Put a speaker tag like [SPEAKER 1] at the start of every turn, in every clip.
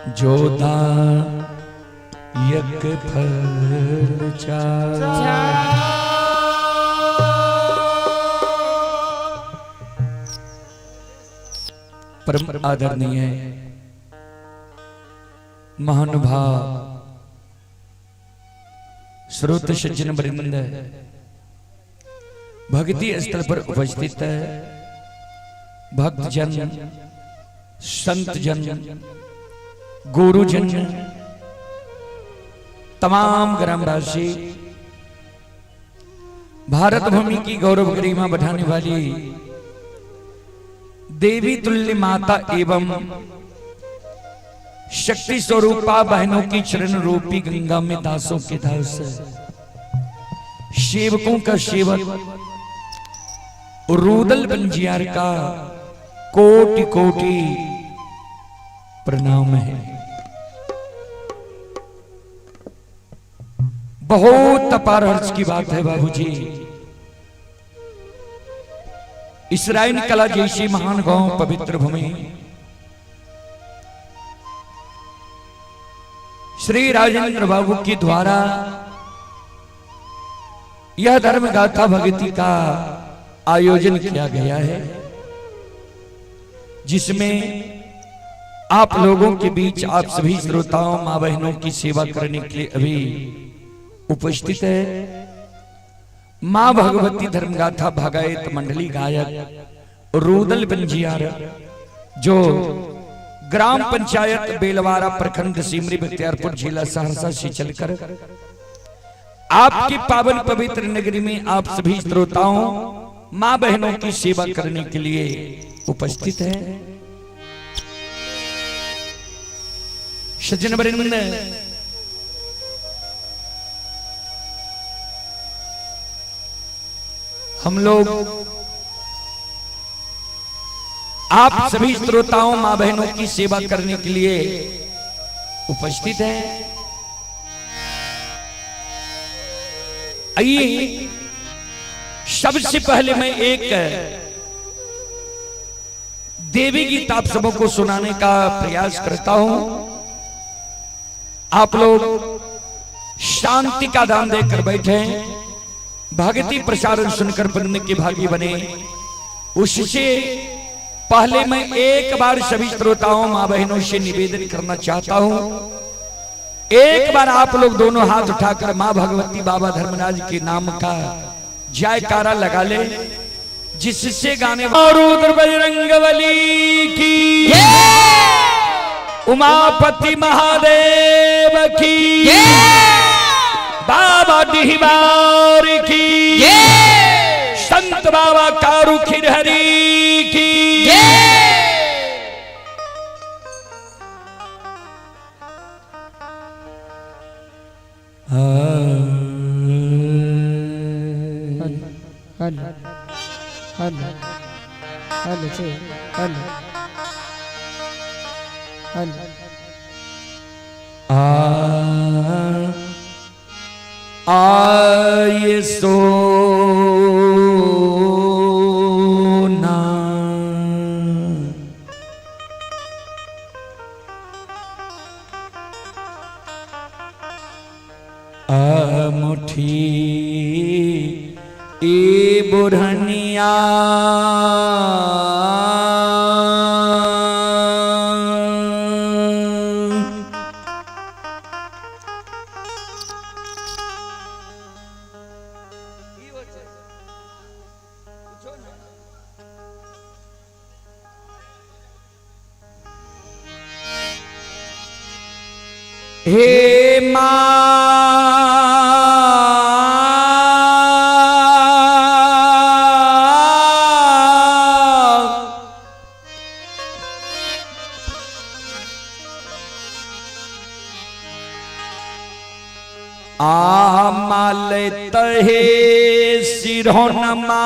[SPEAKER 1] जोदा यज्ञ फल चार। परम आदरणीय महानुभाव श्रोत सज्जन वृंद भक्ति स्थल पर उपस्थित है भक्तजन, संतजन, गुरुजन, तमाम ग्रामवासी, भारत भूमि की गौरव गरिमा बढ़ाने वाली देवी तुल्य माता एवं शक्ति स्वरूपा बहनों की चरण रूपी गंगा में दासों के दास, सेवकों का सेवक रूदल बंजियार का कोटि कोटि प्रणाम है। बहुत अपार हर्ष की बात है बाबूजी, इसराइल कला जैसी महान गांव पवित्र भूमि श्री राजेंद्र बाबू के द्वारा यह धर्म गाथा भक्ति का आयोजन किया गया है, जिसमें आप लोगों के बीच आप सभी श्रोताओं मां बहनों की सेवा करने के लिए अभी उपस्थित है मां भगवती धर्मगाथा भागायत मंडली गायक रूदल बंजियार, जो ग्राम पंचायत बेलवारा प्रखंड सिमरी बख्तियारपुर जिला सहरसा से चलकर आपकी पावन पवित्र नगरी में आप सभी श्रोताओं मां बहनों की सेवा करने के लिए उपस्थित है। सज्जन वृंद, हम लोग आप सभी श्रोताओं मां बहनों की सेवा करने के लिए उपस्थित हैं। आइए सबसे पहले मैं एक देवी गीत आप सबों को सुनाने का प्रयास करता हूं। आप लोग शांति का दान देकर बैठे, भक्ति प्रसारण सुनकर बनने के भागी बने। उससे पहले मैं एक बार सभी श्रोताओं मां बहनों से निवेदन करना चाहता हूं, एक बार आप लोग दोनों हाथ उठाकर मां भगवती बाबा धर्मराज के नाम का जयकारा लगा ले, जिससे गाने और रुद्र बजरंगबली की, उमापति महादेव की, बाबा डिहबार की, संत बाबा कारू खिरहरी की। आये सोना मुठी ए बुढ़निया हे माल तहे सिरहोनमा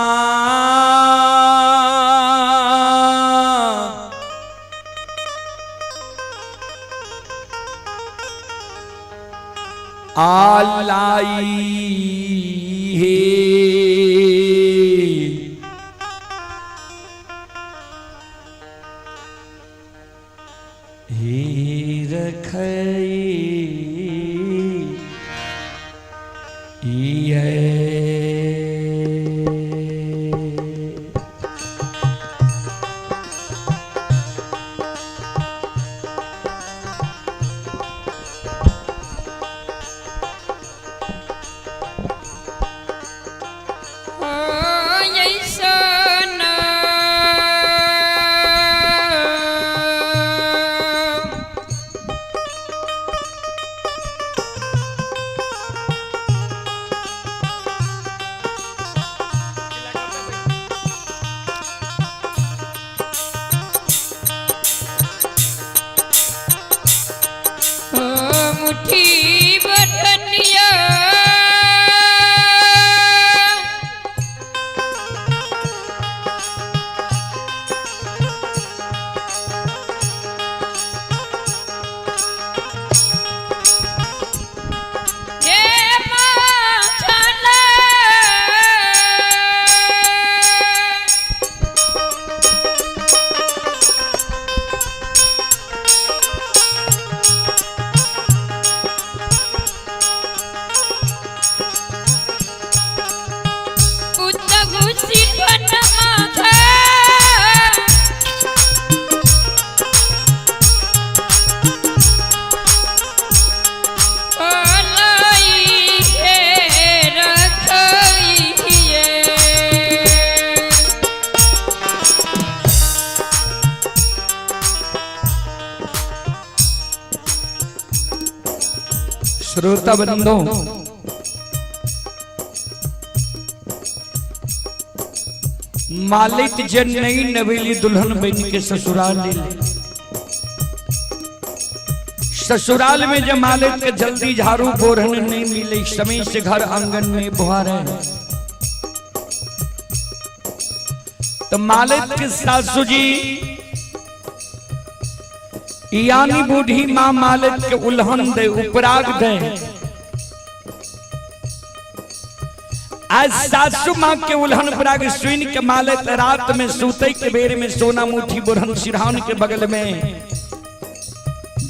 [SPEAKER 1] आलाई हे रखई
[SPEAKER 2] मुट्ठी बटनिया
[SPEAKER 1] श्रोता बंधो, मालिक जन नई नवेली दुल्हन बन के ससुराल ले ससुराल में जब मालिक के जल्दी झाड़ू बोरहन नहीं मिले, समय से घर आंगन में बुहार है। तो मालिक के सासू जी यानी बूढ़ी माँ मालिक के उल्हन दे उपराग दे। आज सासू माँ के उल्हन उपराग सुन के मालिक रात में सूते के बेर में सोना मुठी बुरहन सिरहान के बगल में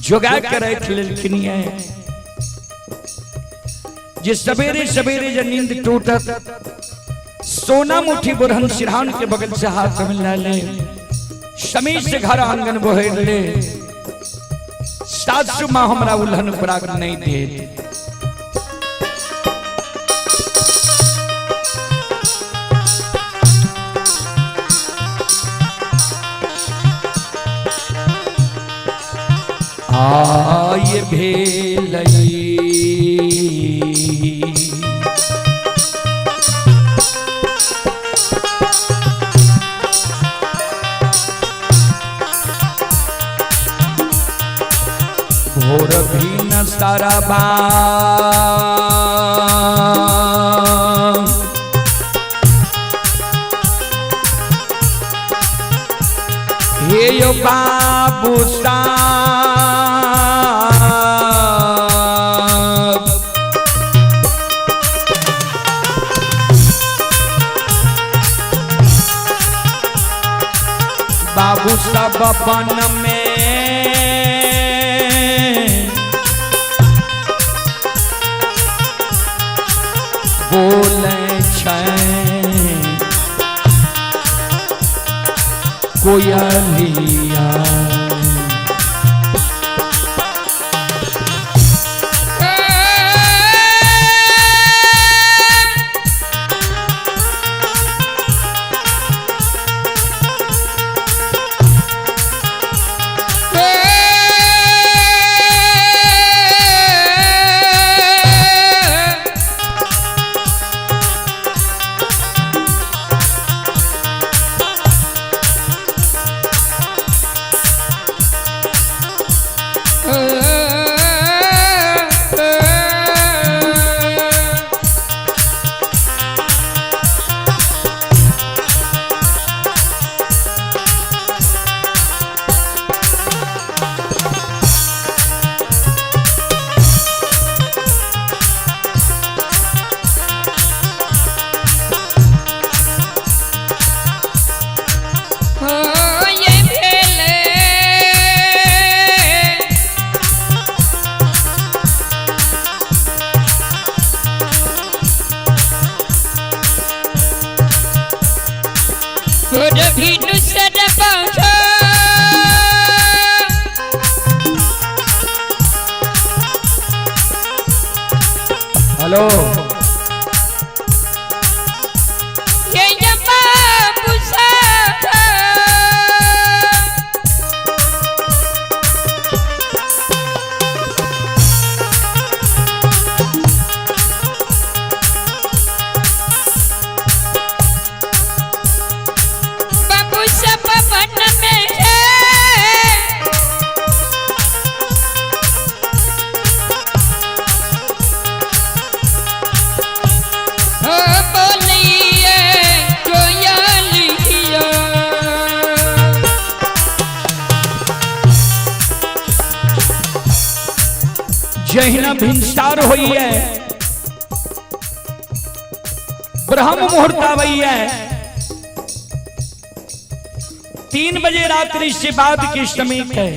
[SPEAKER 1] जोगा के रख लेलखिन है। जे सवेरे सवेरे जब नींद टूटत सोना मुठी बुरहन सिरहान के बगल से हाथ में ले ले, समी से घर आंगन बोहेर ले। सासू माँ हमरा उल्हन उपराग नहीं दे। आय भेलई भोर भी न सरबा हे यो बाबू बाबू सब बन में बोले कोयलिया हेलो
[SPEAKER 2] ये बाबू साहब बाबू सब वन में है
[SPEAKER 1] जहिना भिनसार होई है ब्रह्म मुहूर्त आवई है 3 बजे रात्रि से बाद के समय है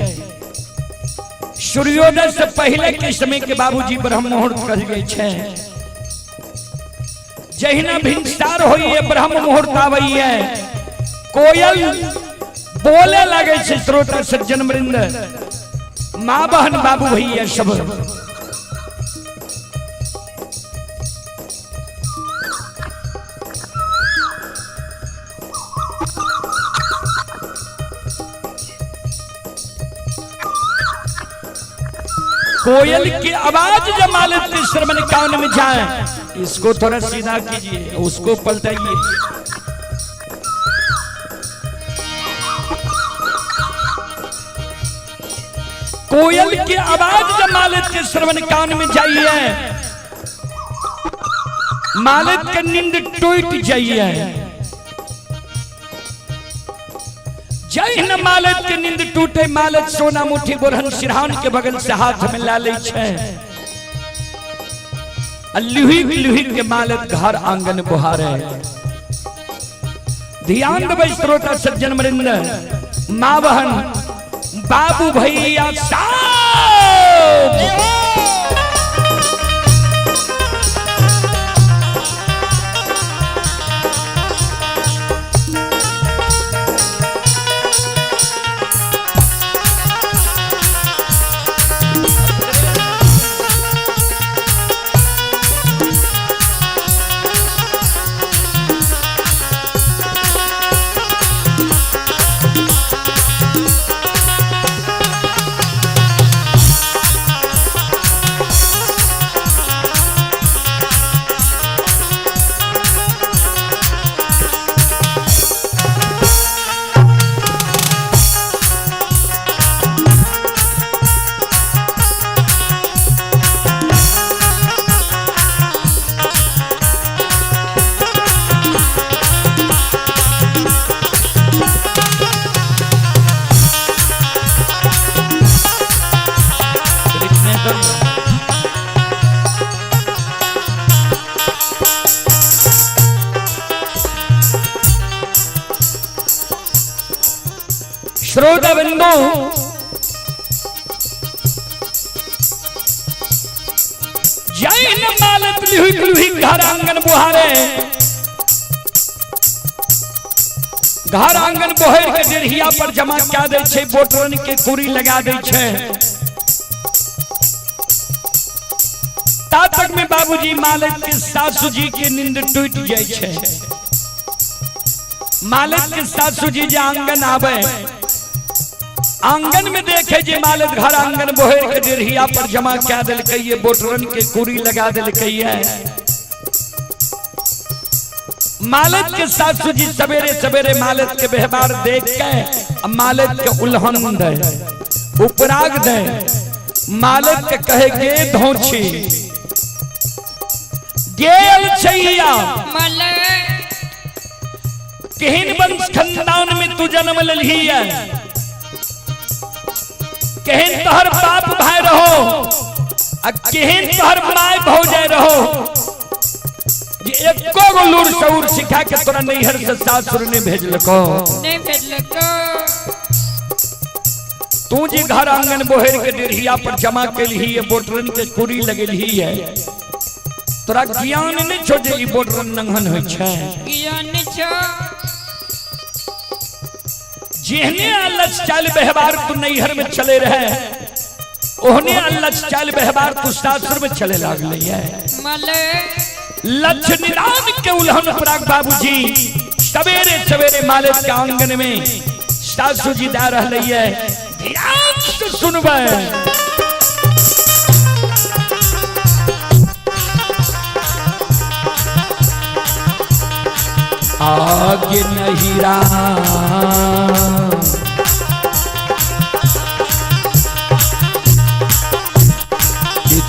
[SPEAKER 1] सूर्योदय से पहले के समय के बाबूजी ब्रह्म मुहूर्त कह गए छे जहिना भिनसार होई है ब्रह्म मुहूर्त आवई है कोयल बोले लगे छे श्रोता सज्जन वृंद माँ बहन बाबू भैया सब कोयल की आवाज जब मालिक के श्रवण कान में जाए इसको थोड़ा सीधा कीजिए उसको पलटाइए कोयल की आवाज जब मालिक के श्रवण कान में जाइए मालिक की नींद टूट जाइए जय न मालिक के नींद टूटे मालिक सोना मुट्ठी बोरहन सिरहान के बगल से हाथ में ला ले छे लुही के मालिक घर आंगन बुहारे ध्यान दे श्रोता सज्जन वृंद माँ बहन बाबू भैया साहब श्रोता बिंदु जय न मालिक लुही घर आंगन बुहारे घर आंगन बोहर के डेढ़िया पर जमा क्या दे छे बोटरन के कुरी लगा दे छे ता तक में बाबूजी मालिक के सासू जी के नींद टूट जाए छे मालिक के सासू जी जे आंगन आवे आंगन में देखे जे मालिक घर आंगन बोहर के डेढ़िया पर जमा क्या दिल कहिए बोटरन के कुरी लगा दिल कहिए मालिक के सासू जी सवेरे सवेरे मालिक के व्यवहार देख के मालिक के उल्हन दे उपराग दे मालिक के कहे गे धौची गेल छैया केहन वंश खानदान में तू जन्म ललही है केहन तोहर बाप भाई रहो आ केहन तोहर माय भौजाई रहो ये एको गो लूर सऊर सिखा के तोरा नैहर से सासुर ने भेजलको तू जी घर आंगन बोहर के डेढ़िया पर जमा के ली है बोटरन के कुरी लगेली है तोरा ज्ञान नहीं छो जे ई बोटरन नंगहन होय छै
[SPEAKER 2] ज्ञान छो
[SPEAKER 1] जेहने आलस चाल व्यवहार तू नैहर में चले रहे ओहने अल्लाह चाल व्यवहार पुष्टासुर में चले लागल है
[SPEAKER 2] मले
[SPEAKER 1] लक्ष्य निदान के उल्हन पराग बाबूजी सवेरे सवेरे मालिक के आंगन में सासू जी दा रही है ध्यान से सुनबे आगे नहीं राम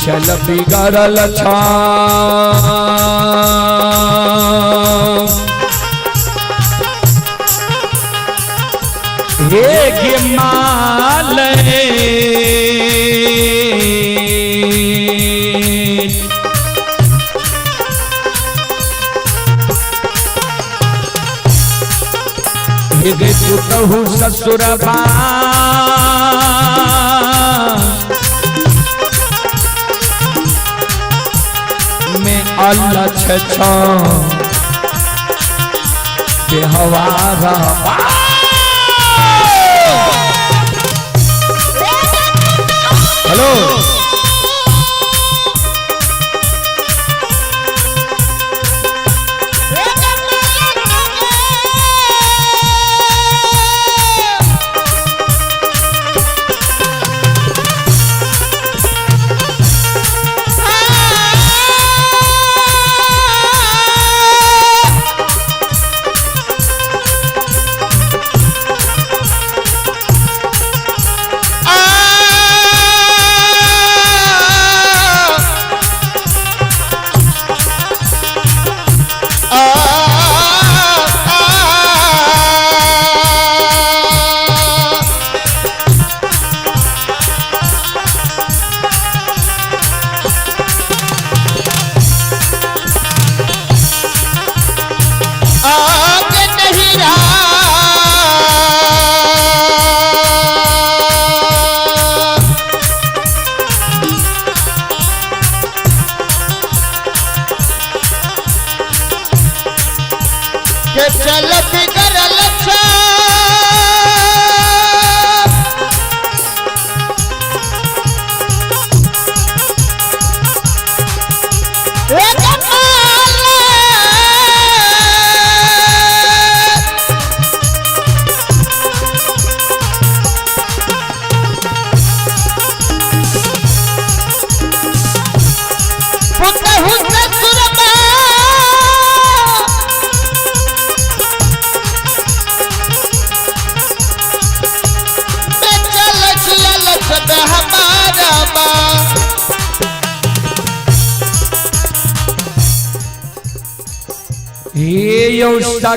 [SPEAKER 1] चल बिगड़ल हे गे माल गे पुतहु ससुरबा अल्लाह छछा बेहवारा हेलो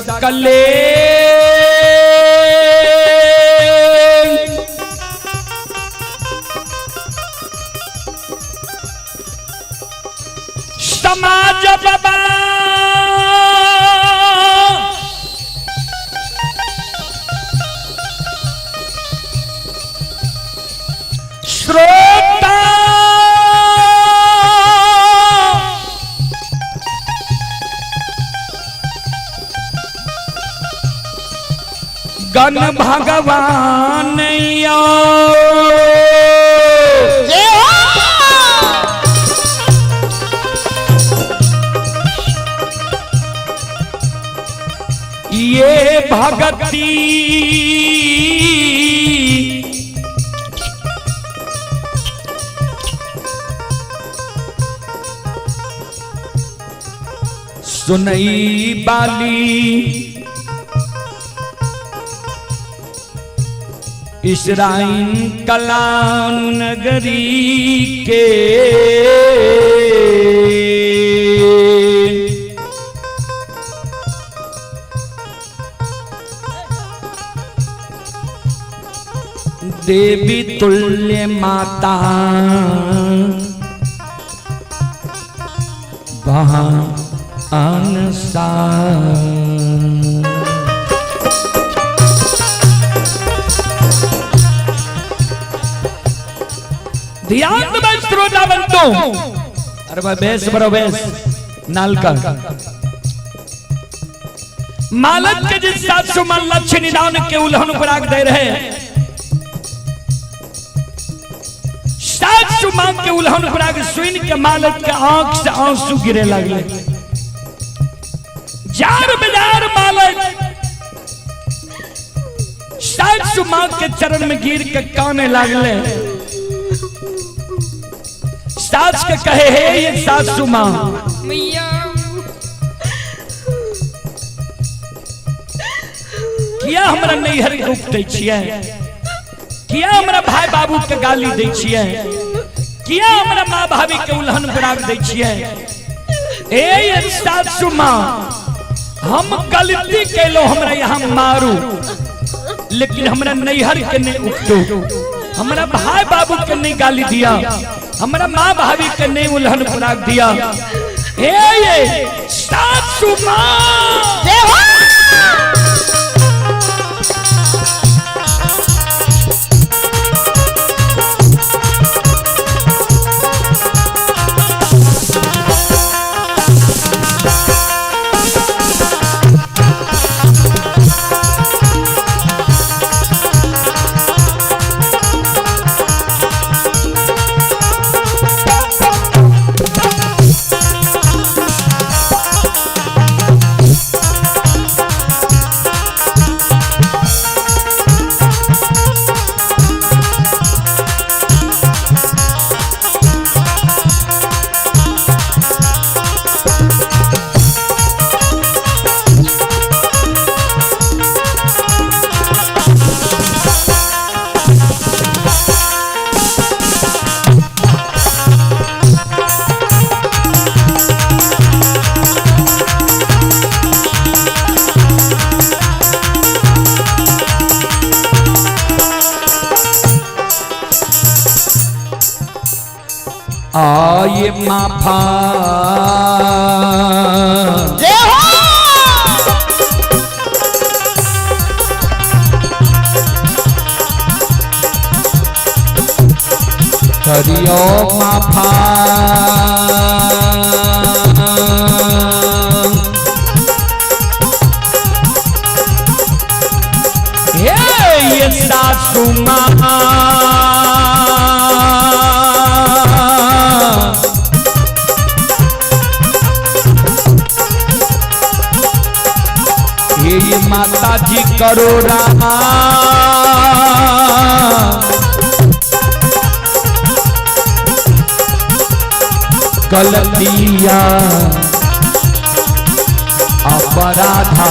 [SPEAKER 1] सकले समाज बाबा श्रोता गण भगवान ये भगती सुनई बाली इसराइन कलान नगरी के देवी तुल्य माता वहाँ अनसा ध्यान में श्रोता बनतो अरे भाई बेस बरो बेस नालका मालक के जिस 700 मन लक्ष्य निदान के उल्हन पराग दे रहे उल्हन पराग सुन के मालिक के आंख से आंसू गिरे लगले। जार बाजार मालिक सासू माँ के चरण में गिर के काने लगले। सास के कहे हे ये सासू माँ
[SPEAKER 2] मैया
[SPEAKER 1] किया हमरा नैहर के उपटे छियै, किया हमरा भाई बाबू के गाली दै छियै, किया हमरा माँ भाभी के उल्हन पराग दै छियै। ए सासू माँ हम गलती कैलो, हमरा यहाँ मारू, लेकिन हमरा नैहर के नहीं उपटो, हमरा भाई बाबू के नहीं गाली दिया, हमरा माँ भाभी के नहीं उल्हन पराग दिया। ए सासू माँ आये माफा करियो माफा ये सासू माँ ये माता जी करो रामा गलतिया अपराधा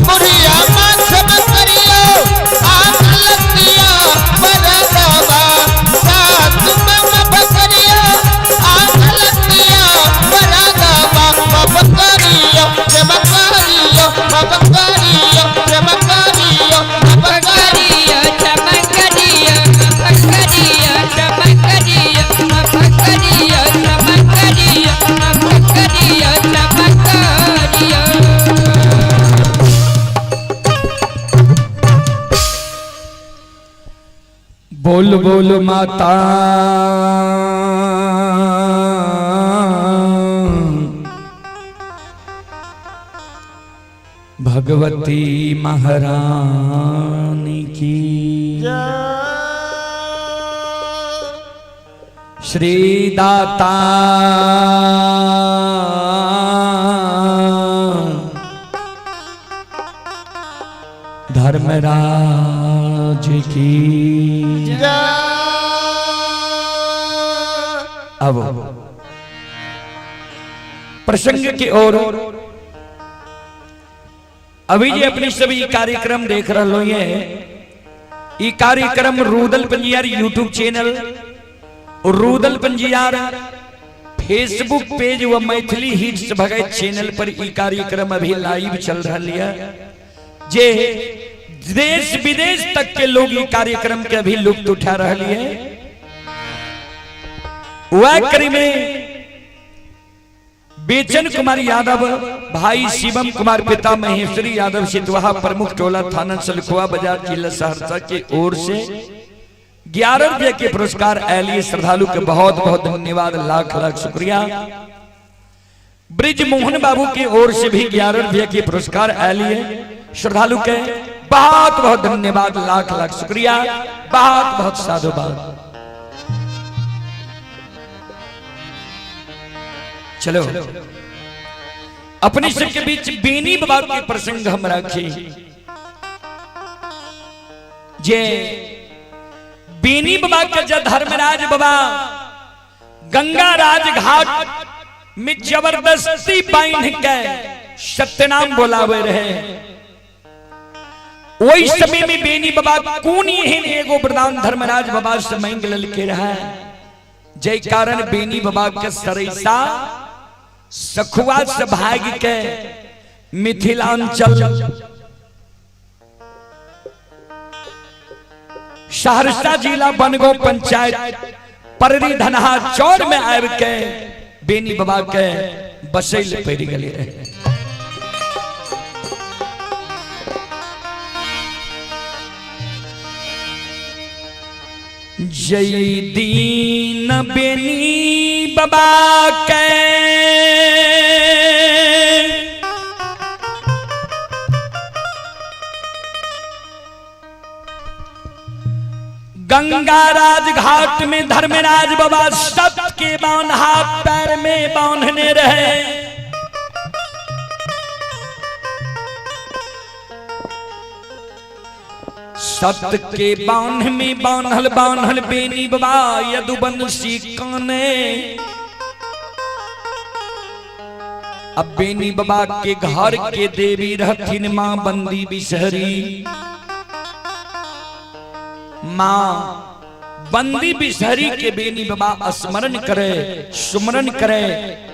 [SPEAKER 1] बुढ़िया बोल बोल माता भगवती महारानी की श्री दाता धर्मराज की। अब प्रसंग की ओर अभी जी अपनी सभी कार्यक्रम देख रहे हो। ये कार्यक्रम रूदल पंजियार यूट्यूब चैनल और रूदल पंजियार फेसबुक पेज व मैथिली हिट्स भगत चैनल पर ये कार्यक्रम अभी लाइव चल रहा है। जे देश विदेश तक के लोग ये कार्यक्रम के अभी लुत्फ उठा रहे हैं। वह करी में बेचन कुमार यादव, भाई शिवम कुमार, पिता महेश्वरी यादव, सितवाहा प्रमुख टोला थाना सलखुआ बाजार जिला सहरसा की ओर से 11 रुपये के पुरस्कार एलिए श्रद्धालु के बहुत बहुत धन्यवाद, लाख लाख शुक्रिया। ब्रिज मोहन बाबू की ओर से भी 11 रुपये के पुरस्कार एलिए श्रद्धालु के बहुत बहुत धन्यवाद, लाख लाख शुक्रिया, बहुत बहुत साधुवाद। चलो अपने सबके बीच बेनी बाबा के प्रसंग हम रखे। जे बेनी बाबा के जब धर्मराज बाबा गंगा राज घाट में जबरदस्ती बांध के सत्यनाम बोलावे रहे, वही समय में बेनी बाबा कौन एगो वरदान धर्मराज बाबा से मांग ललके रहा। जय कारण बेनी बाबा के सरैसा सखुआ से भाग के मिथिलांचल सहरसा जिला बनगो पंचायत पररी धनहा चौर में आब के बेनी बाबा के बसैल पड़ गए रहे। जय दीन बेनी बाबा के गंगा राज घाट में धर्मराज बाबा सत के बांध हाथ पैर में बांधने रहे। सत के बांध में बांधल बांधल बेनी बाबा यदुवंशी काने। अब बेनी बाबा के घर के देवी रहथिन मां बंदी बिसहरी। मां बंदी बिसहरी के बेनी बाबा स्मरण करे, सुमरन करे,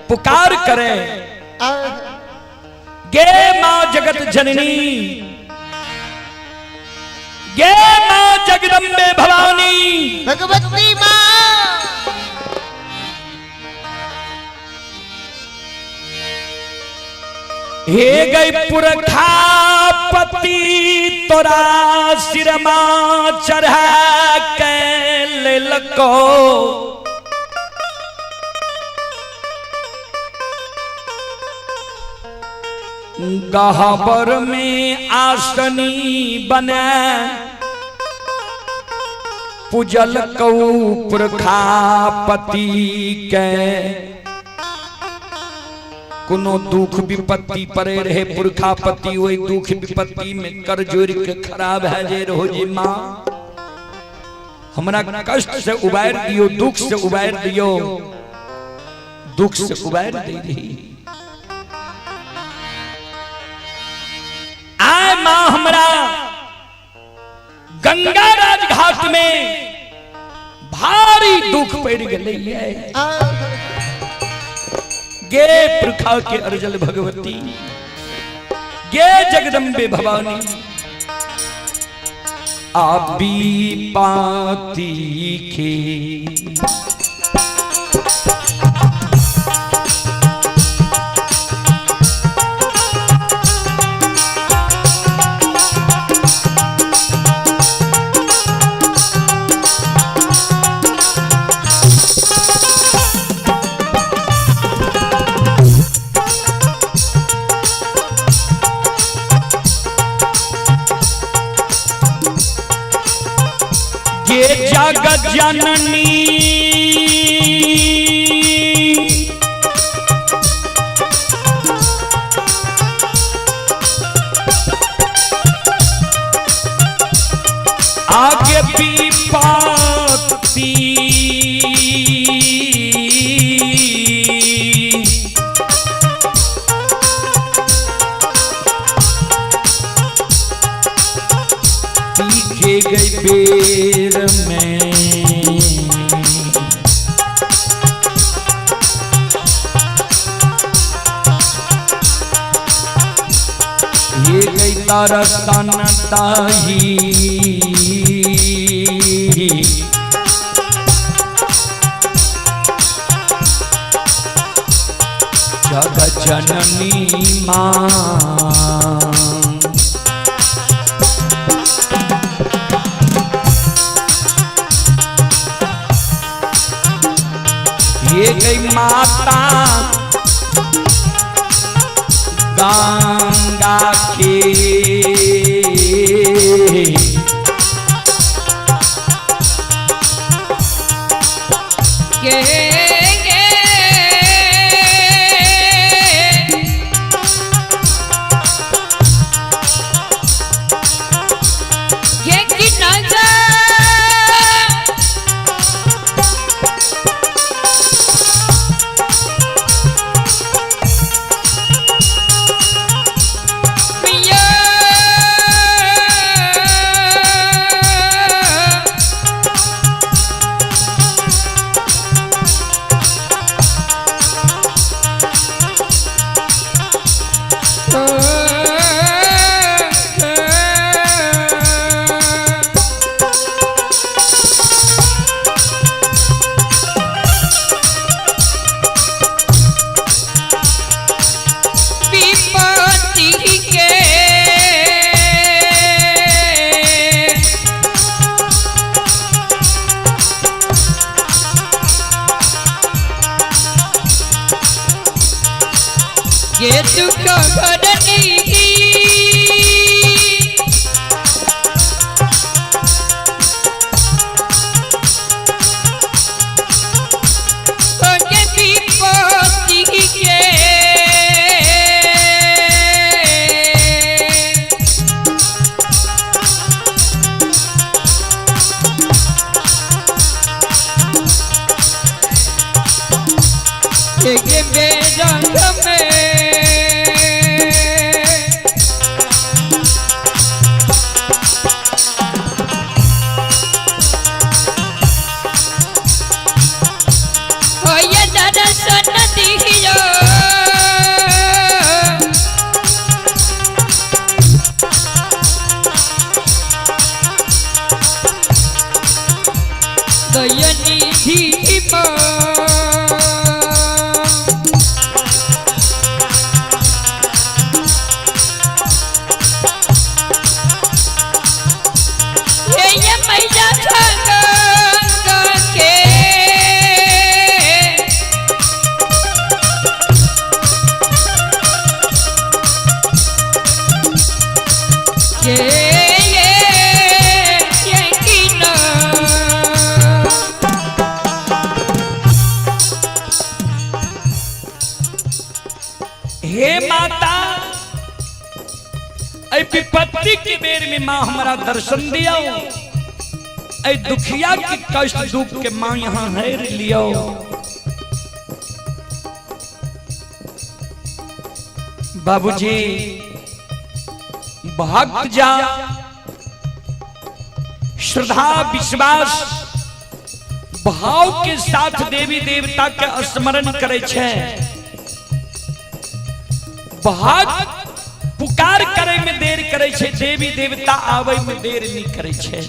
[SPEAKER 1] पुकार करे। गे मां जगत जननी, गे मां जगदम्बे भवानी,
[SPEAKER 3] भगवती मां
[SPEAKER 1] हे गई पुरखापति तोरा सिरमा चढ़ा के ले लको। गहबर में आसनी बने पूजल कौ पुरखापति के। कोनो दुख विपत्ति परे रहे पुरखापति, वही दुख विपत्ति में कर जोड़ के खराब है जे रहो जी मां हमरा कष्ट से उबार दियो, दुख से उबार दियो, दुख से उबार दे रही। आय मां हमरा गंगा राज घाट में भारी दुख पड़ गई है। गे पुरखा के अर्जल भगवती, गे जगदम्बे भवानी, आबी पाती के जगत जननी आगे विपत्ति पीछे गई बेर में ये गई तारा ताही जगत जननी मां ये गई माता गंगा के ये दुख भरनी के बेरंग में हे माता ऐ विपत्ति के बेर में माँ हमारा दर्शन दिया ऐ दुखिया की कष्ट दुख के माँ यहाँ हेर लियो बाबूजी भक्त जा श्रद्धा विश्वास भाव के साथ देवी देवता के स्मरण करे छे भक्त पुकार करे में देर करे छे देवी देवता आवे में देर नहीं करे छे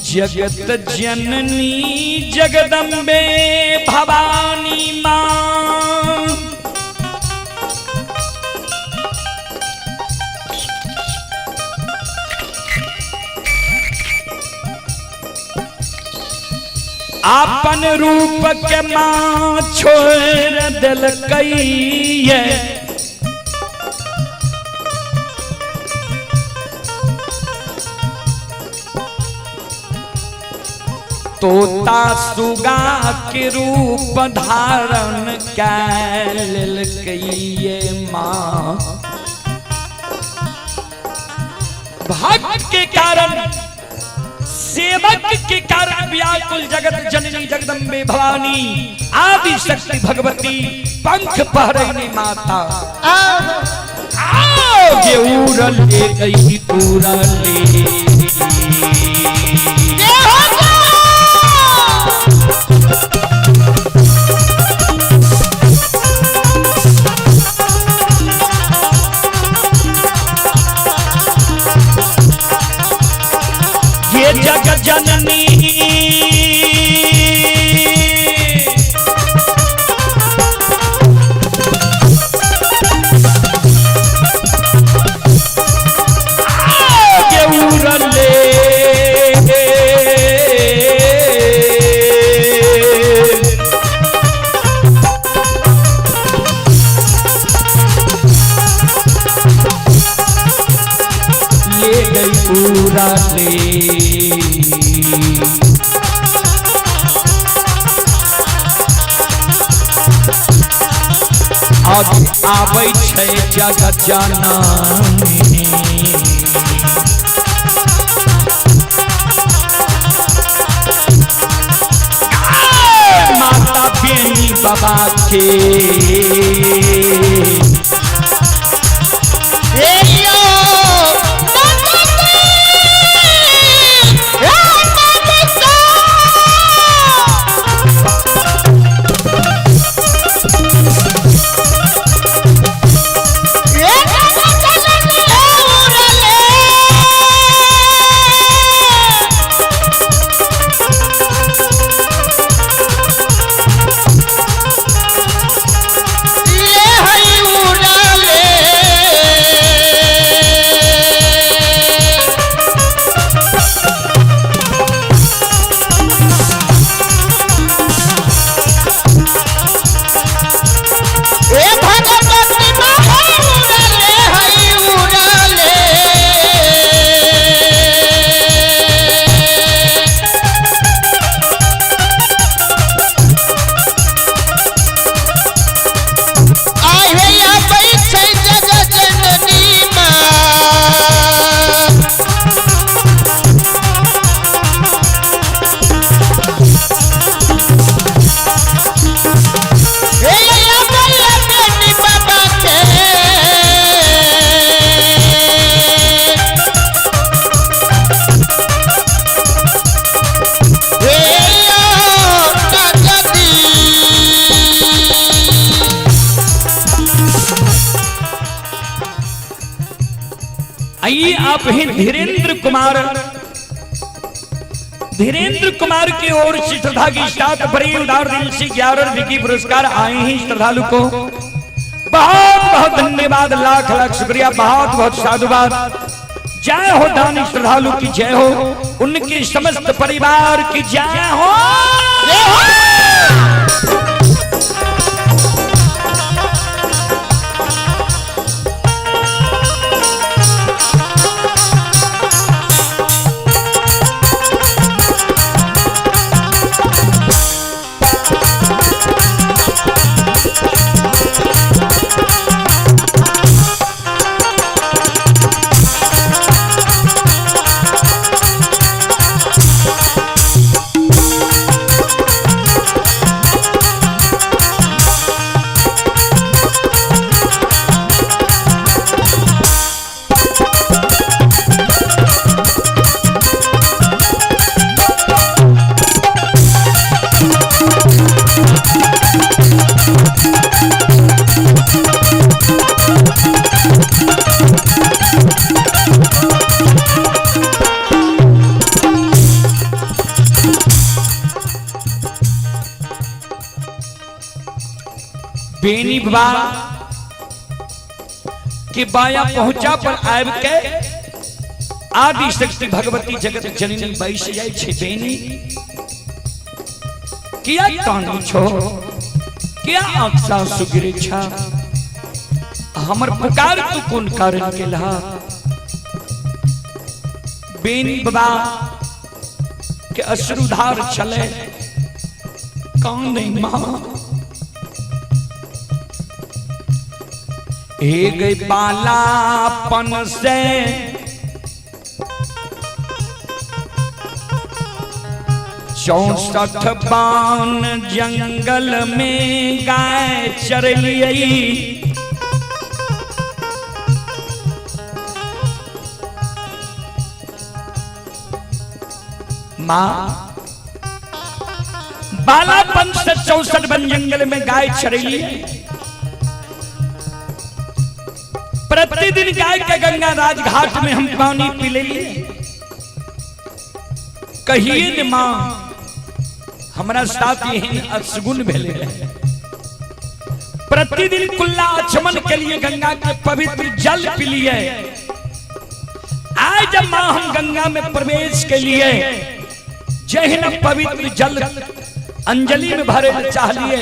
[SPEAKER 1] जगत जननी जगदम्बे भवानी मां आपन रूप के मां छोड़ दिल कई तोता सुगा के रूप धारण कैल कइये माँ। भक्त के कारण सेवक के कारण व्याकुल जगत जननी जगदम्बे भवानी आदि शक्ति भगवती पंख पहरने माता आओ ये उड़ल ले गई उड़ल ले ये जगत जननी ले गई पूरा ले अब आबै छै जगत जननी माता बेनी बाबा के आइए आप हैं धीरेन्द्र कुमार की ओर से श्रद्धा की साथ बड़े उदार दिल से 11 रुपए की पुरस्कार आए हैं श्रद्धालु को बहुत बहुत धन्यवाद, लाख लाख शुक्रिया, बहुत बहुत साधुवाद। जय हो दानी श्रद्धालु की जय हो, उनके समस्त परिवार की जय हो। बेनी बाबा के बाया पहुंचा पर आब के आदि शक्ति भगवती जगत जननी बैस जाय छै। बेनी किया कानी छो, किया आंखा सुगिरे छा, हमर पुकार तू कोन कारण केला। बेनी बाबा के अश्रुधार चले कांदे मां एक बालापन से चौसठ बान जंगल में गाय चरलियई मां बालापन से 64 वन जंगल में गाय चरली प्रतिदिन गाय के गंगा राज घाट में हम पानी पी लिए कहिए न मां हमारा साथ यही असगुन भेले प्रतिदिन कुल्ला आचमन के लिए गंगा के पवित्र जल पी लिए आज जब मां हम गंगा में प्रवेश के लिए जय न पवित्र जल अंजलि में भरे चाह लिए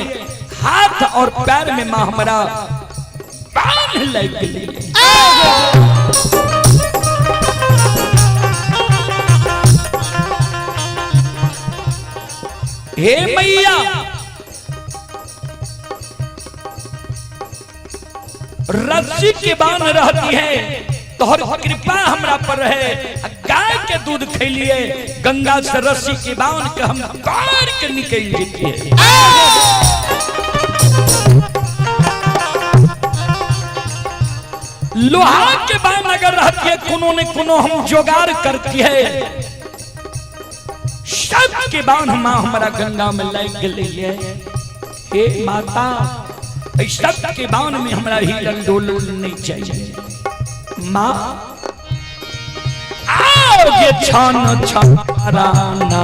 [SPEAKER 1] हाथ और पैर में मां हमारा बांध लग लिए हे मैया रस्सी के बांध रहती है तोहर कृपा हमरा पर रहे गाय के दूध खैलिए गंगा से रस्सी के बांध के हम पार के निकल जेतिए लोहा के बांध अगर रहती है कोनो ने कोनो हम जोगाड़ करती है सब के बांध मां हमारा गंगा में लग गई हे माता सब के बांध में हमारा हिलन डोल नहीं चाहिए मां आओ ये छान छाराना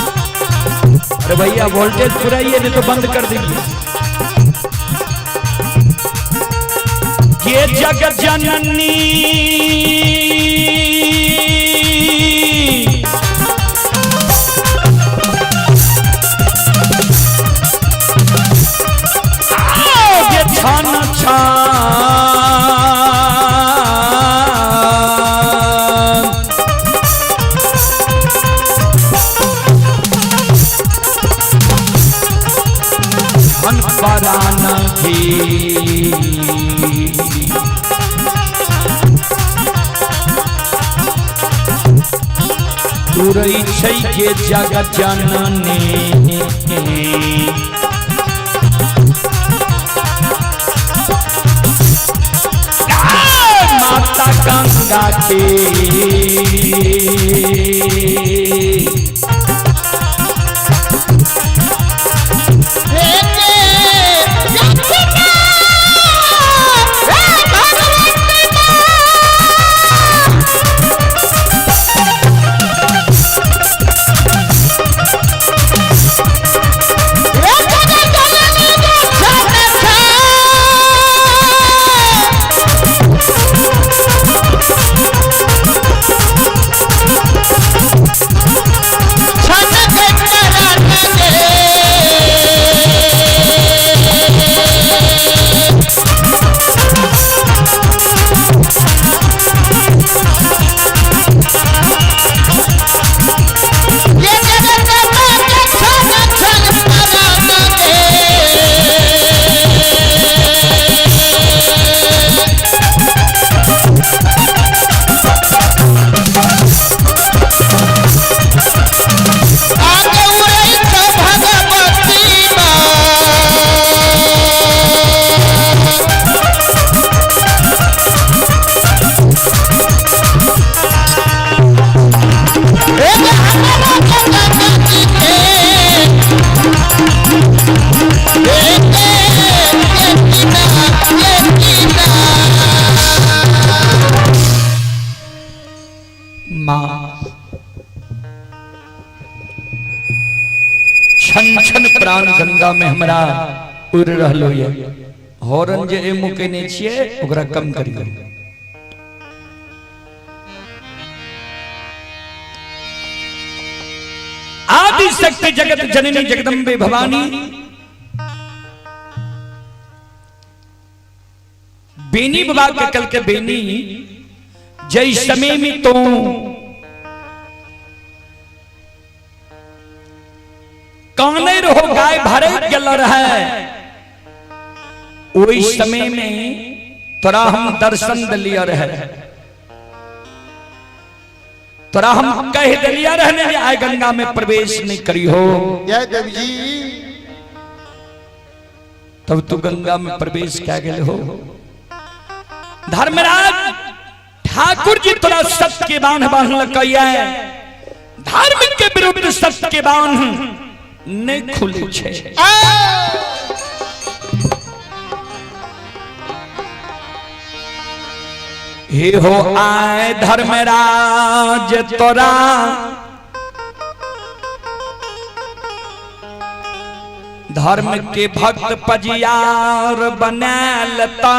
[SPEAKER 1] अरे भैया वोल्टेज पुराइए नहीं तो बंद कर दीजिए ये जगत जननी ये छान छान मन पराना तुरई छै के जगत जननी माता गंगा के छन छन प्राण गंगा में हमरा उड़ रहलो ये हॉर्न जे एमो केने छिए ओकरा कम करियो आदि शक्ति जगत जननी जगदम्बे भवानी बेनी बाबा के कल के बेनी जय समय में तो काने रहो गाय भरे गल रहे वही समय में तोरा हम दर्शन दिलिया रहे तोरा हम कह दिलिया रहने आए गंगा में प्रवेश नहीं करी हो
[SPEAKER 3] जय देव जी।
[SPEAKER 1] तब तू गंगा में प्रवेश क्या गए हो। धर्मराज ठाकुर जी तोरा सत्य के बांध बांधल कहिया धार्मिक के विरुद्ध सत्य के बांध नहीं खुले छे। हे हो आए धर्मराज तोरा धर्म के भक्त पजियार बनैलता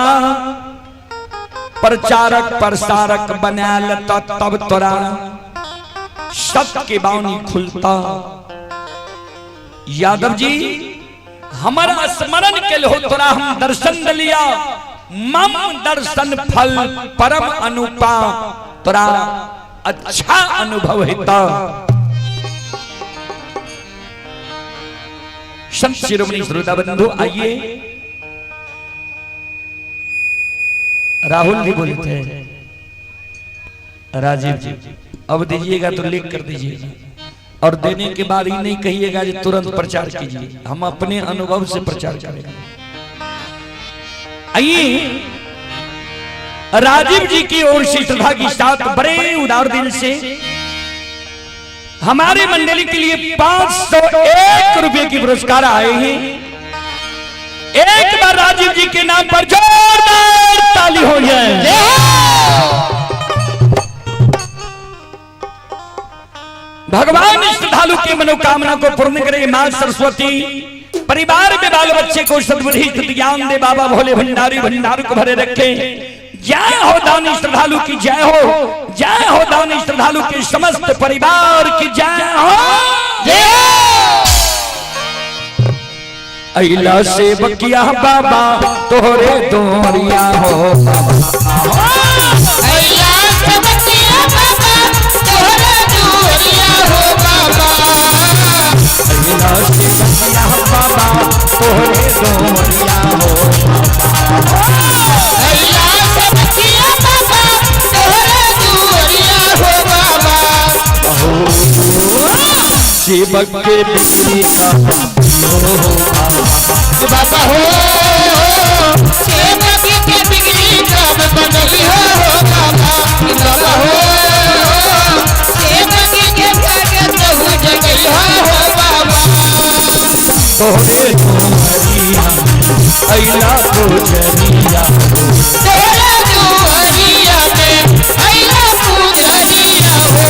[SPEAKER 1] प्रचारक प्रसारक बनैलता तब तोरा सत्य के बानी खुलता। यादव जी हमारा स्मरण के हो तोरा हम दर्शन दिलिया मम दर्शन फल परम अनुपा तोरा अच्छा अनुभव हेता। संत शिरोमणि श्रोता बंधु आइए राहुल जी बोले थे राजीव जी अब दीजिएगा तो लिख कर दीजिएगा और देने के बाद ही नहीं कहिएगा कि तुरंत प्रचार कीजिए हम अपने अनुभव से प्रचार करेंगे। आइए राजीव जी की ओर से श्रद्धा के साथ बड़े उदार दिल से हमारे मंडली के लिए 501 रुपए की पुरस्कार आए हैं। एक बार राजीव जी के नाम पर जोरदार ताली हो जाए। भगवान श्रद्धालु की मनोकामना को पूर्ण करे मां सरस्वती परिवार में बाल बच्चे को सद्बुद्धि ज्ञान दे बाबा भोले भंडारी भंडार को भरे रखे। जय हो दानी श्रद्धालु की जय हो दानी श्रद्धालु के समस्त परिवार की जय हो। अइला से बकिया बाबा तोहरे दोरिया हो
[SPEAKER 2] अइला से बकिया बाबा तोहरे दोरिया हो बाबा
[SPEAKER 1] अइला से बकिया बाबा तोहरे दोरिया हो
[SPEAKER 2] अइला से बकिया बाबा तोहरे दोरिया हो बाबा
[SPEAKER 1] सेवक के बिगड़ी का
[SPEAKER 2] बाबा हो सेवक के बिगड़ी काम बनली हो बाबा बाबा हो सेवक के भगत हो जगई हो बाबा
[SPEAKER 1] तोहरे दोरिया अइला तो जरिया
[SPEAKER 2] तोहरे दोरिया में अइला तू जरिया हो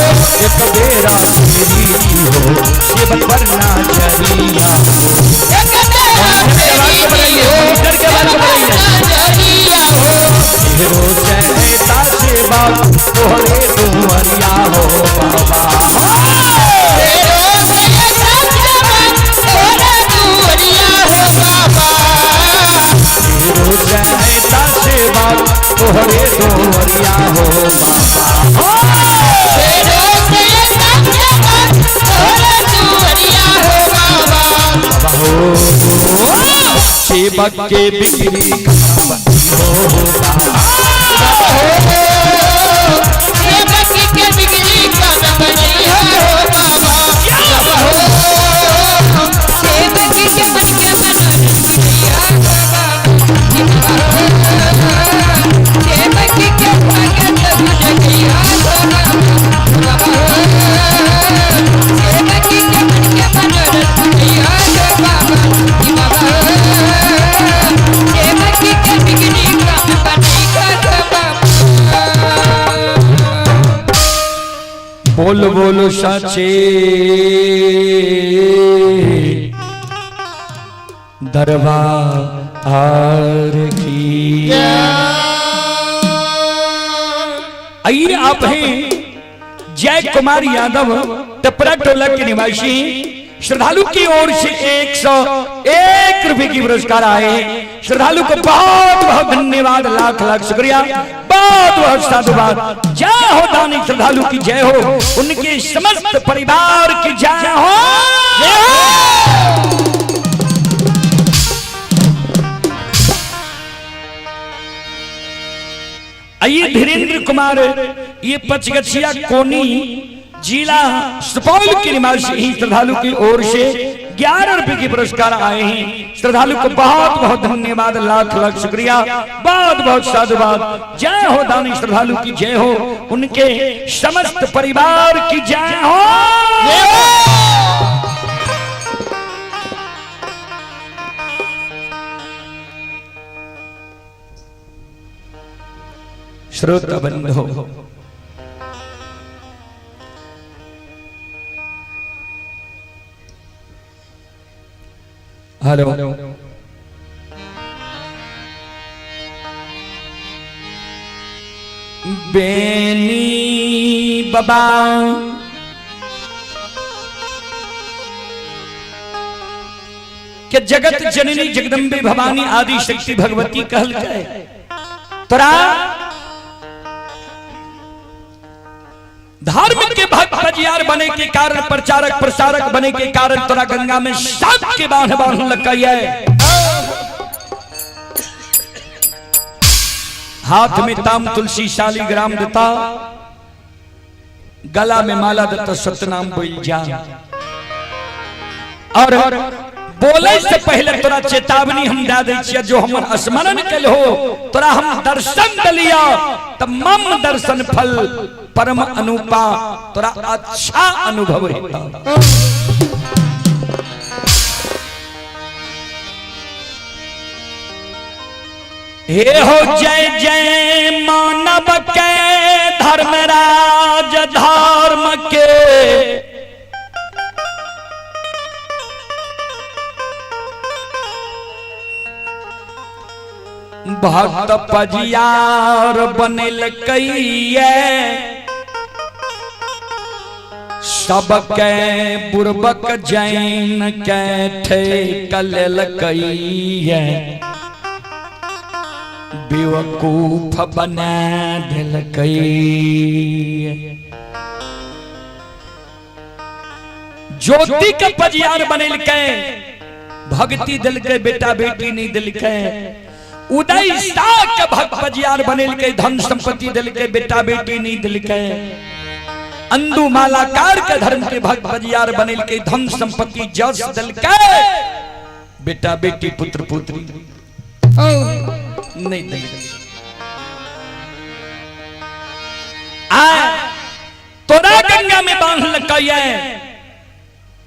[SPEAKER 1] एक बेरा तेरी हो सेवक वरना जरिया हो
[SPEAKER 2] एक बेरा तेरी हो
[SPEAKER 1] डर के बात
[SPEAKER 2] जरिया हो
[SPEAKER 1] हीरो चहता सेवा तोहरे दोरिया हो बाबा
[SPEAKER 2] तेरो भैया तोहरे दोरिया हो बाबा
[SPEAKER 1] हीरो चहता सेवा तोहरे दोरिया हो बाबा
[SPEAKER 2] तेरो भैया तोहरे दोरिया हो बाबा
[SPEAKER 1] सेवक के बिगड़ी
[SPEAKER 2] सेवक के बिगड़ी काम बनई हो बाबा बाबा हो सेवक के मन के बनैया बाबा सेवक के भगत हो जगैया बाबा बाबा सेवक के मन के बनैया बाबा बाबा सेवक के बिगड़ी काम बनई बाबा
[SPEAKER 1] बोल बोलो साचे दरबार की। आइए आप हैं जय कुमार यादव टपरा टोला के निवासी श्रद्धालु की ओर से 101 रुपए की पुरस्कार आए। श्रद्धालु को बहुत बहुत धन्यवाद, लाख लाख शुक्रिया, बहुत बहुत साधुवाद। जय हो दानी श्रद्धालु की जय हो, उनके समस्त परिवार की जय हो। आइए धीरेन्द्र कुमार, ये पचगछिया कोनी जिला सुपौल के निवासी ही श्रद्धालु की ओर से 11 रुपए की पुरस्कार आए हैं। श्रद्धालु को बहुत बहुत धन्यवाद, लाख लाख शुक्रिया, बहुत बहुत साधुवाद। जय हो दानी श्रद्धालु की जय हो, उनके समस्त परिवार की जय हो। श्रोता बंधो, हेलो, बेनी बाबा के जगत जननी जगदम्बे भवानी आदि शक्ति भगवती कहल गए। तोरा धार्मिक के भजियार बने के कारण, प्रचारक प्रसारक बने के कारण तोरा गंगा में सात के बांध बांध लग गई है। हाथ में ताम तुलसी शालीग्राम देता, गला में माला देता, सतनाम बोल जा। और बोले से पहले तोरा चेतावनी हम दे दै छियै, जो हमर स्मरण कल हो तोरा हम दर्शन दिलिया त मम दर्शन फल परम अनुपा, तोरा अच्छा अनुभव होता। हे हो जय जय मानव के धर्मराज धर्म के, भक्त पजियार बनल कइए, सबके बुर्बक जैन के ठेकल कइए, बेवकूफ बना दिल कइए। ज्योति के पजियार बनल के, भक्ति दिल के बेटा बेटी नहीं दिल के, उदय के भक्त पजियार बनल के, धन संपत्ति दिल के बेटा बेटी नहीं दिल के, अंधु मालाकार के धर्म के भक्त पजियार बनल के, धन संपत्ति जस दिल के, बेटा बेटी पुत्र पुत्री नहीं दिल। तोरा गंगा में बांध लगा,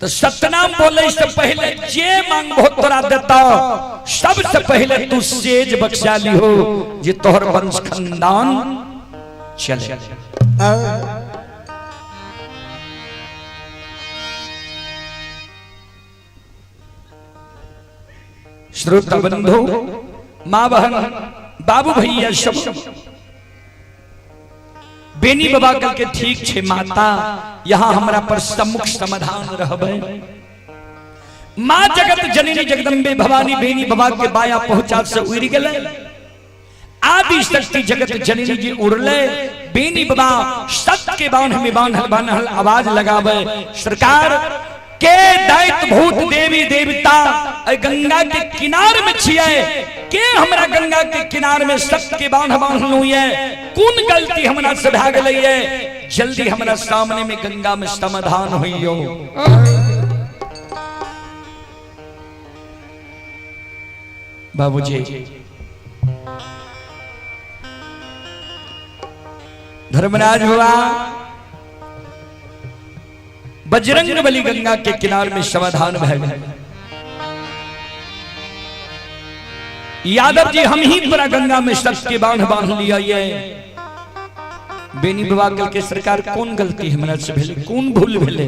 [SPEAKER 1] तो सतनाम बोले से पहले जे मांगो तोरा देता। सबसे पहले तू सेज बख्शाली हो, जे तोहर वंश खानदान चले। श्रोता बंधु, माँ बहन, बाबू भैया सब बेनी बाबा कल के ठीक छे माता, यहाँ हमरा पर सम्मुख समाधान रहबे। माँ जगत जननी जगदम्बे भवानी बेनी बाबा के बाया पहुंचा से उड़ गए। आदि शक्ति जगत जननी जी उड़ले, बेनी बाबा सत्य के बांध में बांधल बांधल आवाज लगावे। सरकार के दैत भूत देवी देवता गंगा के किनार में छिए, के हमरा गंगा के किनार में सत्य के बांध बांधलू है, कौन गलती हमरा से भा गई है, जल्दी हमरा सामने में गंगा में समाधान होइयो। बाबूजी धर्मराज हुआ, बजरंग बली गंगा के किनार में समाधान भय गए। यादव जी हम ही पूरा गंगा में सत्य के बांध बांध लिया। ये बेनी बाबा कल के सरकार कौन गलती हमरा से भेले, कौन भूल भेले?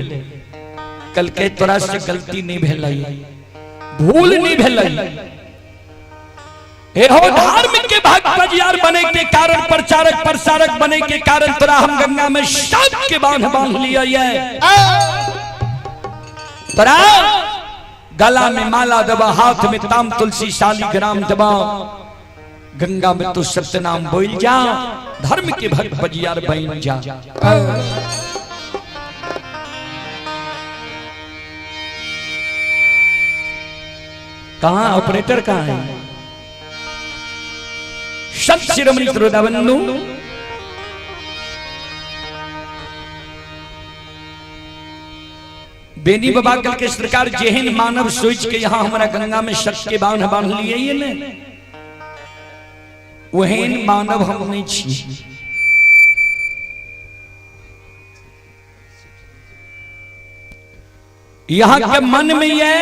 [SPEAKER 1] कल के तोरा से गलती नहीं भेलै, भूल नहीं भेलै। हे हो धार्मिक के भाग पजियार बने के कारण, प्रचारक प्रसारक बने के कारण तोरा हम गंगा में सत्य के बांध बांध लिया। तोरा गला में माला दबा, हाथ में ताम तुलसी शालीग्राम दबा, गंगा में तू सत्य नाम बोल जा, धर्म के भक्त बजियार बन जा। कहां ऑपरेटर कहां है? सत शिरोमणि श्रोताबंधु, बेनी बाबा कल के सरकार जेहन मानव सोच के यहां हमारा गंगा में शक के बांध बांध लिए ने, वहन मानव हम नहीं छी। यहां के मन में ये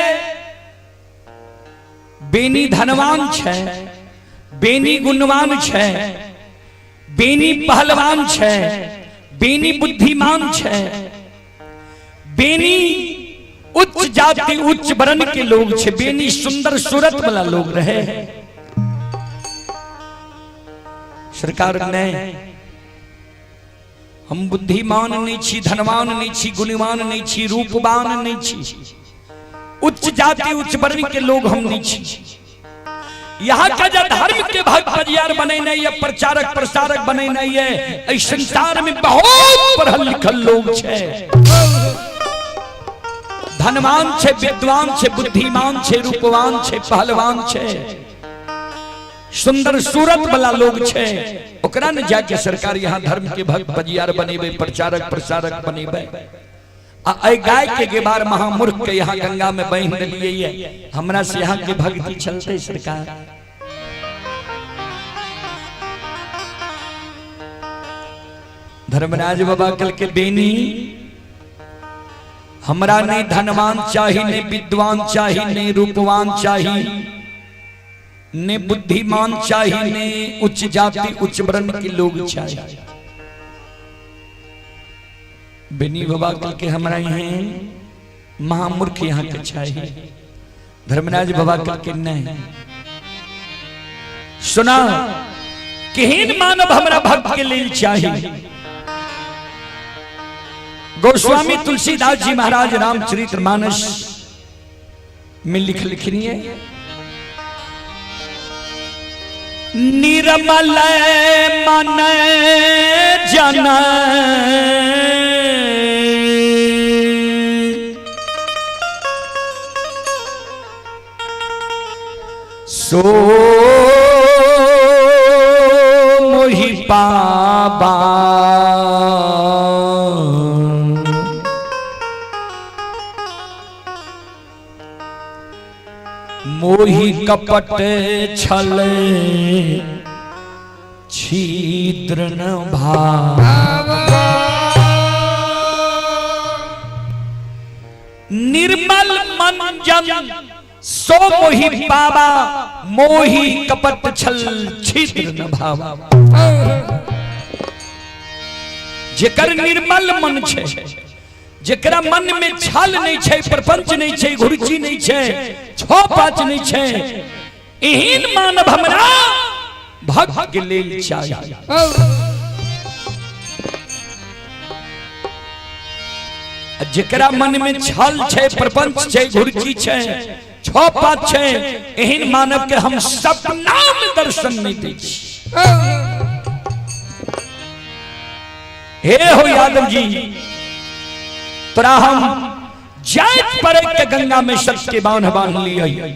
[SPEAKER 1] बेनी धनवान छे, बेनी गुणवान छे, बेनी पहलवान छे, बेनी बुद्धिमान छे, बेनी उच्च जाति उच्च वर्ण के लोग छे, बेनी सुंदर सूरत वाला लोग रहे। सरकार ने हम बुद्धिमान नहीं छी, धनवान नहीं छी, गुणवान नहीं छी, रूपवान नहीं छी, उच्च जाति उच्च वर्ण के लोग हम नहीं छी। यहाँ का जो धर्म के भक्त बजियार बने नहीं है, प्रचारक प्रसारक बने नहीं है, इस संसार में बहुत पढ़ल लिखल लोग छे, धनवान छे, विद्वान छे, बुद्धिमान छे, रूपवान छे, पहलवान छे, सुंदर सूरत वाला लोग छे। ओकरा ने जाके सरकार यहाँ धर्म के भक्त बजियार बनेबे, प्रचारक प्रसारक बनेबे। आ गाय के गेबार महामूर्ख के यहाँ गंगा में बहन दिए, हमरा से यहाँ के भक्ति चलते सरकार। धर्मराज बाबा कल के बेनी, हमरा ने धनवान चाहिए, ने विद्वान चाहिए, ने रूपवान चाहिए, ने बुद्धिमान चाहिए, ने उच्च जाति उच्च वर्ण के लोग चाहिए। बेनी बाबा कल के हमरा यहाँ महामूर्ख यहाँ के चाहिए, धर्मराज बाबा कल के नहीं। सुना केहन मानव हमरा भक्त के लिए चाहिए। गोस्वामी तुलसीदास जी महाराज रामचरितमानस में लिखनी है, निर्मल मन जन सो मोहि पाबा, मोहि कपट छल छिद्र न भाव। निर्मल मन जन सो मोहि पावा, मोहि कपट छल छिद्र न भावा। जेकर निर्मल मन छे, जेकरा मन में छल नहीं छे, प्रपंच नहीं छे, घुरची नहीं छे, छो पाँच नहीं छे, एहन मानव हमरा भक्त के लेल चाहिए। जेकरा मन में छल छे, प्रपंच छे, घुरची छे, छो पाँच छे, एहन मानव के हम सपना में दर्शन नहीं दै छी। हे हो यादव जी, तोरा हम जाइत पर के गंगा में शब्द के बांध बांध लिए,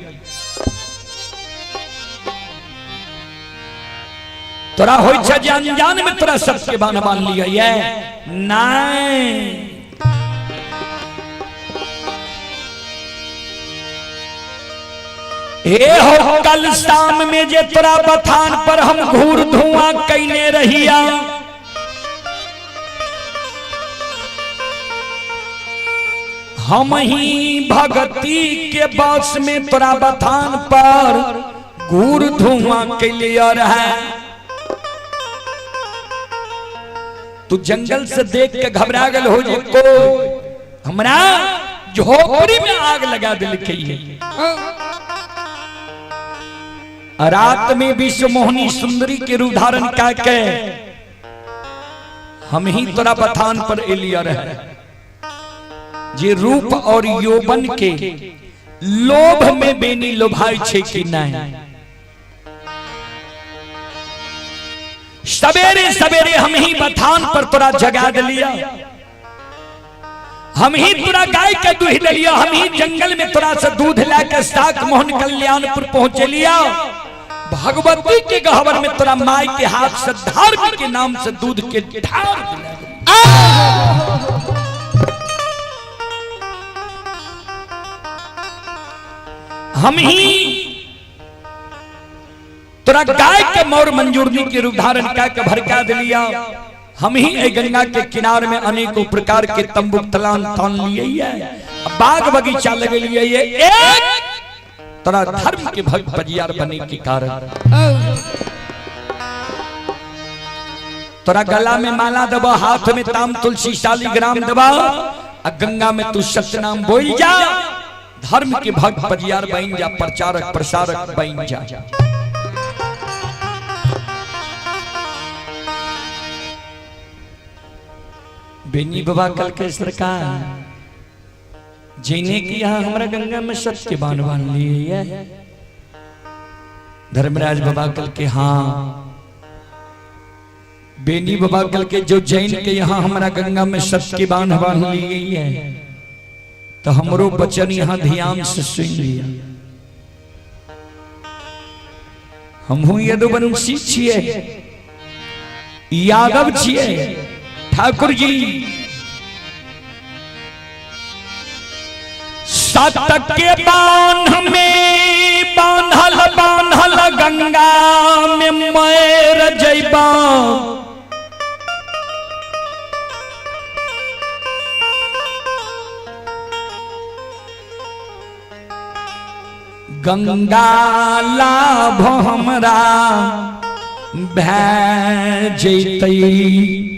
[SPEAKER 1] तोरा हो अनजान में तोरा शब्द के बांध बांध लिए नहीं। हे हो कल शाम में जे तोरा बथान पर हम घूर धुआं कैने रहिया, हम ही भगती के बस में तोरा बथान पर घूर धुआं कैले है। तू जंगल से देख के घबरा गल हो जे कोई हमरा झोपड़ी में आग लगा दिल के। रात में विश्व मोहनी सुंदरी के रूप धारण करके हम ही तोरा बथान पर एलिया रहे। जे रूप और यौवन के लोभ में बेनी लोभाई छे कि नहीं। सवेरे सवेरे हम ही बथान पर तोरा जगा दिलिया, हम ही तोरा गाय के दूध दिलिया, हम ही जंगल में तोरा से दूध लाके साक मोहन कल्याणपुर पहुंचे लिया। भगवती के गहवर में तोरा माई के हाथ से धर्म के नाम से दूध के ढार दिला। हम ही तोरा गाय के मौर मंजूरनी के रूप धारण करके भड़का दिलिया। हम ही ए गंगा के किनारे में अनेकों प्रकार के तंबू तलान तान लिए है, बाग बगीचा लगे लिए ये एक तोरा धर्म के भक्त बजियार बने के कारण तोरा गला में माला दबा, हाथ में ताम तुलसी शालीग्राम दबा, गंगा में तू सत्यनाम बोल जा, धर्म के भक्त बजियार बन जा, प्रचारक प्रसारक बन जा। बेनी बाबा कल के सरकार जीने की यहाँ हमारा गंगा में सत्य बान लिए धर्मराज बाबा कल के हाँ बेनी बाबा कल के जो जैन के यहाँ हमारा गंगा में सत्य बान ली है, तो हमरो बचन यहाँ ध्यान से सुन लिया। हमहू यदुवंशी छिए, यादव छिए, ठाकुर जी सातक के बांध में बांधल बांधल गंगा में मैर जैबा, गंगा लाभ हमरा भै जैतई।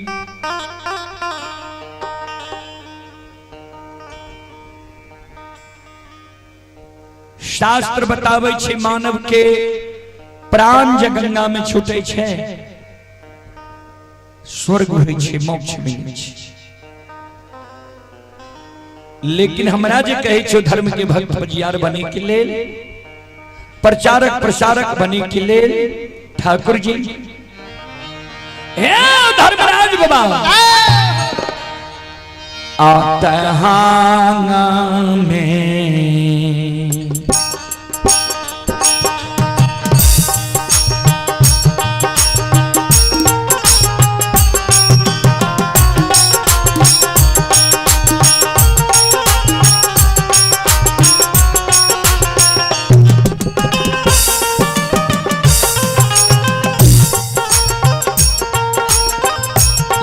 [SPEAKER 1] शास्त्र बतावे छे मानव के प्राण जे गंगा में छूटे छे स्वर्ग होय छे, मोक्ष मिले छे। लेकिन हमरा जे कहे छो धर्म के भक्त बजियार बने के लेल, प्रचारक प्रसारक बने के लेल, ठाकुर जी हे धर्मराज बाबा आतहांगा में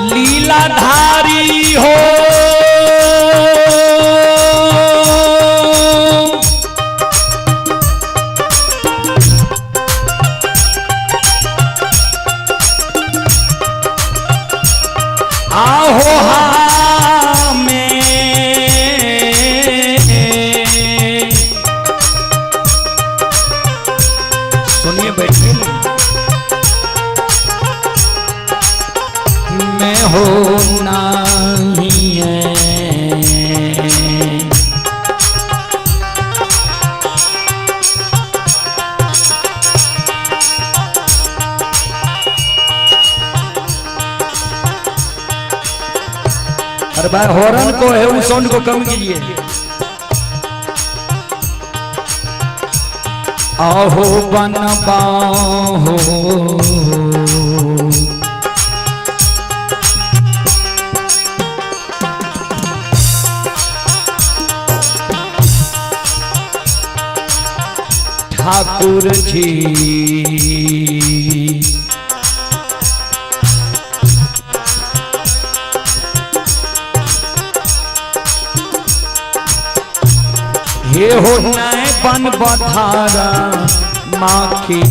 [SPEAKER 1] लीलाधारी हो आहो हा में सुनिए बैठिए मैं हो नहीं है अरे भाई हॉर्न को है उस साउंड को कम कीजिए। आहो बनबा हो ठाकुर जी ये हो बन बधारा माखी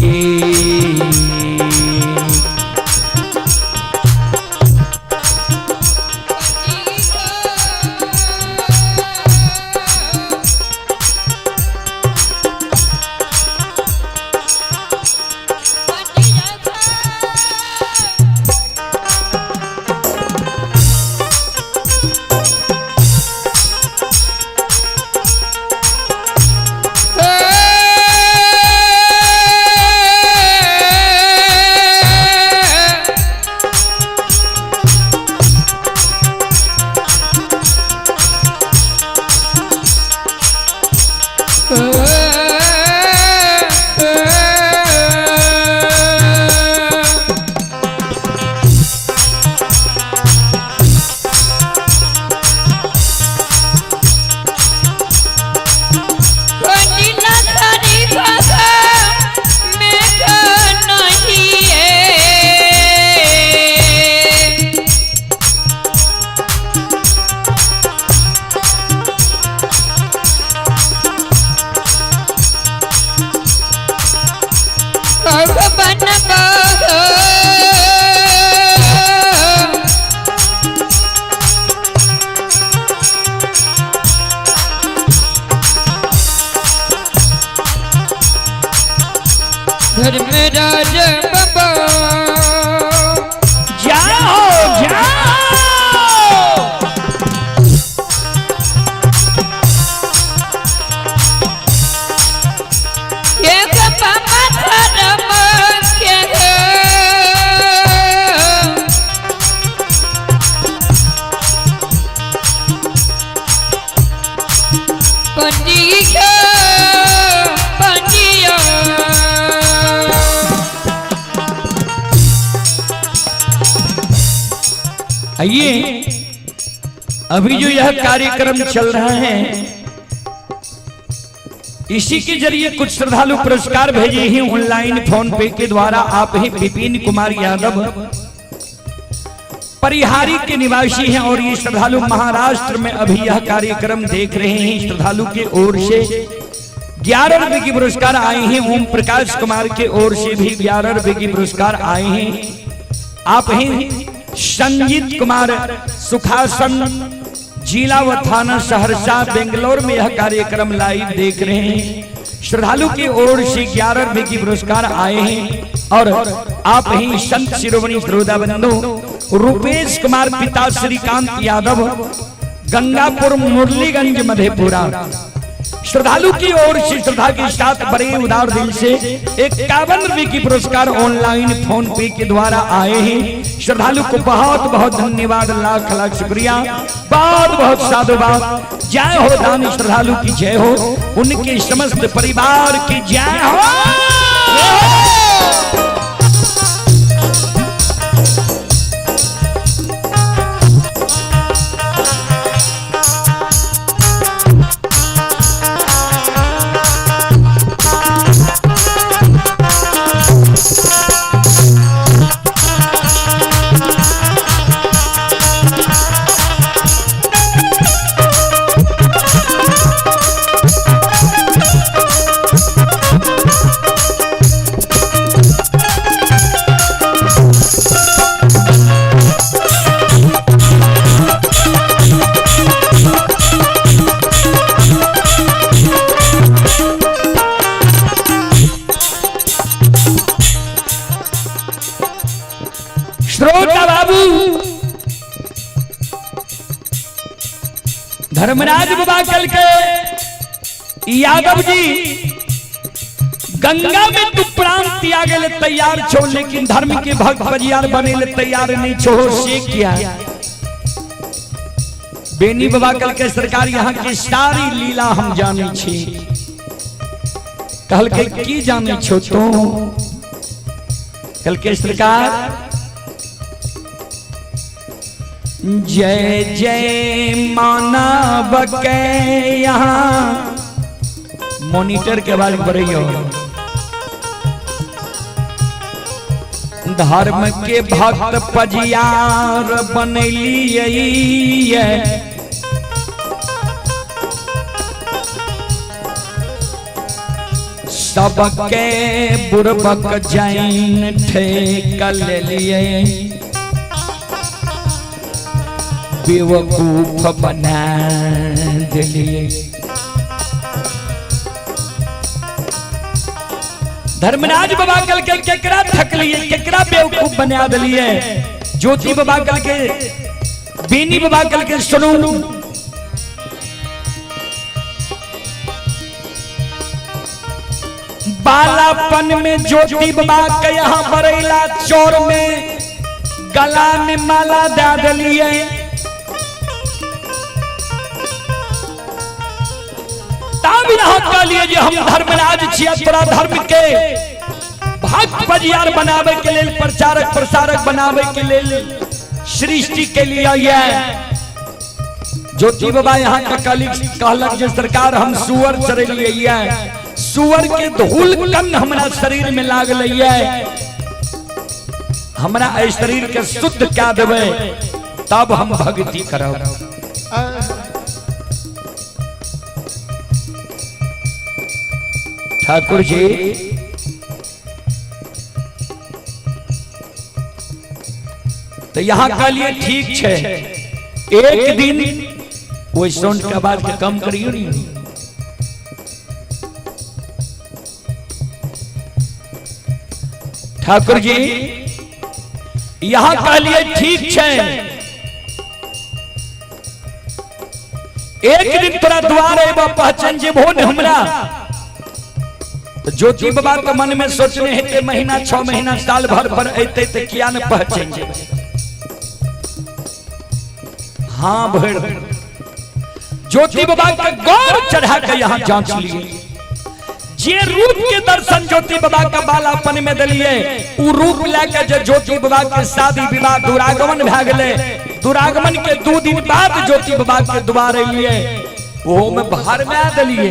[SPEAKER 1] आइए, अभी जो यह कार्यक्रम चल रहा है, इसी के जरिए कुछ श्रद्धालु पुरस्कार भेजे हैं ऑनलाइन फोन पे के द्वारा। आप ही विपिन कुमार यादव परिहारी के निवासी हैं और ये श्रद्धालु महाराष्ट्र में अभी यह कार्यक्रम देख रहे हैं। श्रद्धालु के ओर से 11 रुपए की पुरस्कार आए हैं। ओम प्रकाश कुमार के ओर से भी 11 रुपए की पुरस्कार आए हैं। आप हैं संजीत कुमार सुखासन, जिला व थाना सहरसा बेंगलोर में यह कार्यक्रम लाइव देख रहे हैं। श्रद्धालु की ओर से 11 रुपए की पुरस्कार आए हैं। और आप ही संत शिरोमणि श्रोता बंधु रूपेश कुमार पिता श्रीकांत यादव, गंगापुर मुरलीगंज मधेपुरा। श्रद्धालु की ओर से श्रद्धा के साथ बड़े उदार दिल से 51 रुपए की पुरस्कार ऑनलाइन फोन पे के द्वारा आए हैं। श्रद्धालु को बहुत बहुत धन्यवाद, लाख लाख शुक्रिया, बहुत बहुत साधुवाद। जय हो दानी श्रद्धालु की जय हो, उनके समस्त परिवार की जय हो। धर्मराज बाबा कल के यादव जी गंगा में तू प्राण त्याग ले तैयार छो, लेकिन धर्म के भक्त बजियार बने ले तैयार नहीं छो। से किया बेनी बाबा कल के सरकार यहाँ की सारी लीला हम जाने छी। कल के की जाने छो तो कल के सरकार जय जय मानव के यहाँ मॉनिटर के बाद बढ़ियो धर्म के भक्त पजियार बनलिए सबके बुरबक जैन ठेका ले लिए बेवकूफ बना दिलिए। धर्मराज बाबा कल के केकरा थक लिए, केकरा बेवकूफ बना दिलिए। ज्योति बाबा कल के, बेनी बाबा कल के सुनो, बालापन में ज्योति बाबा के यहाँ बरेला चौर में गला में माला दे दिलिए। तब यहाँ कह लिए जो हम धर्मराज छिया, तोरा धर्म के भक्त बजियार बनावे के लिए, प्रचारक प्रसारक बनावे के लिए सृष्टि के लिए ये ज्योति बाबा यहाँ का कहलक जो सरकार हम सुअर चरलिए, सुअर के धूल कन हमारा शरीर में लाग लिये, हमारा शरीर के शुद्ध क्या देवे तब हम भक्ति करब। ठाकुर जी तो यहाँ का लिए ठीक है, एक दिन वो सोन का बात के कम करियो नहीं। ठाकुर जी यहाँ का लिए ठीक है, एक दिन तोरा द्वार एवं पहचान जे भो न हमरा। तो ज्योति बाबा के मन में सोचने हेते महीना 6 महीना साल भर पर अते तो किया न पहचान जे। हाँ भर ज्योति बाबा का गौर चढ़ा के यहाँ जांच लिए, जे रूप के दर्शन ज्योति बाबा का बालापन में दिलिए उ रूप लेके जे ज्योति बाबा के शादी विवाह दुरागमन भ गेले। दुरागमन के 2 दिन बाद ज्योति बाबा के द्वार अलिए वो में बाहर में दिलिए।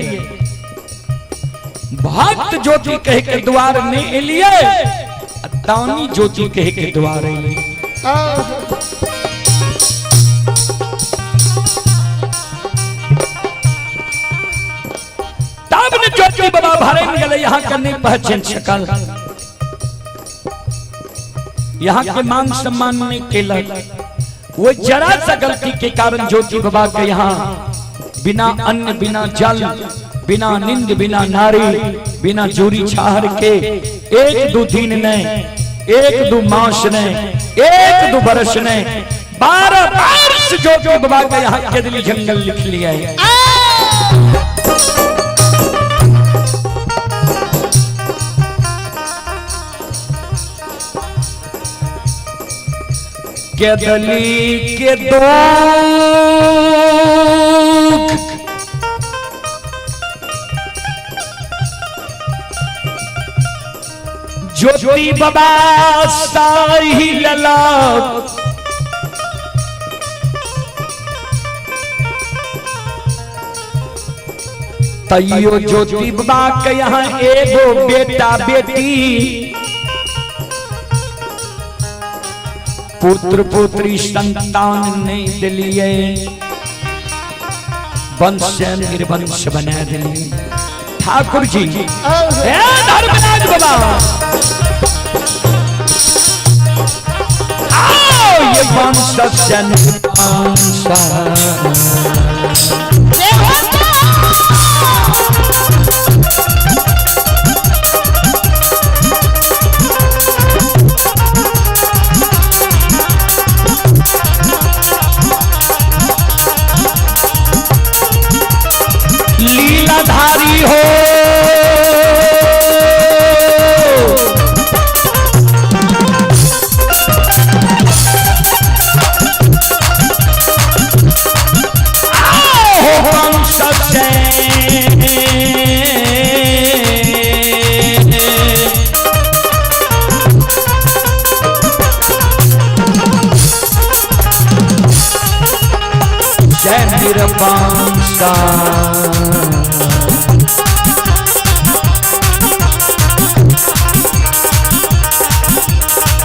[SPEAKER 1] भक्त ज्योति कह के द्वार नहीं अलिए, दानी ज्योति कह के द्वार अलिए। तब ने ज्योति बाबा भरन गले यहाँ करने पहचान शकल, यहाँ के मान सम्मान नहीं केलक। वो जरा सा गलती के कारण ज्योति बाबा के यहाँ बिना अन्न बिना जल बिना निंद बिना नारी बिना जूरी छाहर के 1-2 दिन ने 1-2 मास ने 1-2 बरस ने 12 वर्ष ज्योति बाबा के यहाँ के दिली जंगल लिख लिया है। के दली के दुख ज्योति बाबा साही लला तैयो ज्योति बाबा के यहाँ एगो बेटा बेटी पुत्र पुत्री संतान नहीं दिलिए, वंश निर्वंश बना दिलिए। ठाकुर जी धर्मराज बाबा आओ ये वंश लीलाधारी हो जय निरपांसा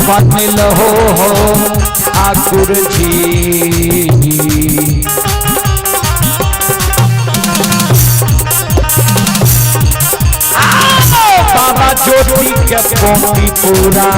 [SPEAKER 1] बनिल हो ठाकुर जी बाबा ज्योति के पोती पूरा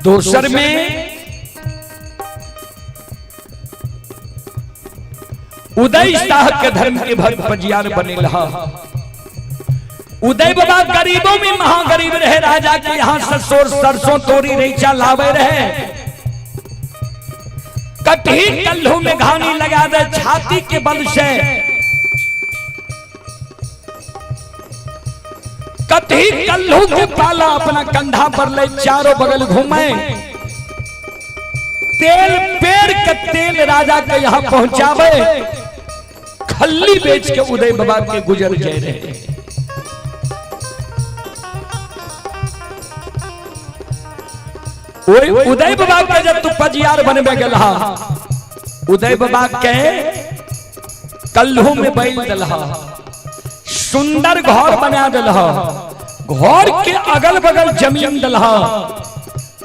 [SPEAKER 1] दोसर में उदय शाह के धर्म के भक्त बजियार बने रहा। उदय बाबा गरीबों में महागरीब रहे, राजा के यहाँ सरसों तोरी रेचा लावे रहे। कटही कल्लू में घानी लगा दे, छाती के बल से ततही कल्लू के पाला अपना कंधा पर ले चारों बगल घूमे, तेल पेड़ के तेल राजा के यहाँ पहुंचावे, खल्ली बेच के उदय बाबा के गुजर जाए रहे। उदय बाबा के जब तू पजियार बनबे गलहा, उदय बाबा के कल्लू में बैल दलहा, सुंदर घर बना दलहा, घर के अगल बगल जमीन दलहा।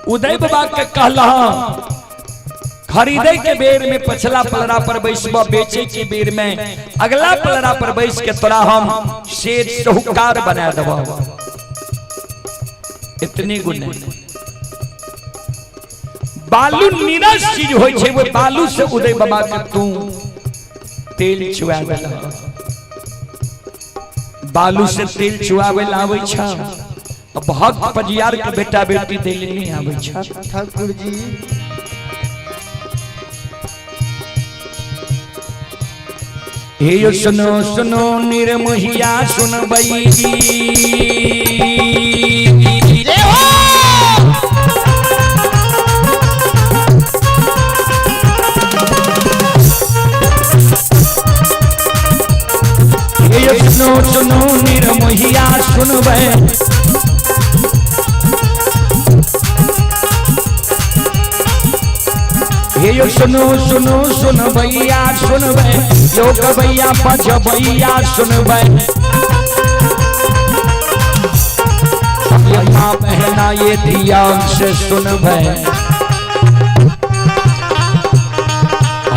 [SPEAKER 1] उदय बाबा के कहला खरीदे के बेर में पछला पलड़ा पर बैसबा, बेचे के बेर में अगला पलड़ा पर बैस के तोरा हम शेर साहूकार बना देबो। इतनी गुण बालू नीरस चीज होय छै, वो बालू से उदय बाबा के तू तेल चुआ देला। बालू से तेल चुआवे लावे छ, भक्त पजियार के बेटा बेटी तेल नहीं आवे छ।
[SPEAKER 2] ठाकुर जी
[SPEAKER 1] हे यो सुनो सुनो निर्मोहिया सुनबई, हे यो सुनो सुनो निर्मोहिया सुनबई, हे यो सुनो सुनो सुनबैया सुनबे, यो गबैया बजबैया सुनबे, ये माँ बहना ये ध्यान से सुनबे।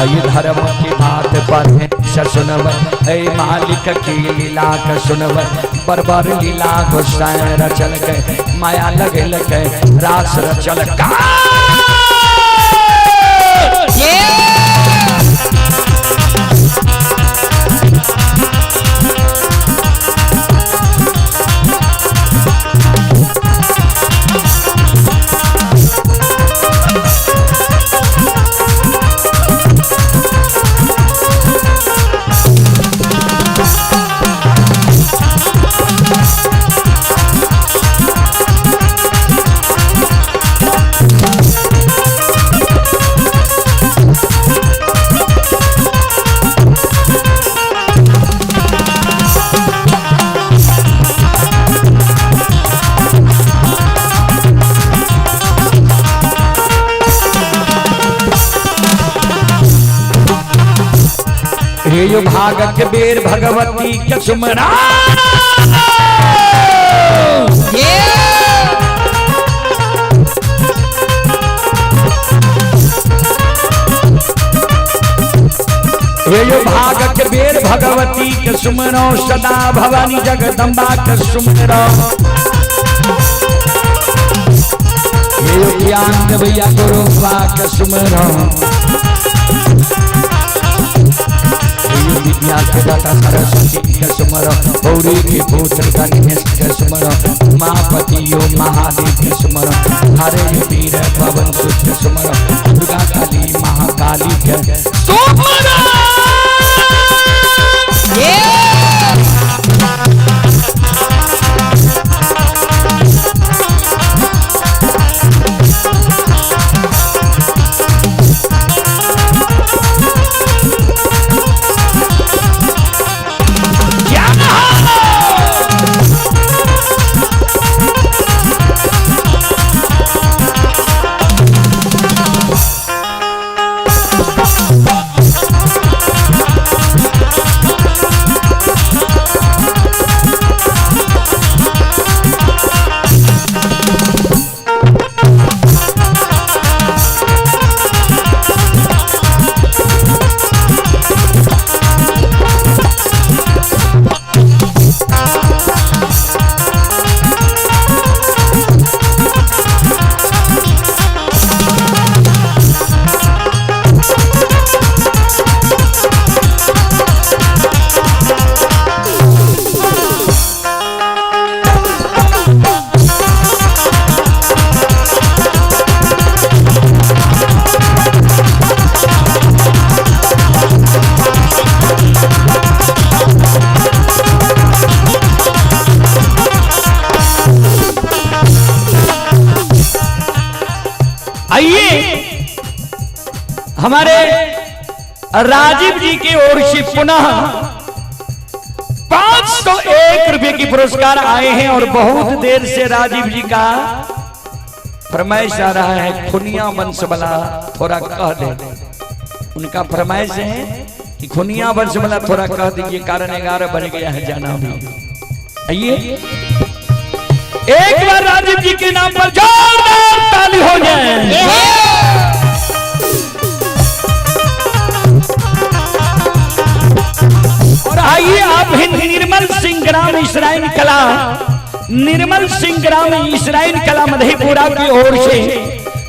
[SPEAKER 1] आयु धर्म की बात पर से सुनबे, ऐ मालिक की लीला के सुनबे, बरबर लीला गोसाई रचल के, माया लगल के रास रचल का। हे यो भागक बेर भगवती के सुमरा, हे यो भागक बेर भगवती के सुमरो, सदा भवानी जगदम्बा के सुमरो। हे यो ज्ञान देवैया गुरु बा के सुमरो, विद्या के दाता सरस्वती के सुमरो, गौरी के पुत्र गणेश के सुमरो, महापति यो महादेव के सुमरो, हरे वीर पवन सुत के सुमरो, दुर्गा काली महाकाली के सुमरो। आइए हमारे राजीव जी की ओर से पुनः 501 रुपए की पुरस्कार आए हैं और बहुत देर से राजीव जी का फरमाइश आ रहा है खुनिया वंश वाला थोड़ा कह दे। उनका फरमाइश है कि खुनिया वंश वाला थोड़ा कह दीजिए, कारण 11 बन गया है जाना भी। आइए एक बार राजीव जी के नाम पर जोरदार ताली हो जाए। और आइए आप निर्मल सिंह ग्राम इसराइल कला, निर्मल सिंह ग्राम इसराइल कला मधेपुरा की ओर से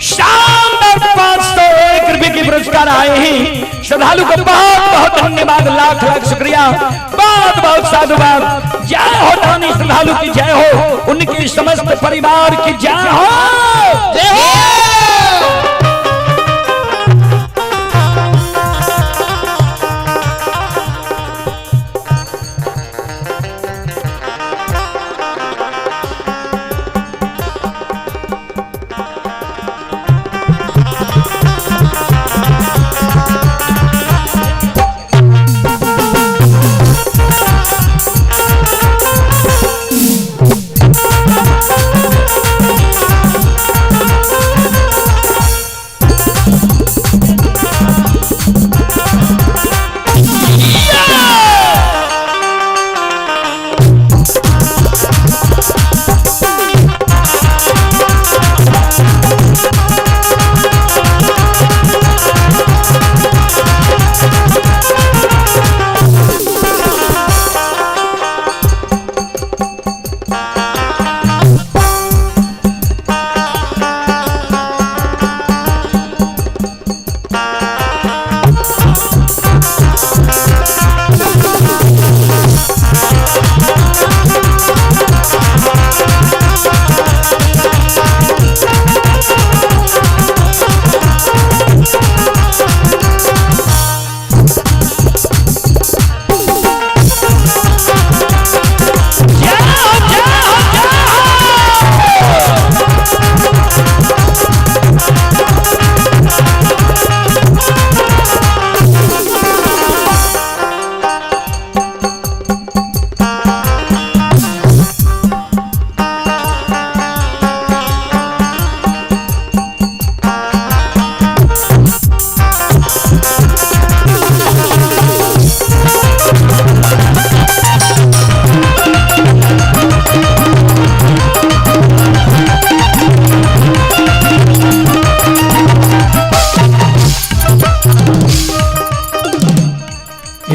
[SPEAKER 1] शानदार 501 रुपए के पुरस्कार आए हैं। श्रद्धालु को बहुत बहुत धन्यवाद, लाख लाख शुक्रिया, बहुत बहुत साधुवाद। जय हो दानी श्रद्धालु की जय हो, उनके समस्त परिवार की जय हो, जय हो।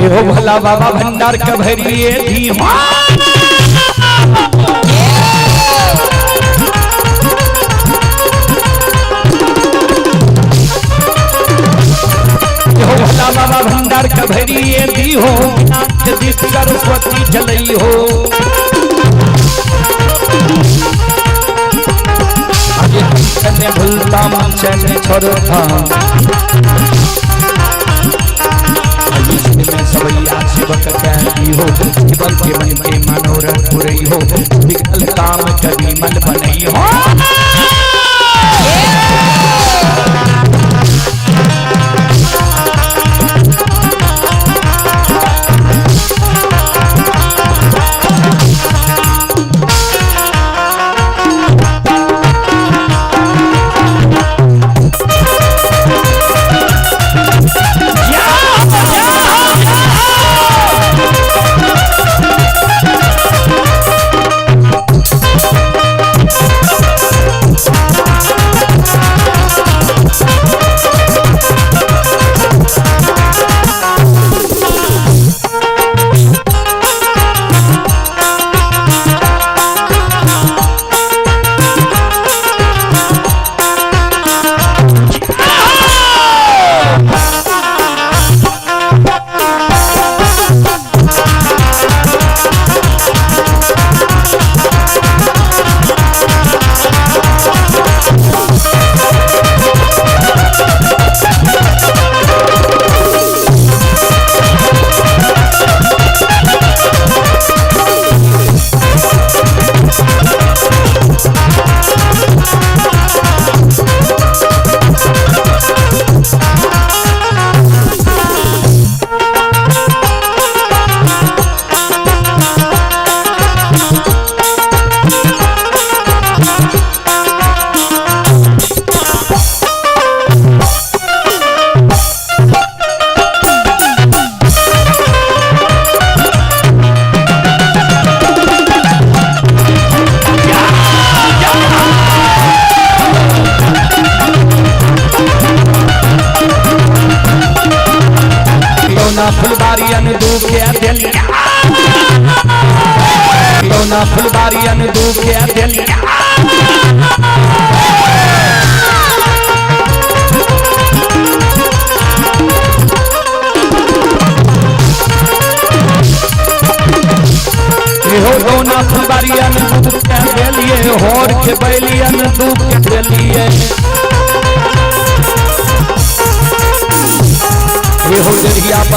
[SPEAKER 1] हो भला बाबा भंडार कभरिए धी हो भला बाबा भंडार कभरिए धी हो, यदि सरस्वती जलई हो। आगे भूलता मन से छोड़ो था में सवैया शिवक कहती हो, शिवल के मन के मनोरथ पुरई हो, विकल काम कभी मन बनई हो।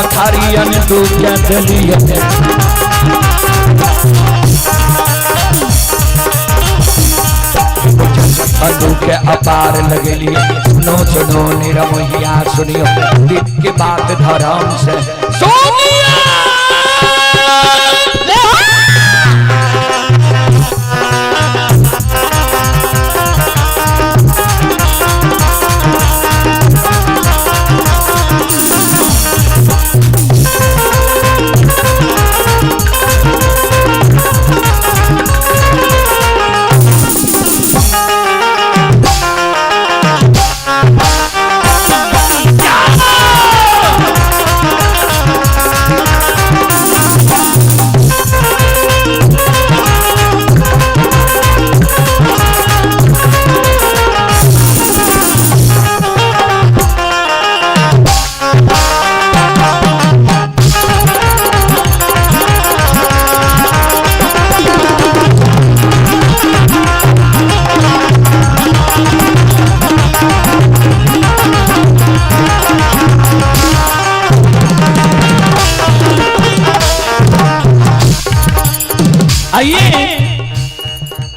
[SPEAKER 1] पखारियन तू क्या दलियन अनु के अपार लगली सुनो सुनो निरमोहिया सुनियो दिल के बात धर्म से सोनिया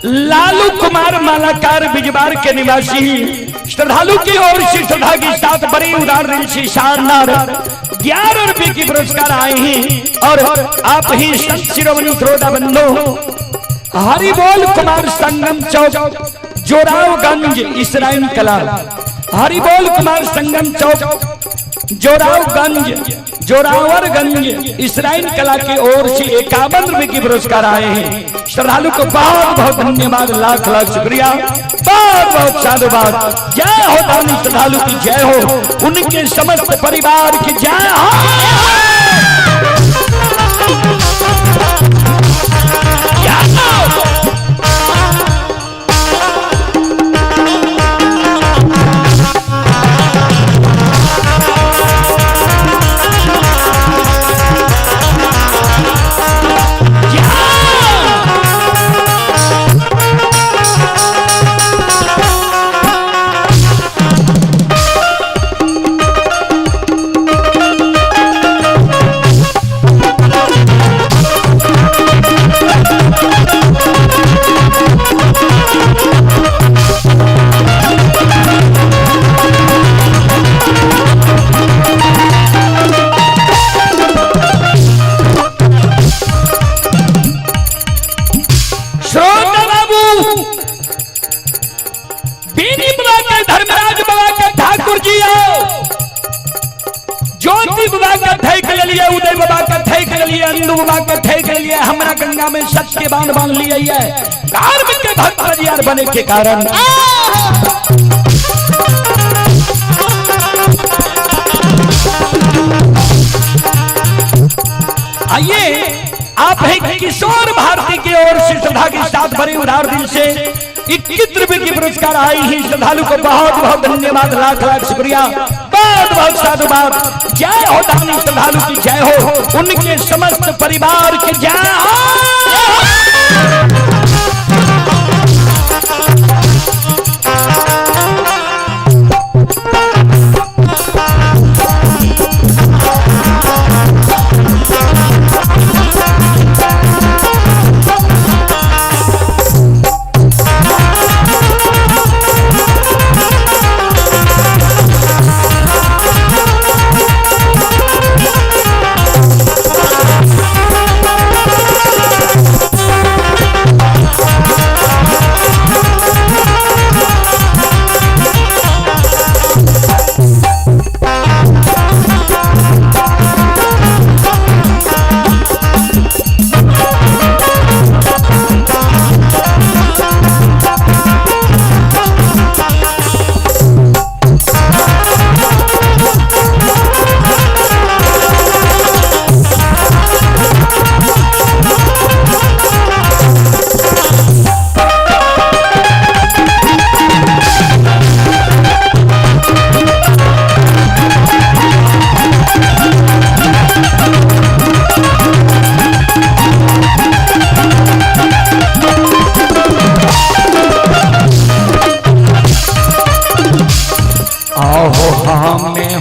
[SPEAKER 1] लालू कुमार मालाकार बिजबार के निवासी श्रद्धालु की ओर से श्रद्धा के साथ बड़ी उदार दिल से शानदार 11 रुपए की पुरस्कार आए हैं और आप ही संत शिरोमणि श्रोता बंधु हरिबोल कुमार संगम चौक जोरावगंज इसराइल कला हरिबोल कुमार संगम चौक जोरावरगंज इसराइल कला की ओर से 51 रुपए की पुरस्कार आए हैं। श्रद्धालु को बहुत बहुत धन्यवाद, लाख लाख शुक्रिया, बहुत बहुत साधुवाद। जय हो दानी श्रद्धालु की जय हो, उनके समस्त परिवार की जय हो। उदय बाबा का ठेक लिए, अंदू बाबा का ठेक लिए, हमारा गंगा में सच के बांध बांध लिया है। कार्मिक के भक्त यार बने के कारण आइए आप है किशोर भारती की ओर से श्रद्धा के साथ बड़े उदार दिल से 21 रुपए की पुरस्कार आई ही। श्रद्धालु को बहुत बहुत धन्यवाद, लाख लाख शुक्रिया, बहुत बहुत साधुवाद। जय हो दानी श्रद्धालु की जय हो, उनके समस्त परिवार की जय हो।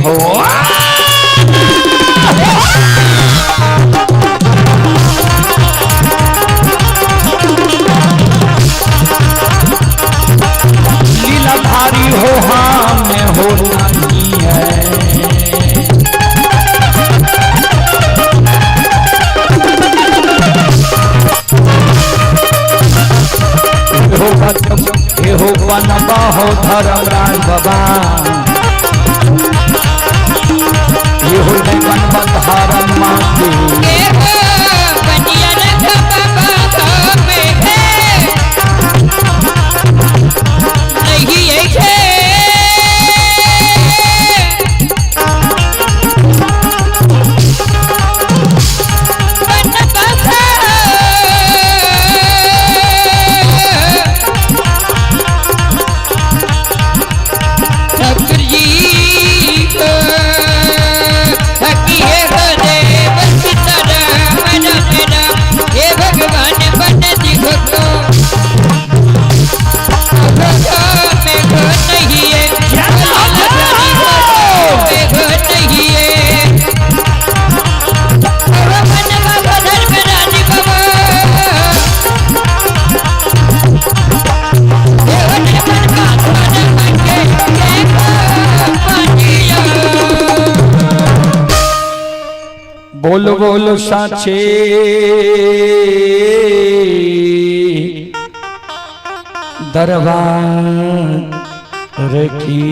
[SPEAKER 1] हो नहीं है। हो बनबा हो धर्मराज बाबा, ये हो बनबा धर्म माते बोल बोल साचे दरबार की।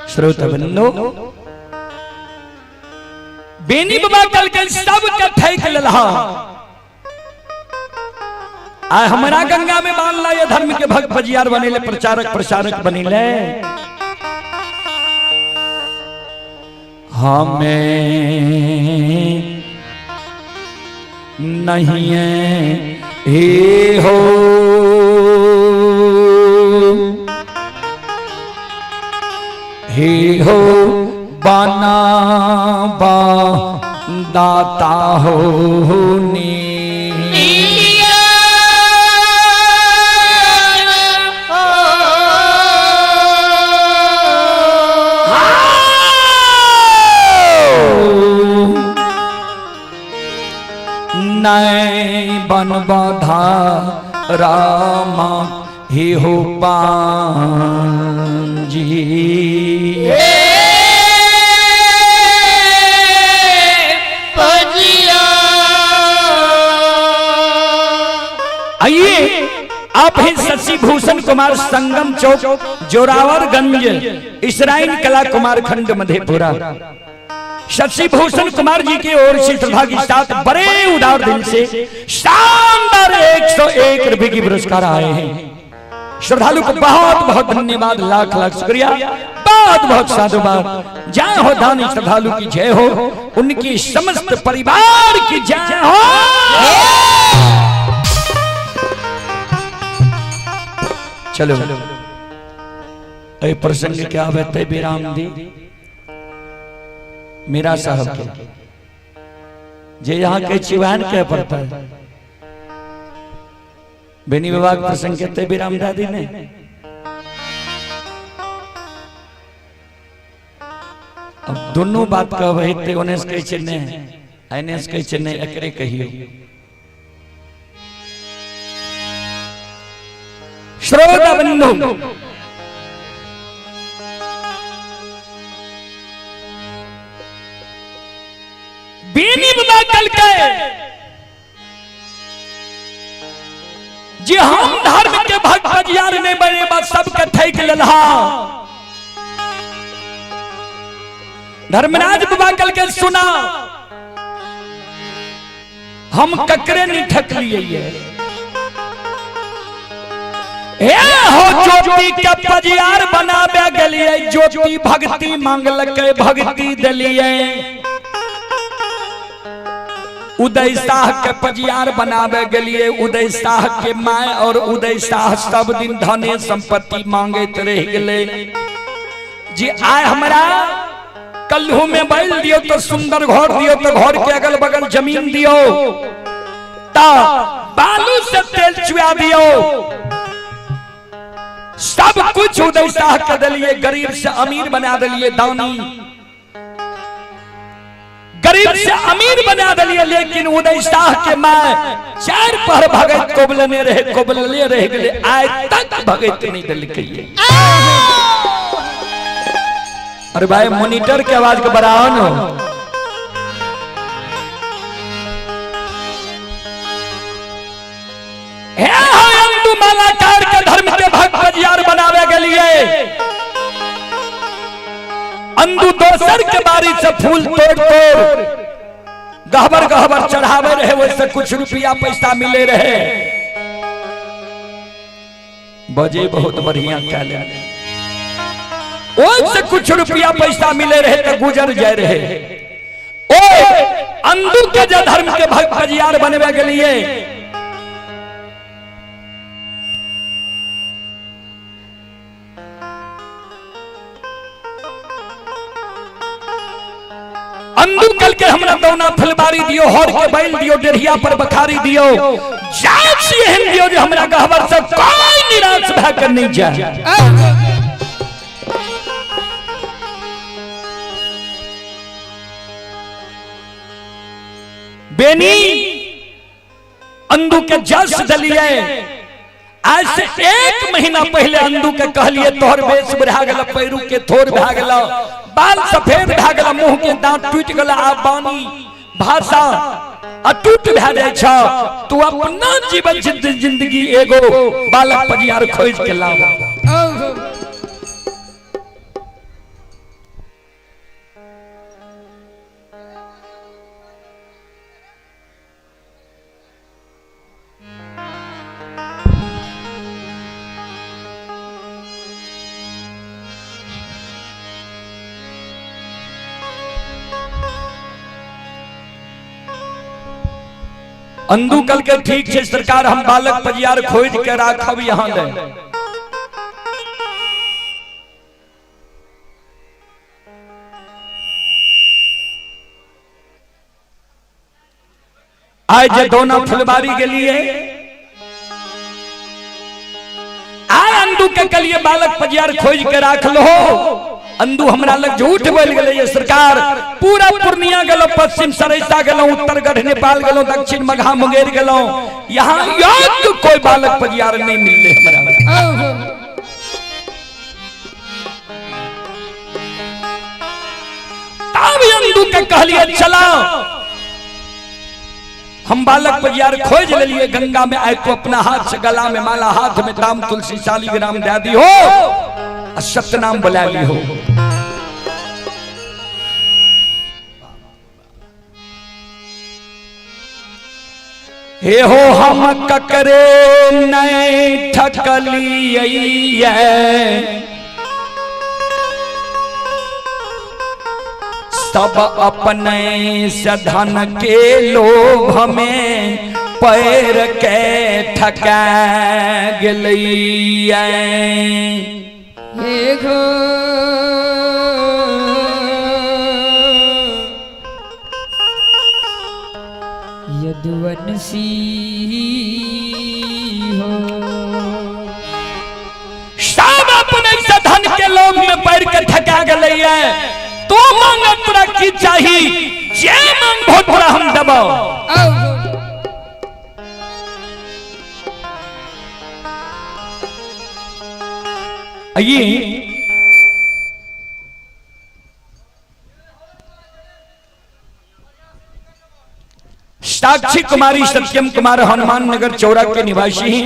[SPEAKER 1] श्रोता बंधु, बेनी बाबा कल के सब कथे के लल्हा आ हमारा गंगा में मान ला ये धर्म के भक्त भजियार बनेले, प्रचारक प्रसारक बनेले। हमें नहीं है हे हो हे हो बाना बा दाता हो नी। नय बन बाधा रामा हे हो पांजी। आइए आप हैं शशि भूषण कुमार, संगम चौक, जोरावरगंज, इसराइल कला कुमार खंड, मधेपुरा। शशि भूषण कुमार जी की ओर से श्रद्धा के साथ बड़े उदार दिल से शानदार 101 रुपए की पुरस्कार आए हैं। श्रद्धालु को बहुत बहुत धन्यवाद, लाख लाख शुक्रिया, बहुत बहुत साधुवाद। जय हो दानी श्रद्धालु की जय हो, उनकी समस्त परिवार की जय हो। चलो ए प्रसंग क्या बते विराम दी मीरा साहब के जे यहाँ के चिवान के पड़ता है बेनी विभाग प्रसंग कहते विराम दादी ने। अब दोनों बात का वही थे, उन्हें कही चिन्ह आने कही चिन्ह एकरे कहियो। श्रोता बंधु, बेनी बाबा कल के जी हम धर्म के भक्त भजियार ने बने बात सब कथे के लल्हा। धर्मराज बाबा कल के सुना हम ककरे नहीं ठक लिए हो ज्योति के पजियार बनाबे गलिए, ज्योति भक्ति मांगलक भक्ति दलिए। उदय शाह के पजियार बनाबे गलिए, उदय शाह के माय और उदय शाह सब दिन धने संपत्ति मांगते रह गए। जी आय हमरा कल्हू में बैल दियो तो सुंदर घर दियो, तो घर के अगल बगल जमीन दियो, ता बालू से तेल चुआ दियो, सब कुछ उदय शाह के दलिए। गरीब से अमीर बना दिलिए, दानी गरीब से अमीर बना दिलिए, लेकिन उदय शाह के माय 4 पहर भगत कोबलने रह गए, आज तक भगत नहीं दिल। अरे भाई मॉनिटर की आवाज के बढ़ाओ न। हिंदू मालाकार के धर्म के भक्त बजियार बनावे के लिए अंधु दोसर के बारी से फूल तोड़ गहबर चढ़ावे रहे, वैसे कुछ रुपया पैसा मिले रहे। बजे बहुत बढ़िया कहले, ओसे कुछ रुपया पैसा मिले रहे तो गुजर जाए रहे। ओ अंधु के जो धर्म के भक्त बजियार बनवे के लिए अंधु कल के हमरा दौना फुलबारी दियो, हर के बैल दियो, डेढ़िया पर बखारी दियो, जात से एहन दियो जो हमरा गहबर से कोई निराश भकर नहीं जाए। बेनी अंधु के जस दलिए, आज से 1 महीना पहले अंधु के कहलिए तोहर बेस बढ़ा गल, पैरू के थोर भा गल, बाल सफेद भा गल, मुंह के दांत टूट गल, आ बानी भाषा अटूट भा जाय छ। तू अपना जीवन जिंदगी एगो बालक बजियार खोज के लाव। अंधु कल के ठीक है सरकार, हम बालक बजियार खोज के राखब यहाँ ले। आज दोना फुलबारी के लिए आय अंधु के कलिए बालक बजियार खोज के राख लो। अंधु हमरा लग झूठ बोल गए सरकार, पूरा पूर्णिया गलो, पश्चिम सरैसा गलो, उत्तर गढ़ नेपाल गलो, दक्षिण मघा मुंगेर गलो, यहाँ याद कोई बालक बजियार नहीं मिलले हमरा। तब अंधु के कहलिए चला हम बालक बजियार खोज ले लिए, गंगा में आए को अपना हाथ से गला में माला, हाथ में राम तुलसी शालिग्राम दे दी हो, सत्यनाम बुला ली हो। हे हो हम ककरे नए ठकलिए, सब अपने से धन के लोभ में पैर के ठका गेलिए।
[SPEAKER 2] यदुवंशी हो
[SPEAKER 1] सब अपने से धन के लोभ में पैर के ठका गलैया। तो मांग तोरा की चाही, जे मांग बहुत बड़ा हम दबो। आइए साक्षी कुमारी सत्यम कुमार हनुमान नगर चौरा के निवासी हैं,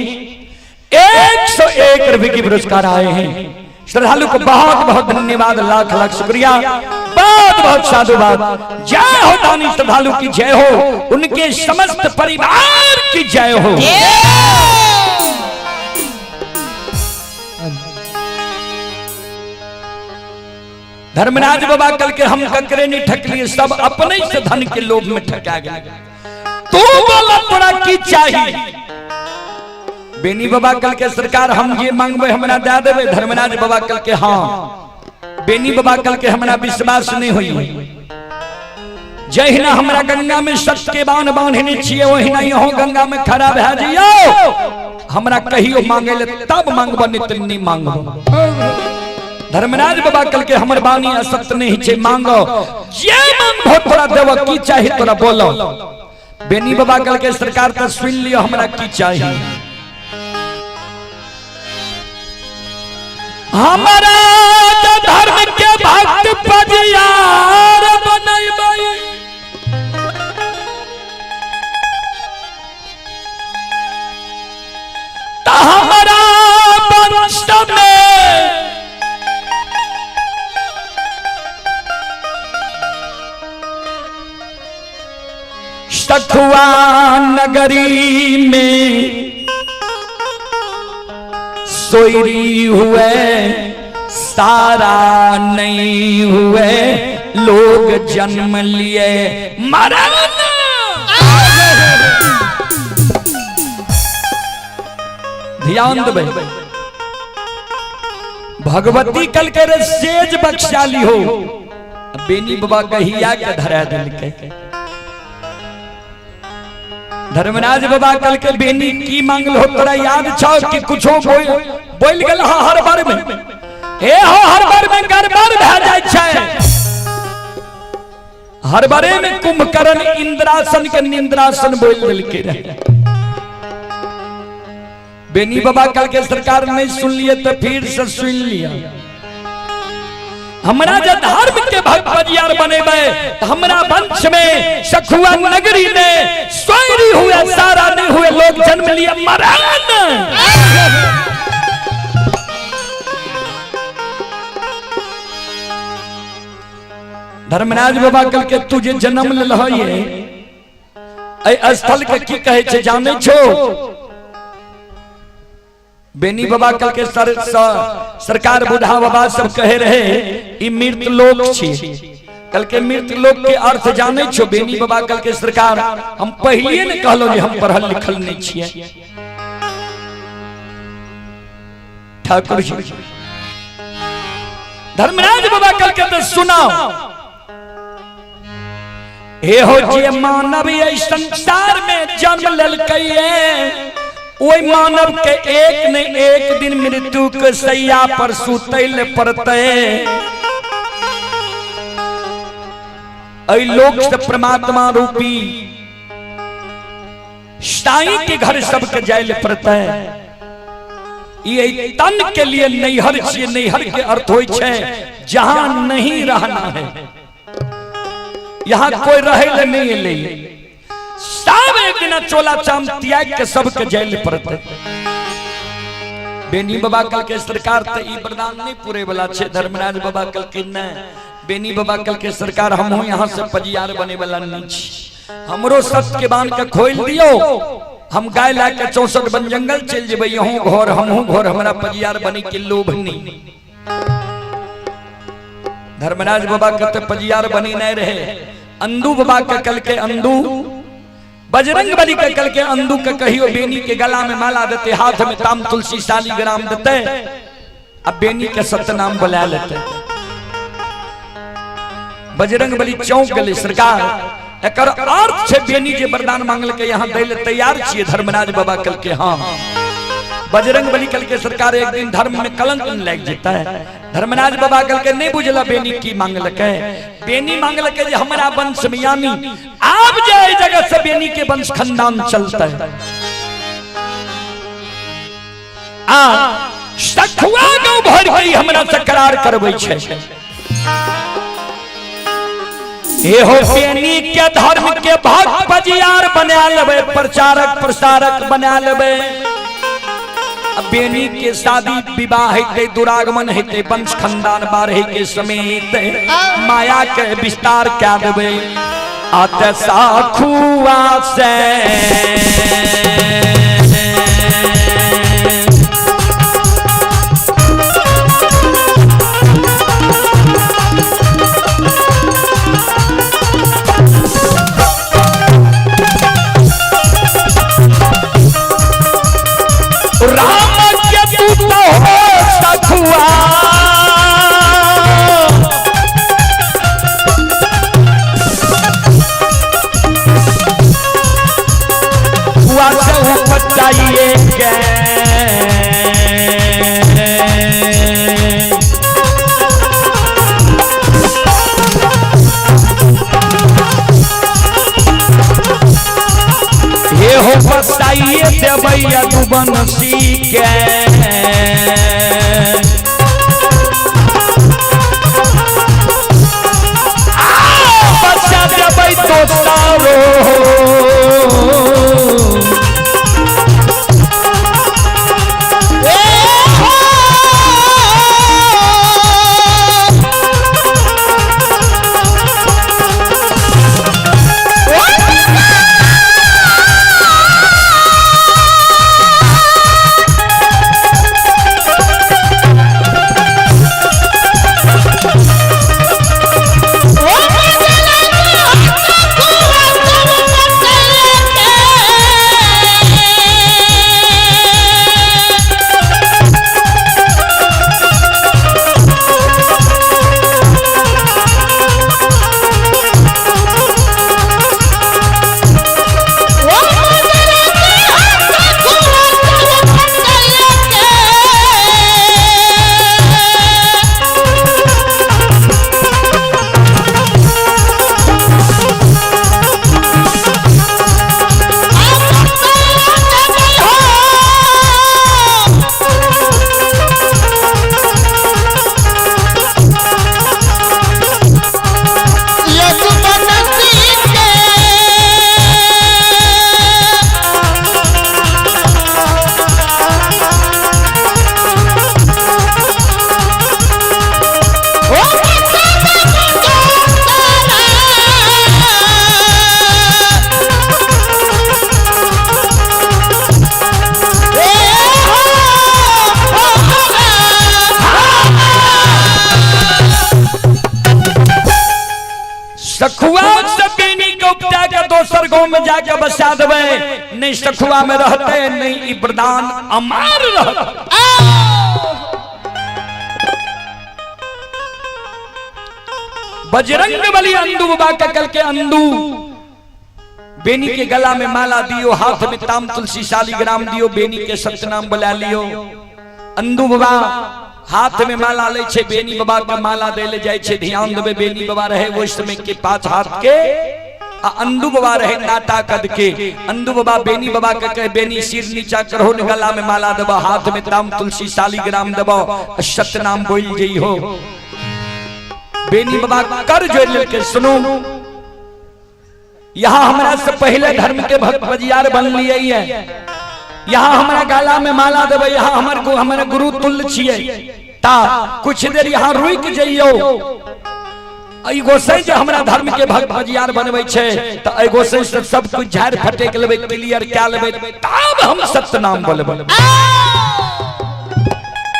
[SPEAKER 1] 101 रुपए की पुरस्कार आए हैं। श्रद्धालु को बहुत बहुत धन्यवाद, लाख लाख शुक्रिया, बहुत बहुत साधुवाद। जय हो दानी श्रद्धालु की जय हो, उनके समस्त परिवार की जय हो। धर्मराज बाबा कल के हम ककरे नहीं ठक लिए, सब अपने से धन के लोभ में ठका गए। तू बोला तोरा की चाहिए? बेनी बाबा कल के सरकार हम ये मांगबे हमरा दे देबे। धर्मराज बाबा कल के हाँ। बेनी बाबा कल के हमरा विश्वास नहीं हुई। जहिना हमरा गंगा में सत्य के बाण बांधने छिए, वहिना यहो गंगा में खड़ा भे जाइयो। हमरा कहियो मांगे ले तब मांगबो, नहीं तो नहीं मांगबो। धर्मराज बाबा कल के हमर बानी असत नहीं छे मांगो जे मांगो तोरा देव की चाहे तोरा बोलो। बेनी बाबा कल के सरकार तो सुन लियो हमरा की चाहिए। हमारा धर्म के भक्त पजियार बनैबै त हमारा वंश में सखुआ नगरी में सोयरी हुए सारा नहीं हुए लोग जन्म लिए मरण। ध्यान देबै भगवती कल के सेज बख्शाली हो। बेनी बाबा कहिया के धरा दिल के धर्मराज बाबा कल के बेनी की मांगल हो तोरा याद छौ कि कुछो बोल गेल हर बार में हे हो हर बार में गड़बड़ भ जाय छै। हर बारे में कुंभकर्ण इंद्रासन के निंद्रासन बोल दिल के रहे। बेनी बाबा कल के सरकार नहीं सुन लिए तो फिर से सुन लिया। हमरा जब धर्म के भक्त बजियार बनेबे हमरा वंश में सखुआ नगरी में सोयरी हुए सारा नहीं हुए लोग जन्म लिए मरण। धर्मराज बाबा कल के तुझे जन्म ललहिए ए स्थल के की कहे छे जाने छो। बेनी बाबा कल के सरकार बुढ़ा बाबा सब कहे रहे ई मृत लोक छी। कल के मृत लोक के अर्थ जाने छो। बेनी बाबा कल के सरकार हम पहले ने कहलो जे हम पढ़ल लिखल नहीं छिए। ठाकुर जी धर्मराज बाबा कल के तो सुनाओ हे हो जे मानव ये संसार में जन्म ललकइए ओई मानव के एक न एक दिन मृत्यु के सैया पर सुतैल पड़ते। ऐ लोक से परमात्मा रूपी साईं के घर सबके जाइल पड़ते। ये तन के लिए नैहर छिए। नैहर के अर्थ होय छै जहां नहीं रहना है, यहाँ कोई रहे नहीं ले सब एक दिन चोला चाम त्याग के सबके जेल पड़ते। बेनी बाबा कल के सरकार तो ई वरदान नहीं पूरे वाला छे। धर्मराज बाबा कल के न बेनी बाबा कल के सरकार हम यहाँ से पजियार बने वाला नहीं छी। हमरो सत्य के बांध के खोल दियो हम गाय ला के 64 बन जंगल चल जेबै। यहूं घर हमहू घर हमरा पजियार बने के लोभ नहीं। धर्मराज बाबा के तो पजियार बनी नहीं रहे। अंदू बाबा के कल के अंदू बजरंग बली के कल के अंदू के कहियो बेनी के गला में माला देते, हाथ में ताम तुलसी शालीग्राम देते, अब बेनी के सत्यनाम बुला लेते। बजरंग बली चौंक गले सरकार एकर अर्थ छे बेनी जे वरदान मांगल के यहाँ दै ले तैयार छिए। धर्मराज बाबा कल के हाँ बजरंग बली कल के सरकार एक दिन धर्म में कलंक लग जाता है। धर्मराज बाबा कल के नहीं बुझला बेनी की मांगल के। बेनी मांगल के हमारा वंश में यानी आप जाए जगह से बेनी के वंश खानदान चलता है। सखुआ गांव भर गई हमरा से करार करबै छे। हे हो बेनी के धर्म के भक्त पजियार बना लेबै, प्रचारक प्रसारक बना लेबै। बेनी के शादी विवाह हेते, दुरागमन हेते, वंश खानदान बाढ़े के समेत माया के विस्तार क्या देवे। आते साखुआ से बंसी के बच्चा देबै तो सारो सखुआ से बेनी के उपजा के दोसर गांव में जाके बसा देवे नहीं सखुआ में रहते नहीं ई वरदान अमर रहते। बजरंग बली अंधु बाबा का कल के अंधु बेनी के गला में माला दियो हाथ में ताम तुलसी शालिग्राम दियो बेनी के सतनाम बुला लियो। अंधु बाबा हाथ में माला ले छे बेनी बाबा का माला दे ले जाए छे ध्यान देवे बेनी बाबा रहे वो समय के 5 हाथ के अंधु बाबा रहे नाटा कद के। अंधु बाबा बेनी बाबा का कहे बेनी सिर नीचा करहो गला में माला देबो हाथ में ताम तुलसी शालिग्राम देबो सतनाम बोल जई हो। बेनी बाबा कर जो लेके सुनो यहाँ हमारा से पहले धर्म के भक्त बजियार बन लिए है। यहाँ हमारा गाला में माला देवे यहाँ हमारे गुरु तुल्य छिए ता कुछ देर यहाँ रुक जइयो। एगो से जे हमरा धर्म के भक्त बजियार बनबै छे त एगो से सब कुछ झाड़ फटेक लेबै क्लियर क्या लेबै तब हम सत्य नाम बोलबै।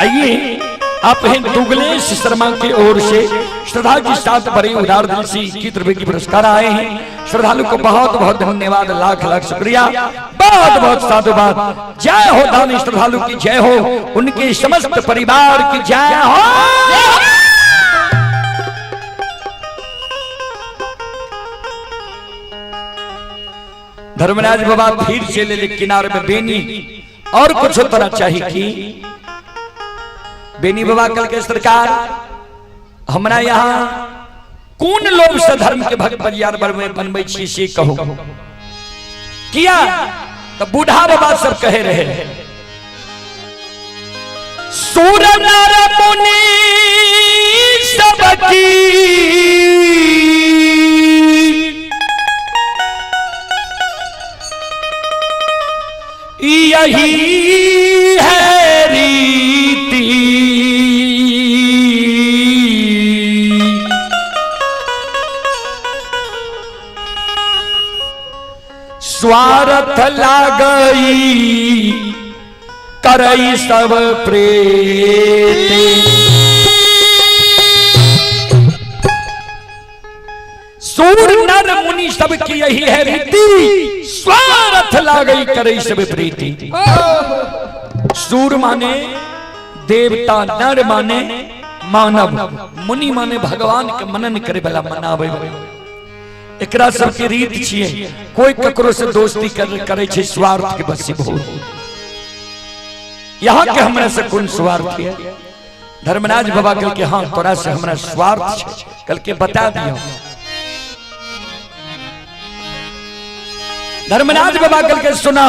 [SPEAKER 1] आइए आप हैं दुगलेश शर्मा की ओर से श्रद्धा के साथ बड़े उदार दिल से 21 रुपए की पुरस्कार आए हैं। श्रद्धालु को बहुत बहुत धन्यवाद लाख लाख शुक्रिया बहुत बहुत साधुवाद। जय हो दानी श्रद्धालु की जय हो उनके समस्त परिवार की जय हो। धर्मराज बाबा फिर से ले किनारे में बेनी और कुछ तरह चाहिए कि बेनी बाबा कल के सरकार हमरा यहाँ कौन लोग से धर्म के भक्त बजियार बनबै छी से कहो किया तो बूढ़ा बाबा सब कहे रहे सूर नर मुनि सबकी यही है रीति स्वार्थ लागई करई सब प्रेते सूर नर मुनि सब की यही है रीति स्वार्थ लागई करई सब प्रीति। सूर माने देवता नर माने मानव मुनि माने भगवान के मनन करे वाला मनावे एकरा सबके रीत छिए। कोई ककरो से दोस्ती करे छे स्वार्थ के बस बहुत यहाँ के हमरा से कौन स्वार्थ है। धर्मराज बाबा कल के हाँ तोरा से हमरा स्वार्थ छे कल के बता दियो। धर्मराज बाबा कल के सुना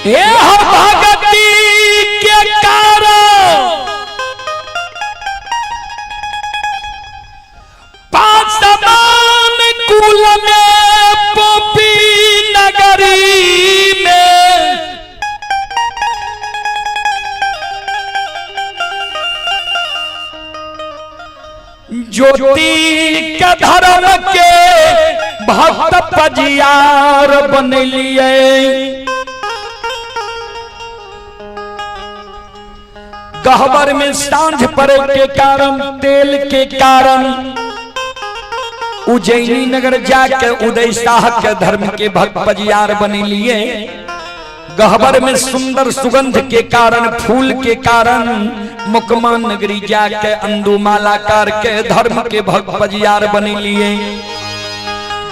[SPEAKER 1] ये भगती के कारण पासमान कुल में पोपी नगरी में ज्योति के धर्म के भक्त पजियार बनलिए। गहबर में सांझ पड़े के कारण तेल के कारण उज्जैनी नगर जाके उदय शाह के धर्म के भक्त पजियार बने लिए। गहबर में सुंदर सुगंध के कारण फूल के कारण मुकमा नगरी जाके अंदुमालाकार के धर्म के भक्त पजियार बने लिए।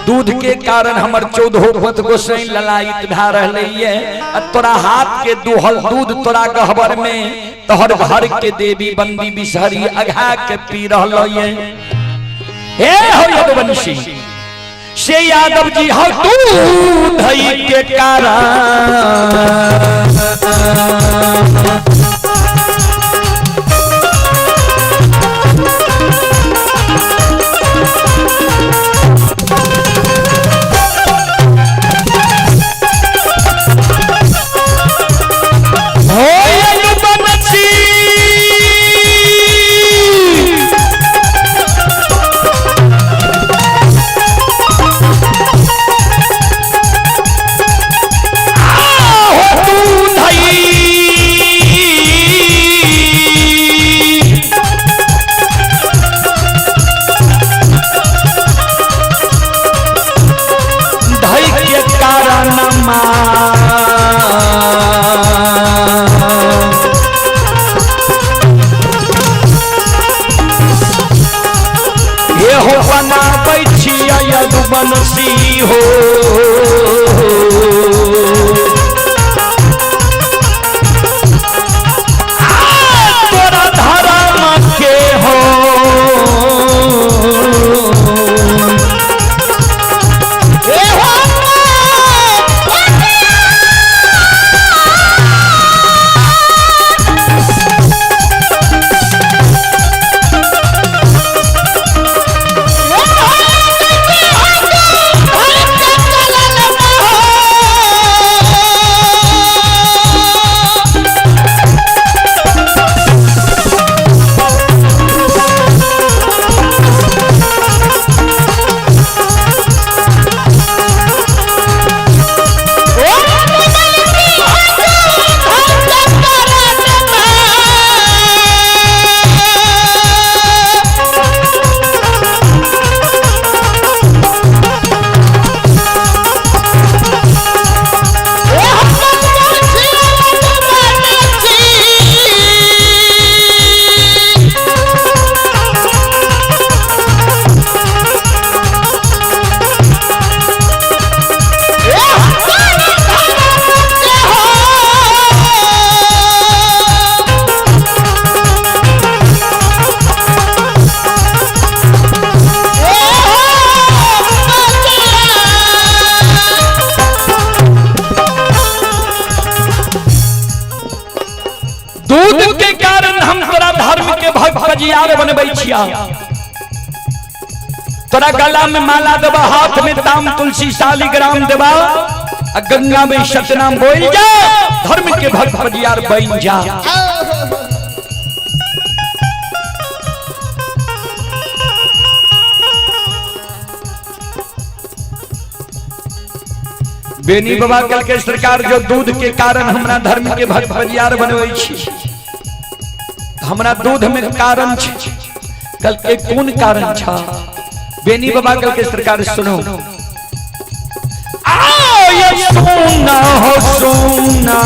[SPEAKER 1] दूध के कारण हमर 14 गोसाई ललायत भा रहे है। तोरा हाथ के दुहल दूध तोरा गहबर में तोहर घर के देवी बंदी बिसहरी अघा के पी रही। हे हो यदुवंशी से यादव जी हो दूध के कारण यदुवंशी हो तोरा धर्म के हो पजियार बनबै छिया। तोरा गला में माला देबा, हाथ में ताम तुलसी शालिग्राम देबा, गंगा में सतनाम बोल जा, धर्म के भक्त पजियार बन जा। बेनी बाबा कल के सरकार जो दूध के कारण हमरा धर्म के भक्त पजियार बनबै छी। हमरा दूध में कारण कल के कौन कारण छा? बेनी बाबा कल के सरकार सुनो। आओ ये सोना हो सोना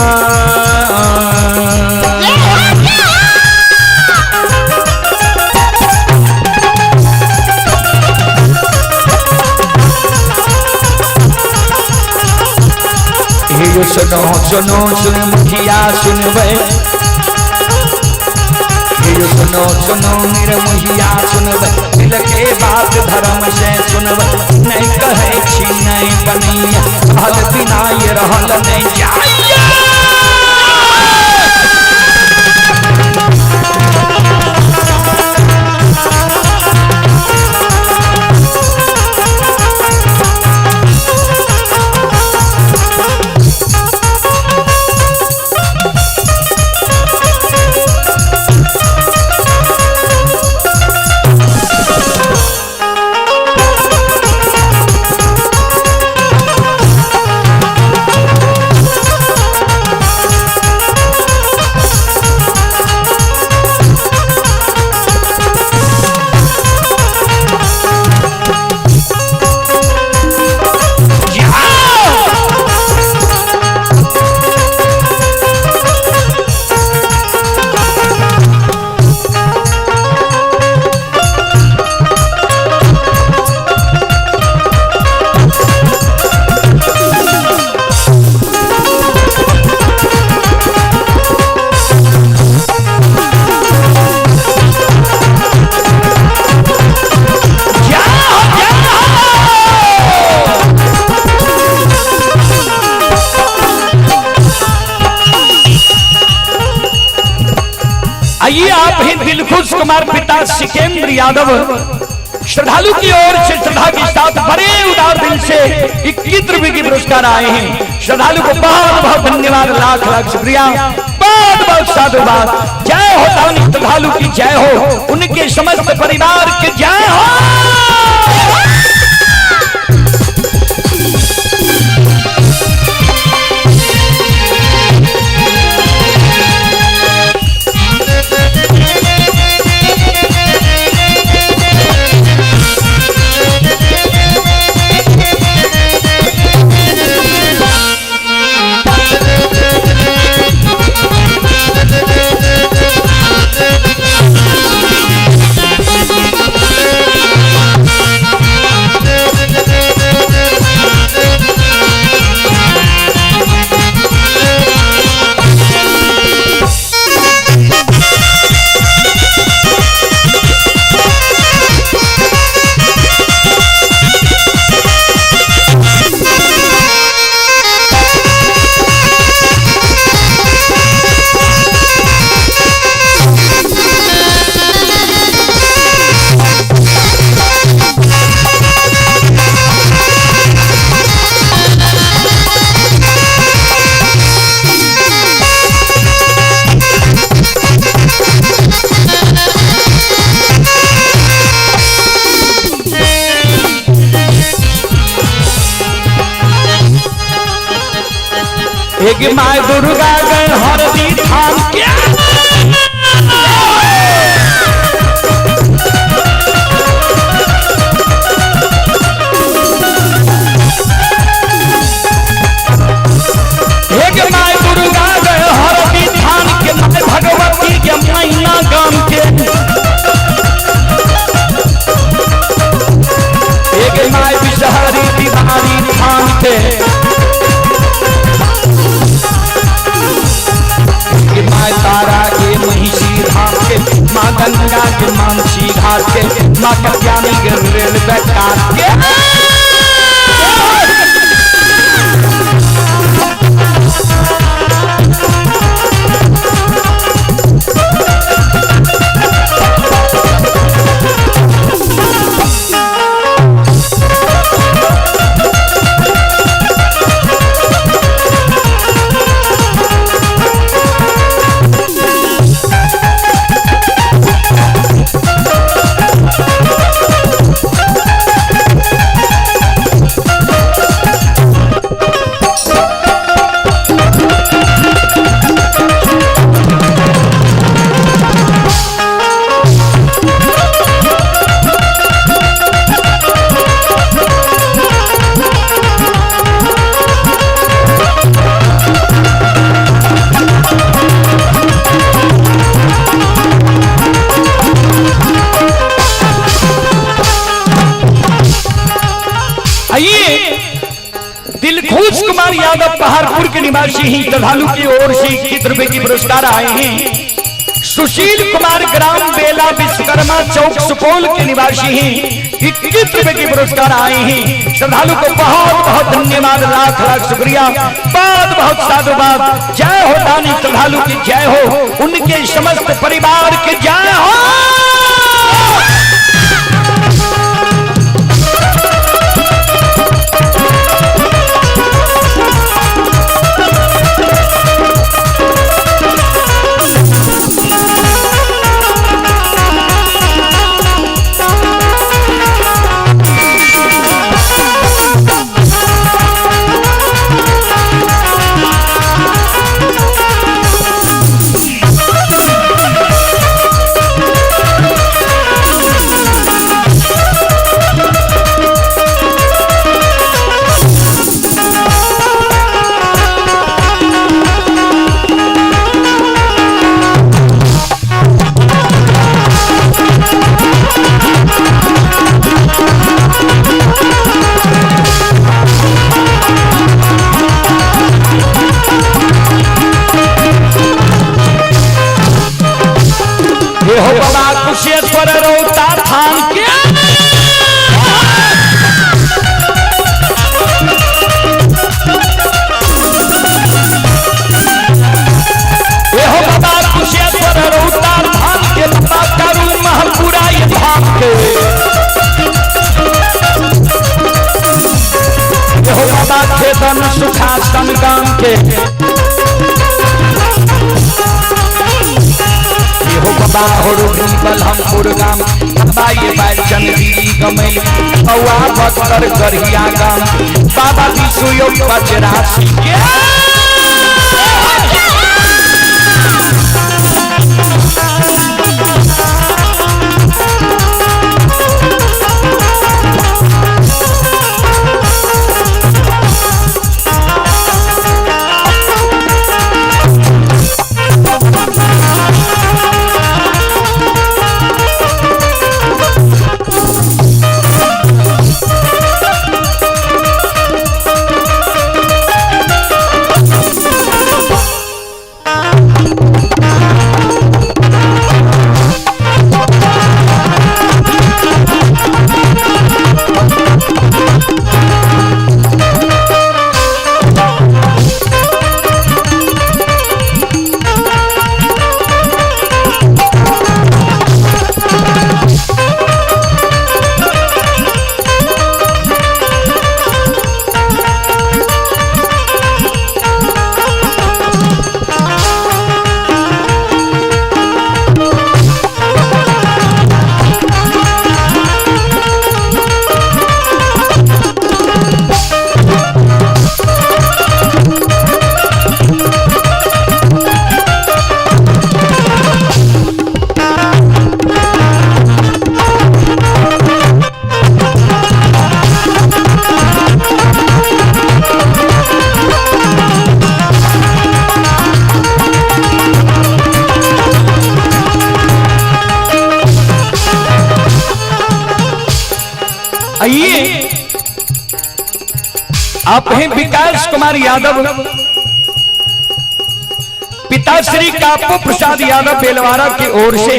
[SPEAKER 1] ये सुनो सुनो सुन मुखिया सुनबे ये सुनो सुनो मेरे मुहिया सुनब दिल के बात धर्म से सुनब नहीं कहे छी नहीं बनिया हल बिना ये रहल नहीं जाइए। आइए आप ही दिलखुश कुमार पिता सिकेंद्र यादव श्रद्धालु की ओर से श्रद्धा के साथ बड़े उदार दिल से 21 रुपए की पुरस्कार आए हैं। श्रद्धालु को बहुत बहुत धन्यवाद, लाख लाख शुक्रिया, बहुत बहुत साधुवाद। जय हो दानी श्रद्धालु की जय हो, उनके समस्त परिवार की जय हो। एक माय दुर्गा गण हरदी धाम के एक माय दुर्गा गण हरदी धाम के माय भगवती के महीना गाम के एक माय विषहरी तिवारी धाम के माँ तारा के महिषी धाम के, माँ गंगा के मानसी घाट के, माँ कल्याणी के रेलवे घाट के। दिलखुश कुमार यादव पहाड़पुर के निवासी ही श्रद्धालु की ओर से 21 रुपए की पुरस्कार आए हैं। सुशील कुमार ग्राम बेला विश्वकर्मा चौक सुपौल के निवासी हैं। 21 रुपए की पुरस्कार आए हैं। श्रद्धालु को बहुत बहुत धन्यवाद, लाख लाख शुक्रिया, बहुत बहुत साधुवाद। जय हो दानी श्रद्धालु की जय हो, उनके समस्त परिवार की जय हो। कुशेश्वर रोता थान के हो बाबा कुशेश्वर रोता थान के बाबा करू महपुरा ये धाम के हो बाबा खेतन सुखासन गाम के हो बाबा हो बलहमपुर गाम बाबा ये बैचन दीदी गमई बउआ बक्सर गरिया गाम बाबा विष्णुयोग बजरासी के आइए आप हैं विकास कुमार यादव, पिता श्री कापू प्रसाद यादव बेलवारा की ओर से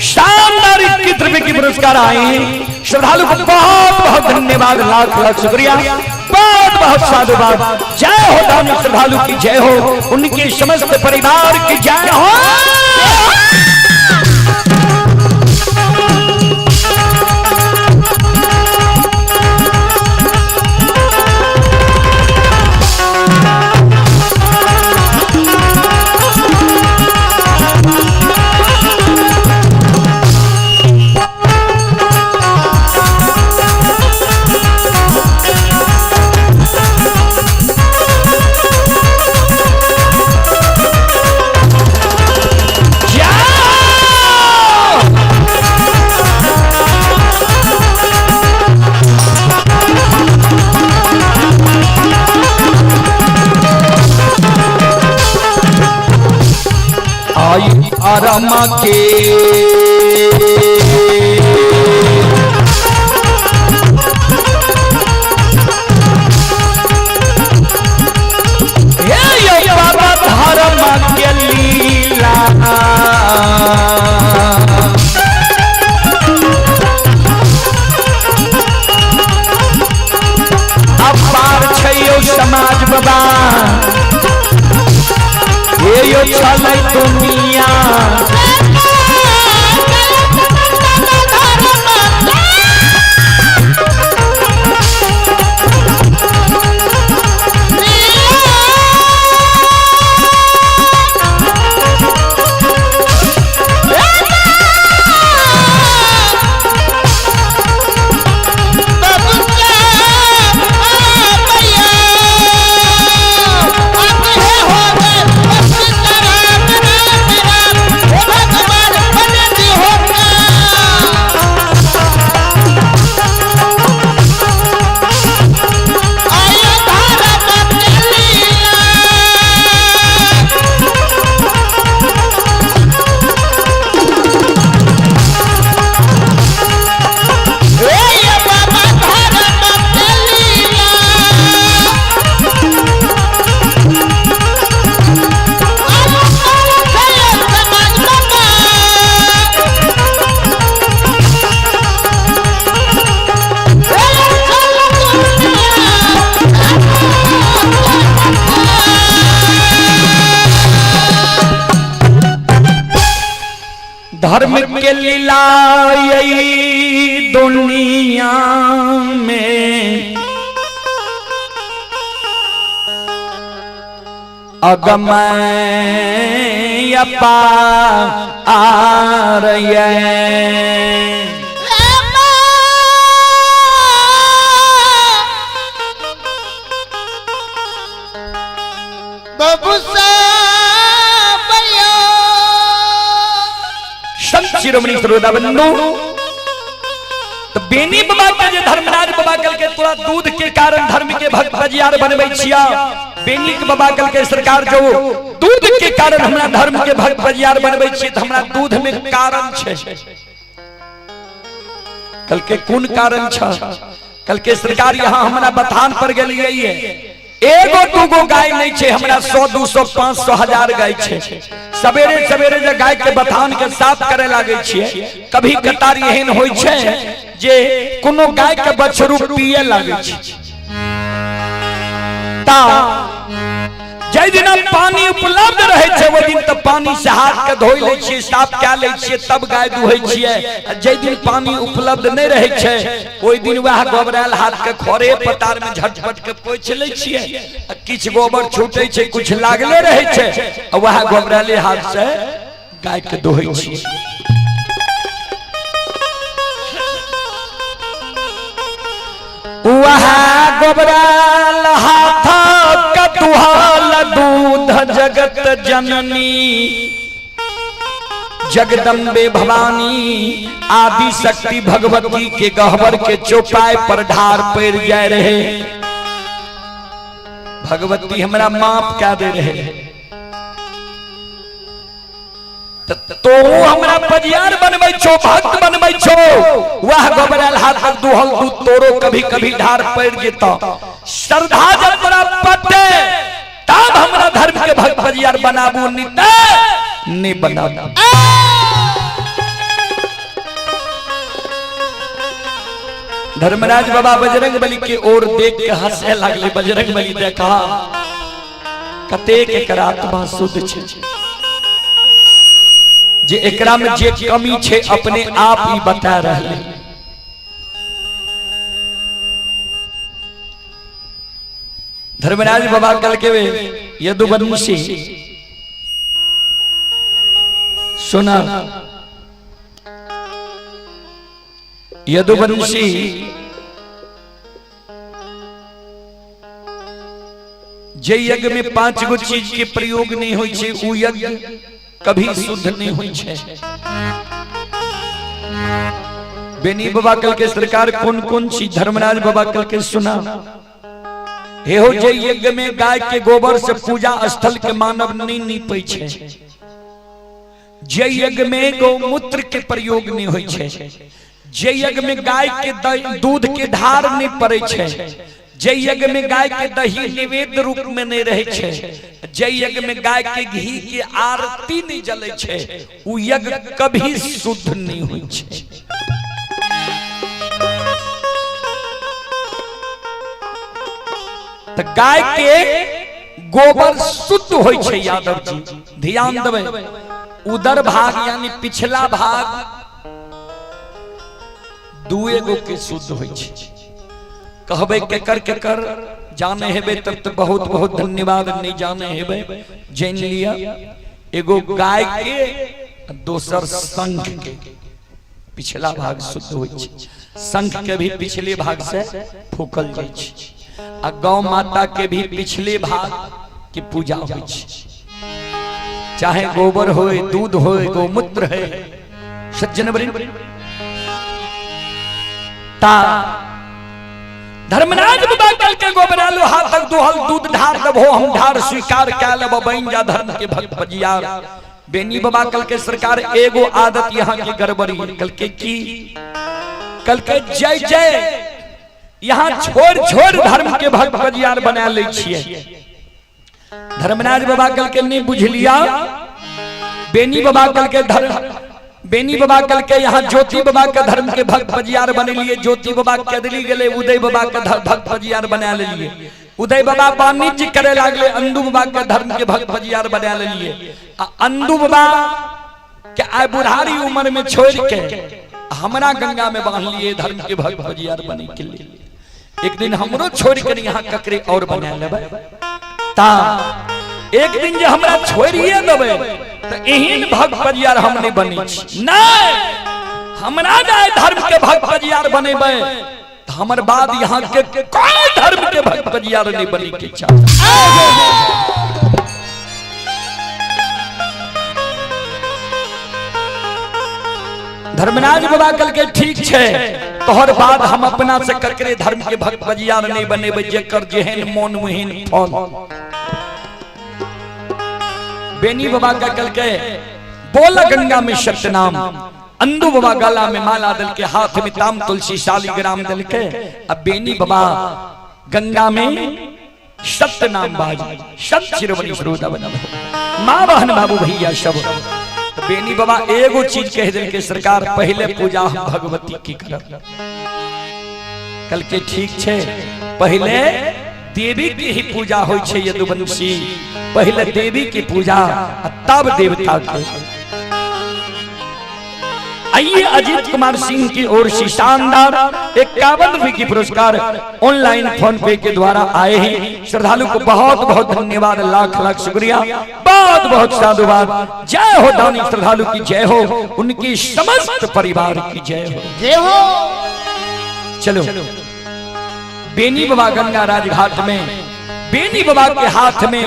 [SPEAKER 1] शानदार 21 रुपए की पुरस्कार आए हैं। श्रद्धालु को बहुत बहुत धन्यवाद, लाख लाख शुक्रिया, बहुत बहुत साधुवाद। जय हो दानी श्रद्धालु की जय हो, उनके समस्त परिवार की जय हो। आरामा के ये बाबा धर्म के लीला कहियो चले दुनिया धर्म के लीला यही दुनिया में अगमय अपार शिरोमणि श्रोताबंधु तो बेनी बाबा के धर्मराज बाबा कल के तोरा दूध के कारण धर्म के भक्त बजियार बनबै छिया। बेनी के बाबा कल के सरकार जो दूध के कारण हमरा धर्म के भक्त बजियार बनबै छियै त हमरा दूध में कारण छै। कल के कोन कारण छ? कल के सरकार यहाँ हमरा बथान पर गेलियै है, एगो दूगो गाय नहीं छे, हमरा 100 200 500 1000 गाय छे। सवेरे सवेरे जे गाय के बथान के साफ करे लागे छिए, कभी कतार एहन होय छे जे कोनो गाय के बछरू पिए लागे छे ता जय दिन पानी उपलब्ध रहे छे वो दिन तो पानी से हाथ के धोई ले छिए, साफ क्या ले छिए, तब गाय दुहै छिए। जय दिन पानी उपलब्ध नहीं रहे छे ओई दिन वह गोबराल हाथ के खोरे पतार में झटपट के पोछ ले छिए, किछ गोबर छूटे छे, कुछ लागले रहे छे, वह गोबराले हाथ से गाय के दुहै छिए। वह गोबराल हाथ का दुहाल दूध जगत जननी जगदम्बे भवानी आदि शक्ति भगवती के गहवर के चौपाई पर ढार पैर जाए रहे। भगवती हमरा माफ क्या दे रहे तो हमरा बजियार बनबै छो, भक्त बनबै छो। वह गोबराल हाथ दुहल दूध तोरो कभी कभी ढार पड़ जेता, श्रद्धा जब तोरा पटे तब हमरा धर्म के भक्त बजियार बनाबू, नहीं बनाबू। धर्मराज बाबा बजरंग बली के ओर देख के हंसे लागले। बजरंग बली देखा कतेक एकर आत्मा शुद्ध छे, जे एकरा में जे कमी छे अपने आप ही बता रहले। धर्मराज बाबा कल के यदुवंशी सुना, यदुवंशी जे यज्ञ में 5 गो चीज के प्रयोग नहीं होय छे उ यज्ञ कभी शुद्ध नहीं हुई छे। बेनी बाबा कल के सरकार कौन कौन सी धर्मराज बाबा कल के सुना। हे हो जे यज्ञ में गाय के गोबर से पूजा स्थल के मानव नहीं नीपै छे, जे यज्ञ में गौमूत्र के प्रयोग नहीं होय छे, जे यज्ञ में गाय के दूध के धार नहीं पड़े छे, जे यज्ञ में गाय के दही निवेद्य रूप में नहीं रहे छे, जे यज्ञ में गाय के घी के आरती नहीं जले छे, उ यज्ञ कभी शुद्ध नहीं हुई छे। तो गाय के गोबर शुद्ध होय छै यादव जी, ध्यान देबै। उदर भाग यानी पिछला भाग दुए गो के शुद्ध होय छै। कहबै केकर केकर जाने हेबे तब तो बहुत बहुत धन्यवाद, नहीं जाने हेबे जान लिया। एगो गाय के, दोसर संख के पिछला भाग शुद्ध होय छै। संख के भी पिछले भाग से फूकल जाय छै, आ गौ माता के भी पिछले भाग की पूजा होय छै। चाहे गोबर होय, दूध होय, गोमूत्र है, सज्जन वृंद। ता धर्मराज बाबा कल के गोबर आलू हाथ तक दुहल दूध ढार दबो, हम ढार स्वीकार कै लब बन जा धर्म के भक्त बजियार। बेनी बाबा कल के सरकार एगो आदत यहाँ की गड़बड़ी, कल के की, कल के जय जय यहाँ छोड़ छोड़ धर्म के भक्त बजियार बना ले छिए। धर्मराज बाबा कल के नहीं बुझलिया। बेनी बाबा कल के धर्म, बेनी बाबा कल के यहाँ ज्योति बाबा के धर्म के भक्त बजियार बने लिए। ज्योति बाबा कदली गले, उदय बाबा के भक्त बजियार बना लिए। उदय बाबा वाणिज्य करे लागले, अंदू बाबा के धर्म के भक्त बजियार बना लिए। अंदू बाबा के आय बुढ़ारी उम्र में छोड़ के हमरा गंगा में बांध लिए धर्म के भक्त बजियार बने के लिए। एक दिन हमरो छोड़ कर यहाँ ककरे और बना लेबै, ता एक दिन जो हमरा छोड़िए देबै तो एहन भक्त बजियार हम नहीं बनी। नहीं, हमरा जाए धर्म के भक्त बजियार बनेबै तो हमर बाद यहाँ के कोई धर्म के भक्त बजियार नहीं बनी के चाहे। धर्मराज बाबा कल के ठीक छे, तोहर बाद हम अपना से ककरे धर्म के भक्त बजियार नहीं बनेबै, जेकर जेहन मोन मुहीन फल। बेनी बाबा का कल के बोला गंगा में सत्य नाम, अंदू बाबा गला में माला दल के, हाथ में ताम तुलसी शालिग्राम दल के। अब बेनी बाबा गंगा में सत्य नाम बाज, सत्य शिरोमणि श्रोता बना, माँ बहन बाबू भैया सब। बेनी बाबा एगो चीज कह दिल के सरकार, पहले पूजा हम भगवती की करब। कल के ठीक छे, पहले देवी की ही पूजा होय छे यदुवंशी, पहले देवी की पूजा तब देवता के। आइए अजीत कुमार सिंह की ओर से शानदार 51 रुपए की पुरस्कार ऑनलाइन फोन पे के द्वारा आए हैं। श्रद्धालु को बहुत बहुत धन्यवाद, लाख लाख शुक्रिया, बहुत बहुत साधुवाद। जय हो दानी श्रद्धालु की जय हो, उनकी समस्त परिवार की जय हो,
[SPEAKER 2] जय हो।
[SPEAKER 1] चलो बेनी बाबा गंगा राजघाट में, बेनी बाबा के हाथ में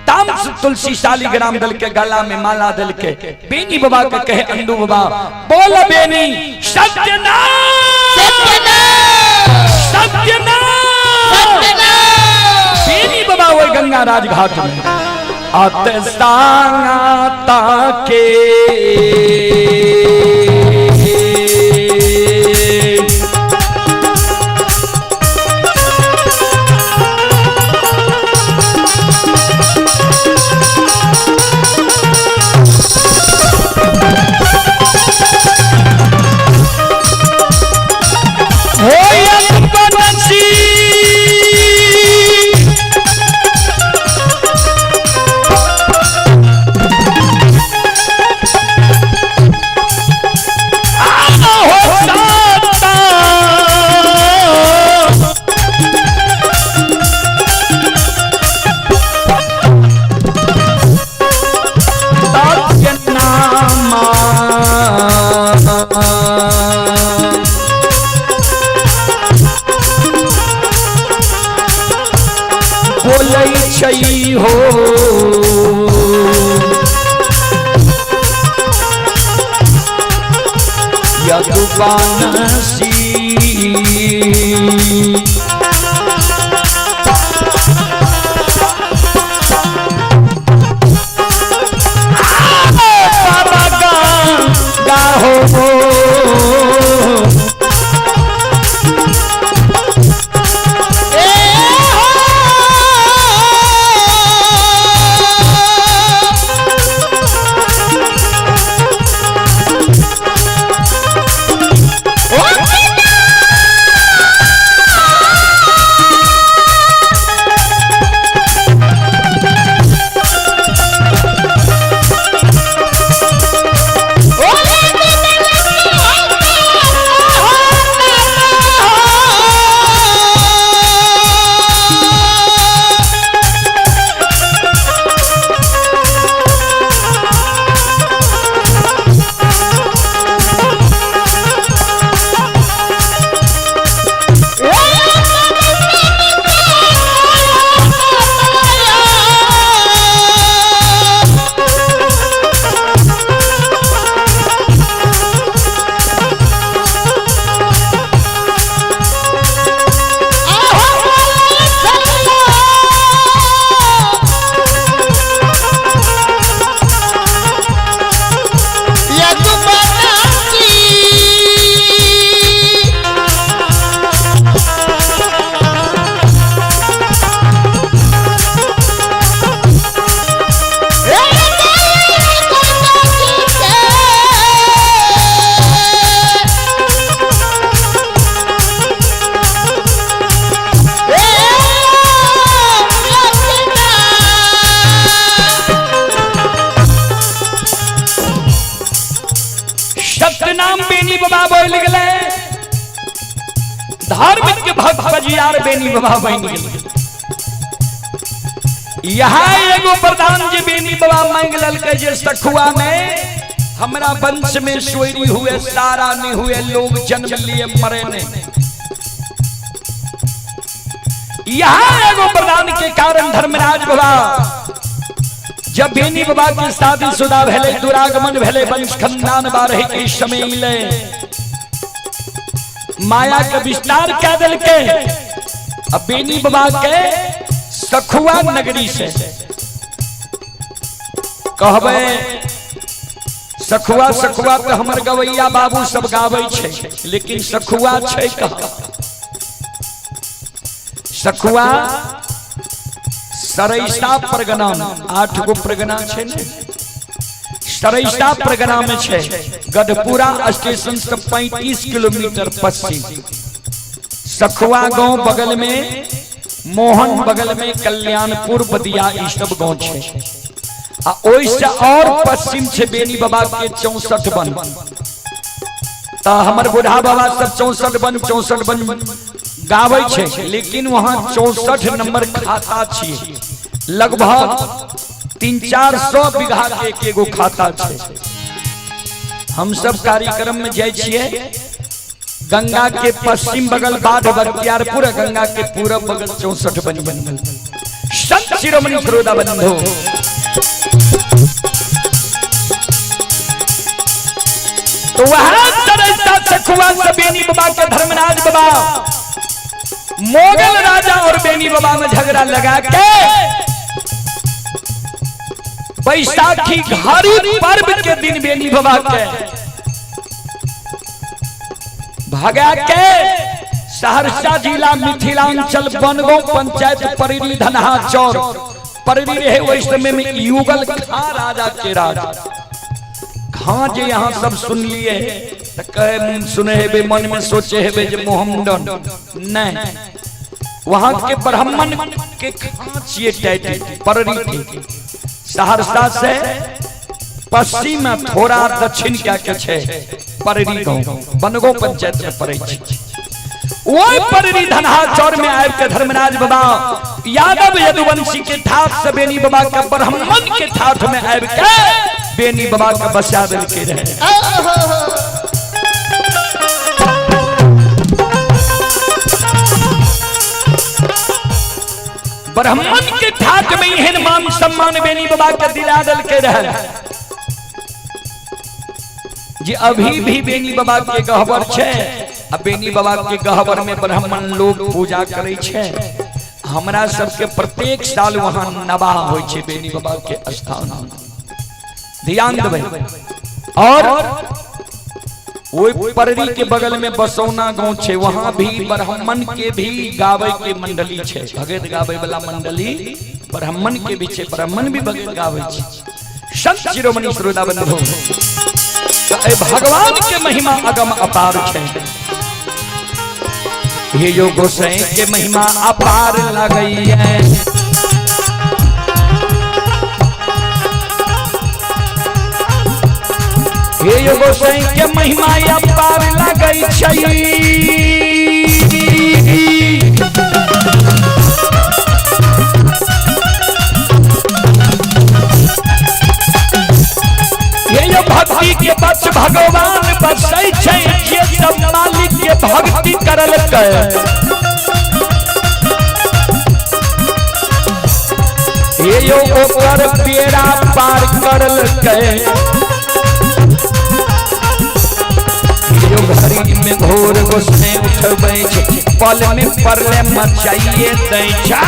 [SPEAKER 1] ताम तुलसी शालिग्राम दल के, गला में माला दल के। बेनी बाबा के कहे अंदू बाबा, बोल बेनी सत्यनाम
[SPEAKER 2] सत्यनाम
[SPEAKER 1] सत्यनाम। बेनी बाबा वो गंगा राजघाट में आते सांगाता के हो यदुवंशी धर्म के भक्त बजियार बेनी बाबा बन गए। यहाँ एगो प्रधान जी बेनी बाबा मांग ललके जे सखुआ में हमरा वंश में सोरी हुए सारा नहीं हुए लोग जन्म लिए मरे नहीं। यहाँ एगो प्रधान के कारण धर्मराज बाबा जब बेनी बाबा की शादी शुदा भेले दुरागमन भेले वंश खानदान बारहे के समय मिले माया के विस्तार क्या दिल के अब बेनी बाबा के सखुआ नगरी से कहबे सखुआ सखुआ तो हमर गवैया बाबू सब गावे छे लेकिन सखुआ छे कहाँ? सखुआ सरैसा परगना 8 गो परगना छे ने सरैसा परगना में छे। गढ़पुरा स्टेशन से 35 किलोमीटर पश्चिम सखुआ गांव बगल में मोहन बगल में कल्याणपुर बदिया ई सब गांव छे। ओइसे और पश्चिम छे बेनी बाबा के 64 वन। तो हमर बूढ़ा बाबा सब 64 वन गावे छे लेकिन वहां 64 नंबर खाता छे। लगभग 300-400 बीघा के एगो खाता छे। हम सब कार्यक्रम में जाय छिए गंगा के पश्चिम बगल बाढ़ बख्तियारपुर गंगा के पूरब बगल 64 वन। संत शिरोमणि श्रोता बंधु तो वहां सरैसा सखुआ से बेनी बाबा के धर्मराज बाबा मोगल राजा और बेनी बाबा में झगड़ा लगा के बैसाखी घारी पर्व के दिन बेनी बाबा के भगा के सहरसा जिला मिथिलांचल बनगांव पंचायत परिरी धनहा चौर परिरी रहे वही समय में युगल खां राजा के राज खां जे यहाँ सब सुन लिए तो कहे सुने हेबे मन में सोचे हेबे जे मोहम्मदन नहीं वहां के ब्राह्मण के खां छिए टाइट परिरी थी। सहरसा से पश्चिम में थोड़ा दक्षिण क्या के छे परिरी गांव बनगांव पंचायत में पड़े छे। वही परिरी धनहा चौर में आए के धर्मराज बाबा यादव यदुवंशी के ठाठ से बेनी बाबा के ब्राह्मण के ठाठ में आए के बेनी बाबा का बसा दिल के रहे। ब्राह्मण के ठाठ में एहन मान सम्मान बेनी बाबा के दिला दिल के रहे जी अभी भी बेनी बाबा के गहवर छे। अब बेनी बाबा के गहवर में ब्राह्मण लोग पूजा करे छे। हमरा सबके प्रत्येक साल वहां नवाह होय छे बेनी बाबा के स्थान ध्यान देबै। और ओई परिरी के बगल में बसौना गांव छे वहां भी ब्राह्मण के भी गावे के मंडली छे भगत गावे वाला मंडली ब्राह्मण के भी छे ब्राह्मण भी भगत गावे छे। संत शिरोमणि श्रोता बंधु भगवान के महिमा अगम अपार छे। ये जो गोसाई के महिमा अपार लगई है ये जो गोसाई के महिमा अपार लगई छै। ये जो भक्ति के बच भगवान बसै छै ये सब मालिक के भक्ति करल के ये जो ओकर बेड़ा पार करल के ये जो घड़ी में घोर गोसने उठबै छै पल में परले मचाइए दै छै।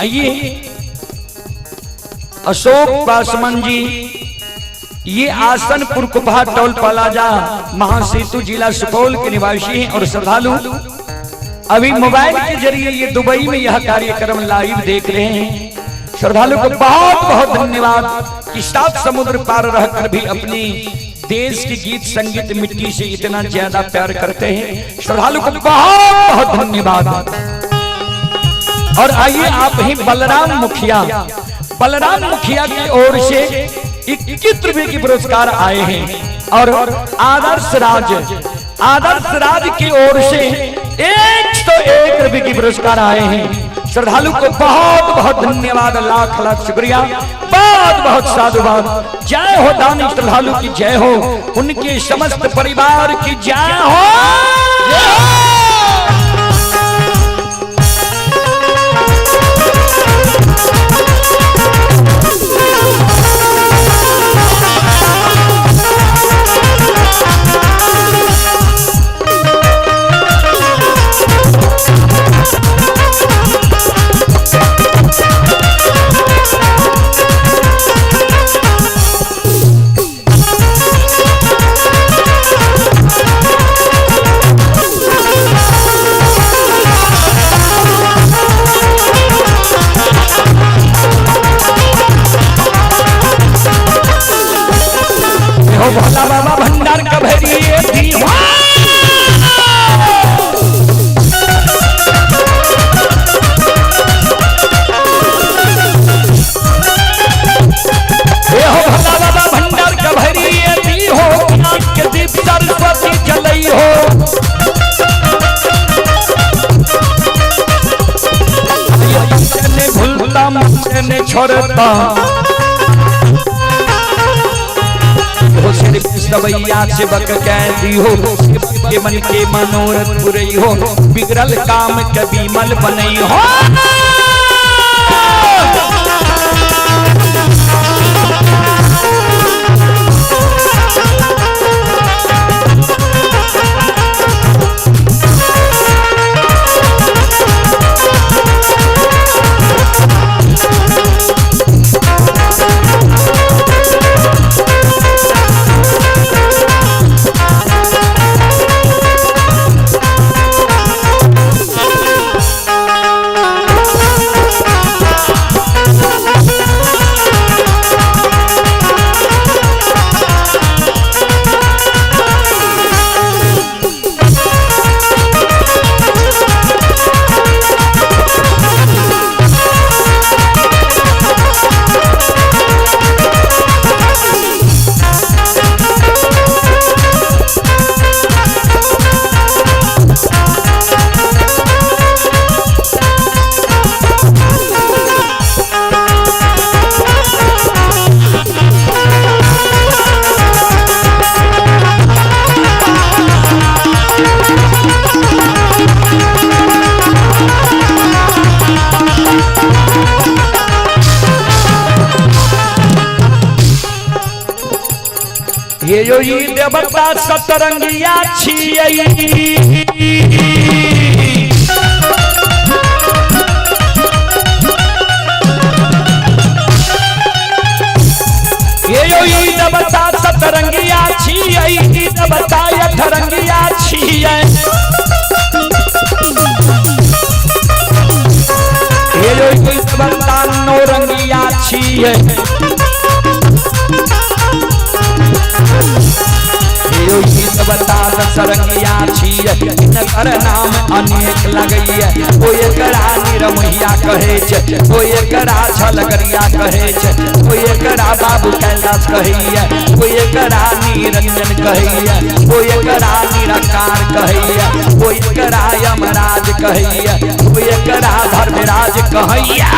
[SPEAKER 1] आइए अशोक पासवान जी, ये आसनपुर कुपहा टोल प्लाजा महासेतु जिला सुपौल के निवासी हैं और श्रद्धालु अभी मोबाइल के जरिए ये दुबई में यह कार्यक्रम लाइव देख रहे हैं। श्रद्धालु को बहुत बहुत धन्यवाद कि 7 समुद्र पार रहकर भी अपनी देश के गीत संगीत मिट्टी से इतना ज्यादा प्यार करते हैं। श्रद्धालु को बहुत बहुत धन्यवाद। और आइए आप ही बलराम मुखिया की ओर से 21 रुपए की पुरस्कार आए हैं और आदर्श राज की ओर से 101 रुपए की पुरस्कार आए हैं। श्रद्धालु को बहुत बहुत धन्यवाद, लाख लाख शुक्रिया, बहुत बहुत साधुवाद। जय हो दानी श्रद्धालु की जय हो, उनके समस्त परिवार की जय हो। भोला बाबा भंडार का भैरिए भोला बाबा भंडार का भैरिए दी हो, ज्ञान के दीप सरस्वती जलई हो। भूलता मुझे छोड़ता सबैया सेवक कैदी हो, के मन के मनोरथ पुरई हो, बिगड़ल काम के विमल बनई हो। ये जो ई देवता सतरंगिया छियै, ये जो ई देवता सतरंगिया छियै, ई देवता अठरंगिया छियै। ये जो ई देवता नौरंगिया छियै, बता सरंगिया छियै, इनकर नाम अनेक लगैया। कोई एकरा निरमहिया कहे छै, कोई एकरा झलगरिया कहे छै, कोई एकरा बाबू कैलाश कहैया, कोई एकरा निरंजन कहैया, कोई एकरा निराकार कहैया, कोई एकरा यमराज कहैया, कोई एकरा धर्मराज कहैया।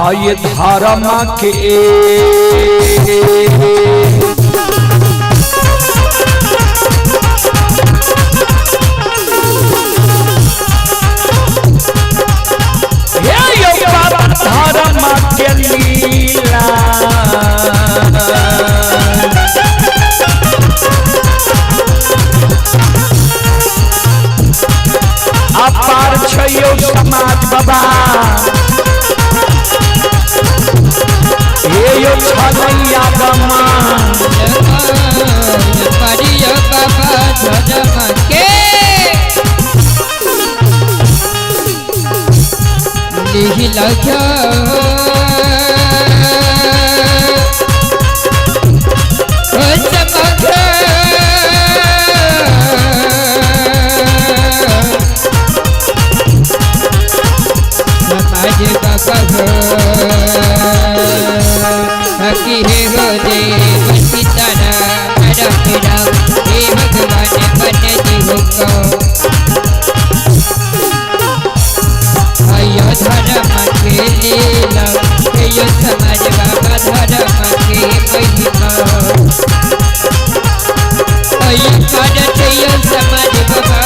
[SPEAKER 1] आये धर्म के धर्म के लीला अपार छयो समाज बाबा ये यो छलैया गमा
[SPEAKER 2] परियो बाबा धर्म के लिहि लगा हकी हे हो देव सीतारा राम राम हे भगवान बन जी हुको अयो धर्म के लीला अयो समाज बाबा धर्म के महिमा अयो करत अयो समाज बाबा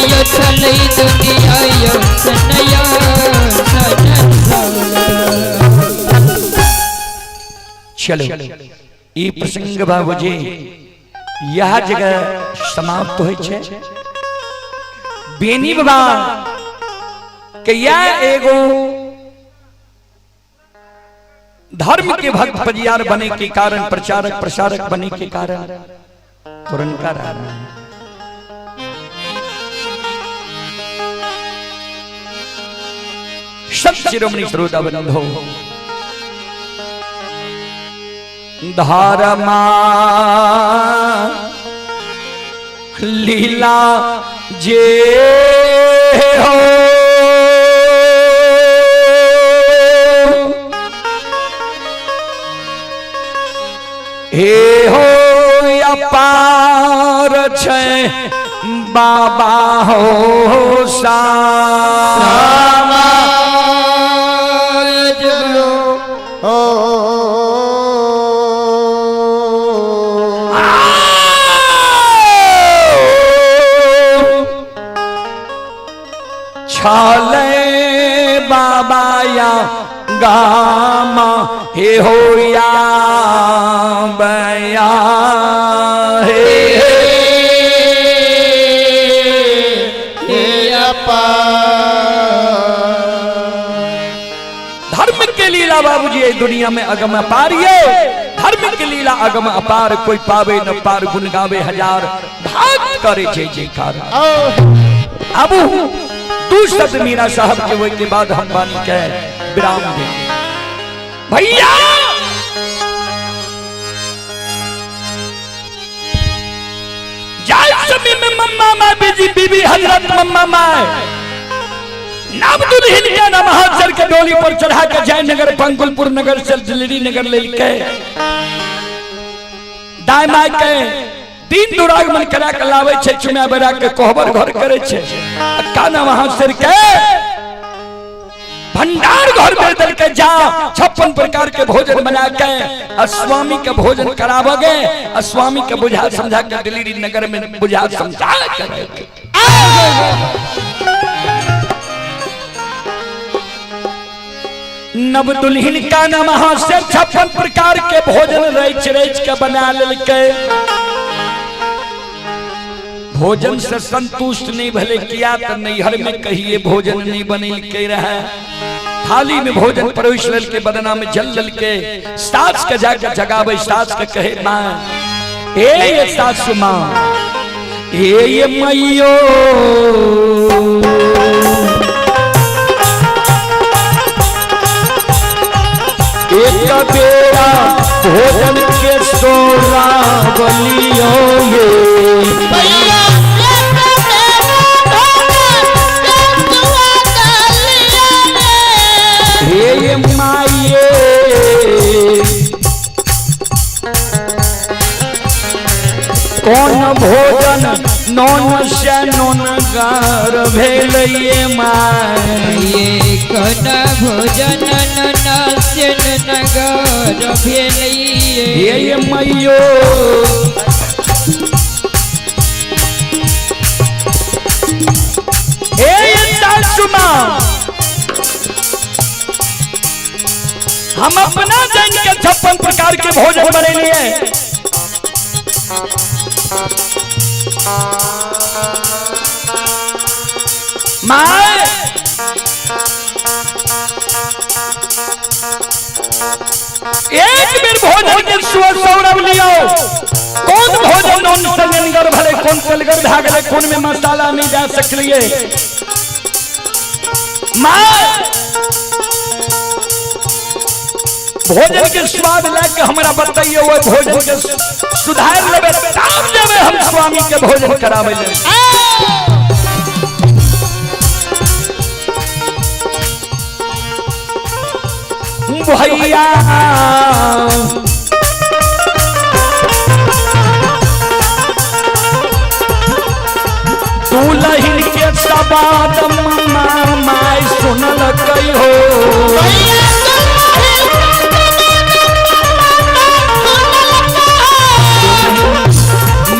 [SPEAKER 2] यो चलई दुनिया यो सनया
[SPEAKER 1] चलो ई प्रसंग बाबूजी यह जगह समाप्त होय छे। बेनी बाबा के यह एगो धर्म के भक्त परियार बने के कारण, प्रचारक प्रसारक बने के कारण तुरंत का रहा सब शिरोमणि श्रोता बंधो धर्मा लीला जे हो हे हो अपार छे बाबा हो सामा छाले बाबा या गामा हे हो या बया हे धर्म के लीला बाबूजी ये दुनिया में अगम अपार, ये धर्म के लीला अगम अपार, कोई पावे न पार, गुन गावे हजार, भाग करे जय जयकार। अब तू शब्द मीरा साहब के वही के बाद हम बानी के विराम दे भैया। जाय समय में मम्मा माँ बीबी हजरत मम्मा माँ नाम दुल्हन के नाम हाथ के डोली पर चढ़ा के जयनगर पंकुलपुर नगर से दिल्ली नगर ले के दाई माई के तीन दुरागमन करा के लावे छे, चुना बेरा के कोहबर घर करे छे, काना वहां सिर के भंडार घर में दल के जा 56 प्रकार के भोजन बना के स्वामी के भोजन करावगे, स्वामी के बुझा समझा के दिल्ली नगर में बुझा समझा के नव दुल्हन का नाम से 56 प्रकार के भोजन रच रच के बना लेके भोजन से संतुष्ट नहीं भले किया तो नैहर में कहिए भोजन नहीं बने के रहा, थाली में भोजन परोस लल के बदना में जल लल के सास के जाकर जगावे, सास के कहे मां ए ये सासु मां ए ये मैयो एक बेरा भोजन के सोला बलियो ये माये कौन भो भोजन नौन से नौनगर भेलिए माय
[SPEAKER 2] ये कन भोजन नन से नगर भेलिए
[SPEAKER 1] ये मैयो सुना हम अपना जैन के 56 प्रकार के भोजन बने लिए माँ एक बेर भोजन के सौरभ लियो कौन भोजन नौन सलगर भले कौन सलगर भागले कौन में मसाला नहीं जा सकलिए माँ भोजन के स्वाद लेके हमारा बताइए वो भोजन के सुधार लेवे तब देवे हम स्वामी के भोजन करावे ले भैया दुल्हन के सबाद माय सुनल कई हो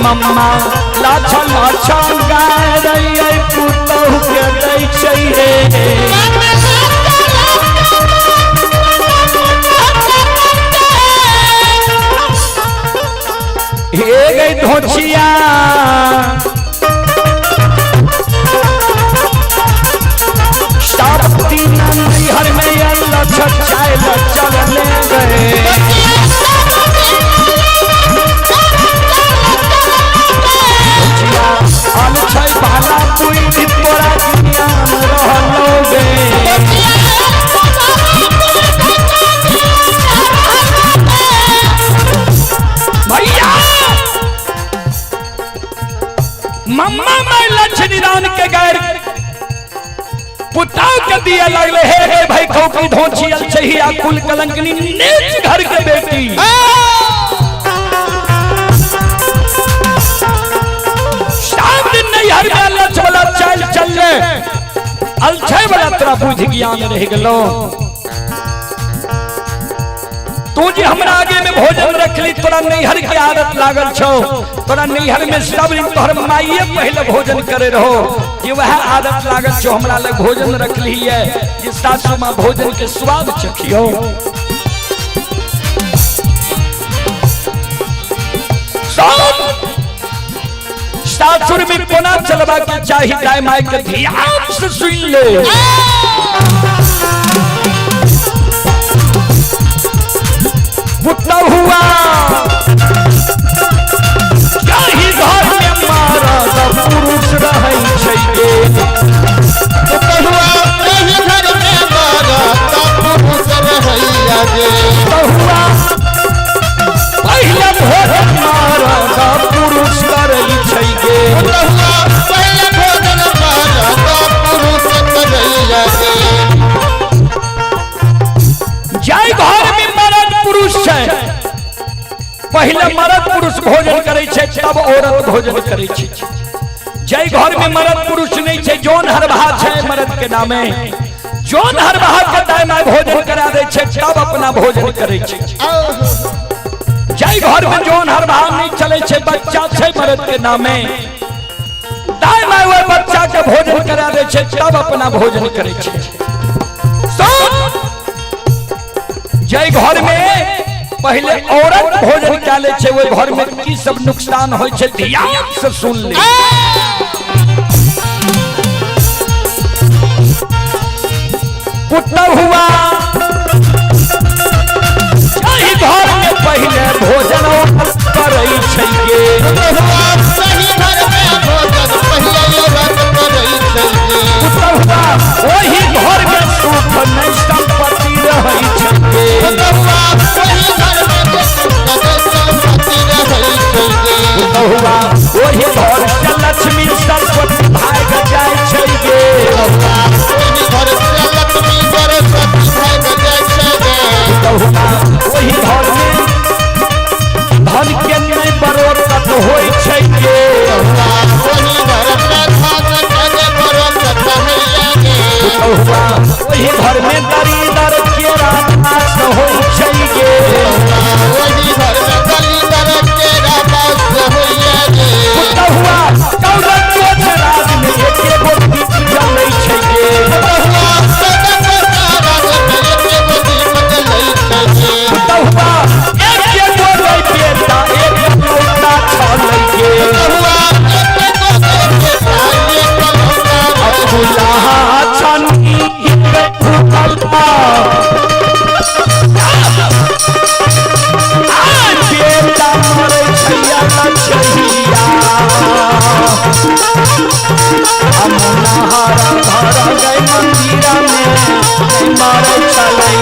[SPEAKER 1] मम्मा लाछा लाछा गाय रही पुतहु के दै छै हे गई धोचिया हर में अल्लाह छाए चलने गए भाला कोई तोरा दुनिया में रहलोगे भैया मम्मा मैं लक्ष्मी दान के गैर पुताव के दिए लगले हे भाई खोपड़ी धोचियल चाहिए कुल कलंकनी नीच घर के बेटी शाम दिन नहीं हर में लच वाला चल चलले अलछे वाला तेरा बुझ ज्ञान रह गलो तू जी हमरा आगे में भोजन रख ली तोरा नैहर के आदत लागल छो तोरा नैहर में सब दिन तोहर माइये पहले भोजन करे रहो ये वह आदत लागल छो हमरा लग भोजन रख ली है ये सासू माँ भोजन के स्वाद चखियो सासुर में कोना चलवा के चाहिए गाय माय के ध्यान से सुन ले पुत्र हुआ कहीं घर में मारा पुरुष रहे चाहिए
[SPEAKER 3] पुत्र हुआ कहीं घर में मारा पुरुष रहे
[SPEAKER 1] हुआ पहले भोजन मारा पुरुष करे चाहिए
[SPEAKER 3] पहले भोजन मारा पुरुष करे
[SPEAKER 1] जय घर में मर्द पुरुष है पहले मर्द पुरुष भोजन करे छे तब औरत भोजन करे छे जय घर में मर्द पुरुष नहीं छे जोन हरबहा छे मर्द के नामे जोन हरबहा के टाइम में भोजन करा दे छे तब अपना भोजन करे छे जय घर में जोन हरबहा नहीं चले छे बच्चा छे मर्द के नामे टाइम में वो बच्चा के भोजन करा दे छे तब अपना भोजन करे छे जय घर में पहले औरत भोजन डाले छे वो घर में की सब नुकसान होय छे ध्यान से सुन ले पुत्र हुआ सही घर में पहले भोजन करे छे
[SPEAKER 3] सही घर में भोजन पहले औरत करे छे
[SPEAKER 1] पुत्र हुआ वही घर में सुख नहीं संपत्ति रहे छे वही घर से लक्ष्मी सरस्वती भाग जाए छे वही घर में धन के नहीं बरोबर होय छे धर गए मंदिरा में मारे चले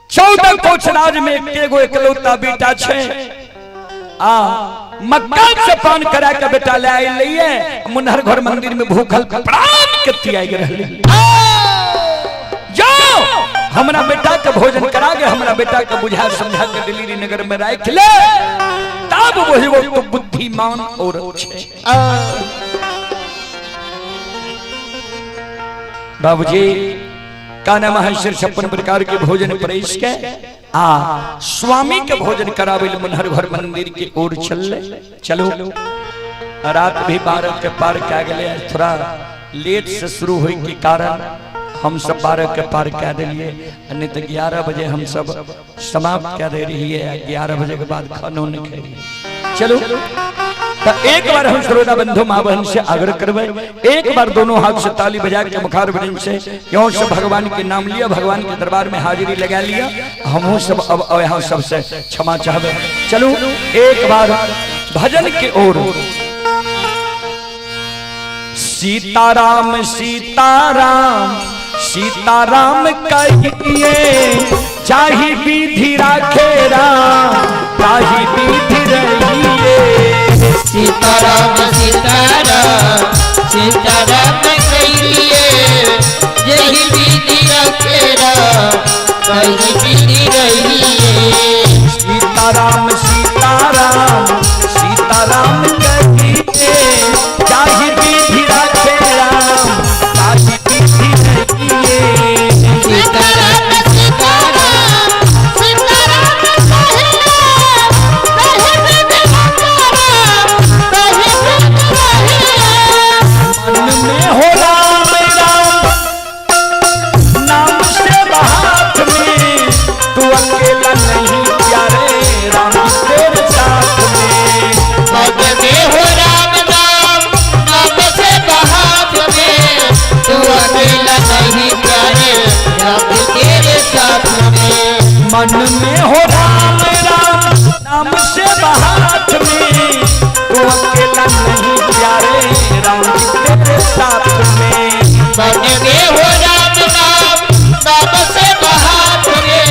[SPEAKER 1] कोचराज में एगो एकलौता बेटा छे आ मक्का से पान करा के बेटा ले आइल लिए मुनहर घर मंदिर में भूखल प्राण के तियाई रहले जाओ हमरा बेटा के भोजन करा के हमरा बेटा के बुझा समझा के दिल्ली नगर में राख ले तब वो तो बुद्धिमान और छे बाबूजी काना महर्षि 56 प्रकार के भोजन परेश के आ स्वामी के भोजन करावे मुनहर घर मंदिर की ओर चलो रात भी 12 के पार कह गए थोड़ा लेट से शुरू हुई के कारण हम सब 12 के पार कह दिए नहीं तो 11 बजे हम सब समाप्त कर दे रही है 11 बजे के बाद खानो नहीं खा रही चलो तो एक बार हम श्रोता बंधु माँ बहन से आग्रह करवे एक बार दोनों हाथ से ताली बजा के मुखार बन से यों से भगवान के नाम लिया भगवान के दरबार में हाजिरी लगा लिया हम सब अब यहाँ सबसे क्षमा चाहवे चलो एक बार भजन के ओर सीताराम सीताराम सीताराम कहिए चाही विधि राखे राम चाही विधि रहिए
[SPEAKER 2] सीताराम सीताराम सीताराम कहिए यही विधि रखेरा कहीं विधि रहिए
[SPEAKER 1] सीताराम सीताराम सीताराम कहिए चाही विधि राखे राम चाही विधि रहिए
[SPEAKER 2] सीताराम सीताराम सीताराम
[SPEAKER 1] मन में हो राम राम नाम से हाथ में तू अकेला नहीं प्यारे राम तेरे साथ में
[SPEAKER 2] मन में हो राम नाम नाम से हाथ में तू अकेला नहीं प्यारे राम तेरे साथ में
[SPEAKER 1] मन में हो राम राम नाम से हाथ में तू अकेला नहीं प्यारे राम तेरे साथ में
[SPEAKER 2] मन में हो राम नाम नाम से हाथ में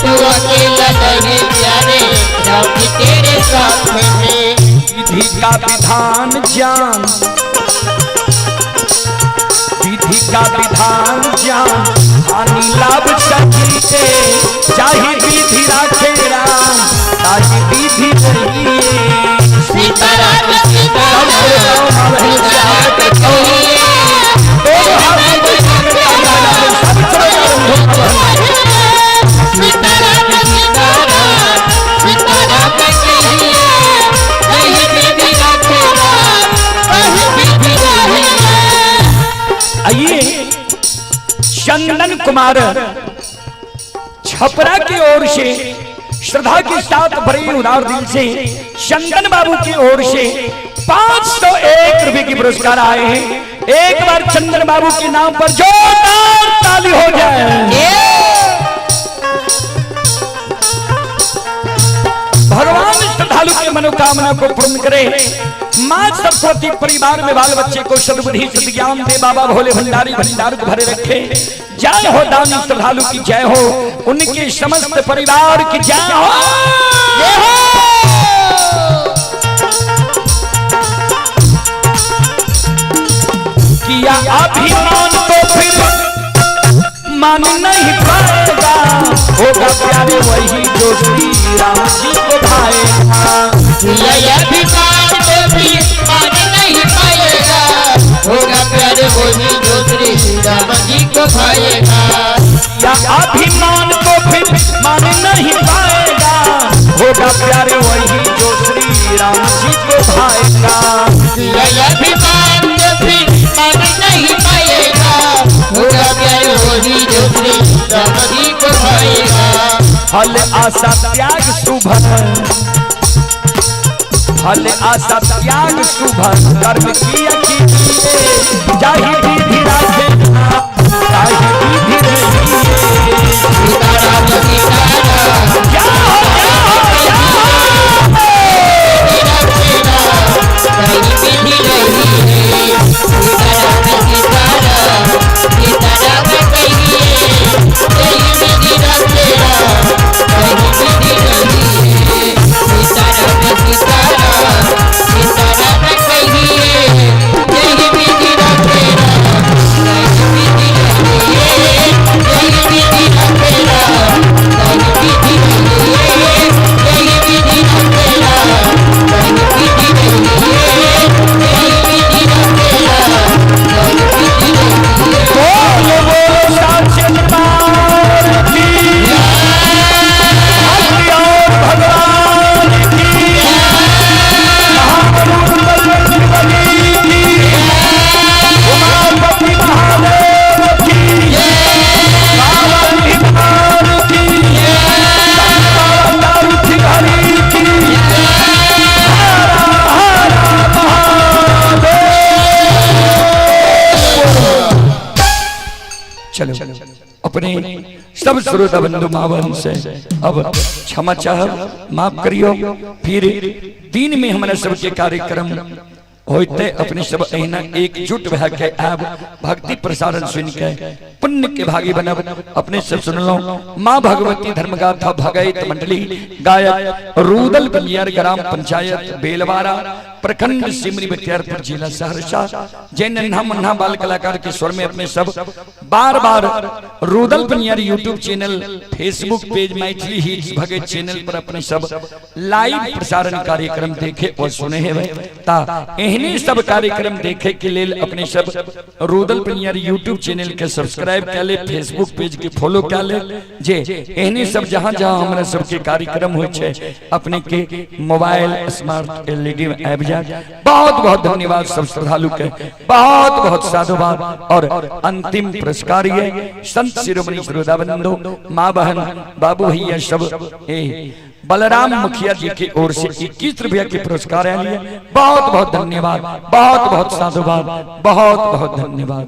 [SPEAKER 2] तू अकेला नहीं प्यारे राम तेरे साथ में
[SPEAKER 1] विधि का विधान जान विधि का विधान जान हानि लाभ सभी से चाहे विधि राखे राम चाहे विधि रहिए
[SPEAKER 2] सीताराम सीताराम कहिए सीताराम सीताराम सीताराम कहिए यही विधि रखेरा कहीं विधि रहिए
[SPEAKER 1] आइए चंदन कुमार छपरा की ओर से श्रद्धा के साथ बड़े उदार दिल से चंदन बाबू की ओर से 501 रुपए की पुरस्कार आए हैं एक बार चंदन बाबू के नाम पर जोरदार ताली हो जाए भगवान श्रद्धालु की मनोकामना को पूर्ण करे मां सरस्वती परिवार में बाल बच्चे को सद्बुद्धि सद्ज्ञान दे बाबा भोले भंडारी भंडार को भरे रखे जय हो दानी श्रद्धालु की जय हो उनके समस्त परिवार की जय हो जय हो किया अभिमान तो फिर मान नहीं पाएगा होगा प्यारे वही जो श्री राम जी को भाएगा
[SPEAKER 2] यह अभिमान तो भी मान नहीं पाएगा होगा प्यारे वही जो श्री राम जी को भाएगा
[SPEAKER 1] या अभिमान को फिर मान नहीं पाएगा होगा प्यारे वही जो श्री राम जी को भाएगा
[SPEAKER 2] यह अभिमान तो भी मान होगा प्यार वही जो श्री राम जी को भाएगा।
[SPEAKER 1] फल आशा त्याग शुभ, फल आशा त्याग शुभ कर्म किया कीजिए, जाहि विधि राखे ताहि विधि रहिए।
[SPEAKER 2] सीताराम सीताराम
[SPEAKER 1] क्या हो, क्या हो, क्या हो।
[SPEAKER 2] कहीं विधि नहीं है। सीताराम सीताराम सीताराम कहिए, कहीं विधि रखेगा कहीं विधि नहीं है। सीताराम सीताराम सीताराम कहिए, कहीं विधि रखेगा कहीं विधि नहीं है। कहीं विधि रखेगा कहीं विधि नहीं है। कहीं विधि रखेगा कहीं विधि नहीं है। कहीं विधि रखेगा कहीं विधि नहीं है।
[SPEAKER 1] बोलो बोलो साचे दरबार की, हरि और भगवान की, महामंडल बली की, उमापति महादेव की, बाबा निधान की, दारू की हरि की, हर हर महादेव। चलो अपने सब श्रोता बंधु मावन से अब क्षमा चाह, माफ करियो। फिर दिन में हमारा सबके कार्यक्रम होते अपने सब अहिना एकजुट भा के आब भक्ति प्रसारण सुन के पुण्य के भागी बनब। अपने सब सुन लो, माँ भगवती धर्मगाथा भगत मंडली गायक रूदल बलियार ग्राम पंचायत बेलवारा प्रखंड सिमरी बख्तियारपुर जिला सहरसा। जय नन्हा मुन्हा बाल कलाकार के स्वर में अपने सब बार बार Rudal Baliyar YouTube channel, Facebook page, Maithili hits Bhagat channel पर अपने सब लाइव प्रसारण कार्यक्रम देखे और सुने हैं। ता एहने सब कार्यक्रम देखे के लिए अपने सब रूदल बलियार यूट्यूब चैनल के सब्सक्राइब कर ले, फेसबुक पेज के फॉलो कर ले। जे एहने सब जहां जहां हमारा सबके कार्यक्रम हो छे अपने के मोबाइल स्मार्ट एलईडी में आबि जाए। बहुत बहुत धन्यवाद सब श्रद्धालु के, बहुत बहुत साधुवाद। और अंतिम पुरस्कार ये संत शिरोमणि श्रोताबंधु, माँ बहन, बाबू भैया सब बलराम मुखिया जी की ओर से 21 रुपया के पुरस्कार है लिए। बहुत बहुत धन्यवाद, बहुत बहुत साधुवाद, बहुत बहुत धन्यवाद।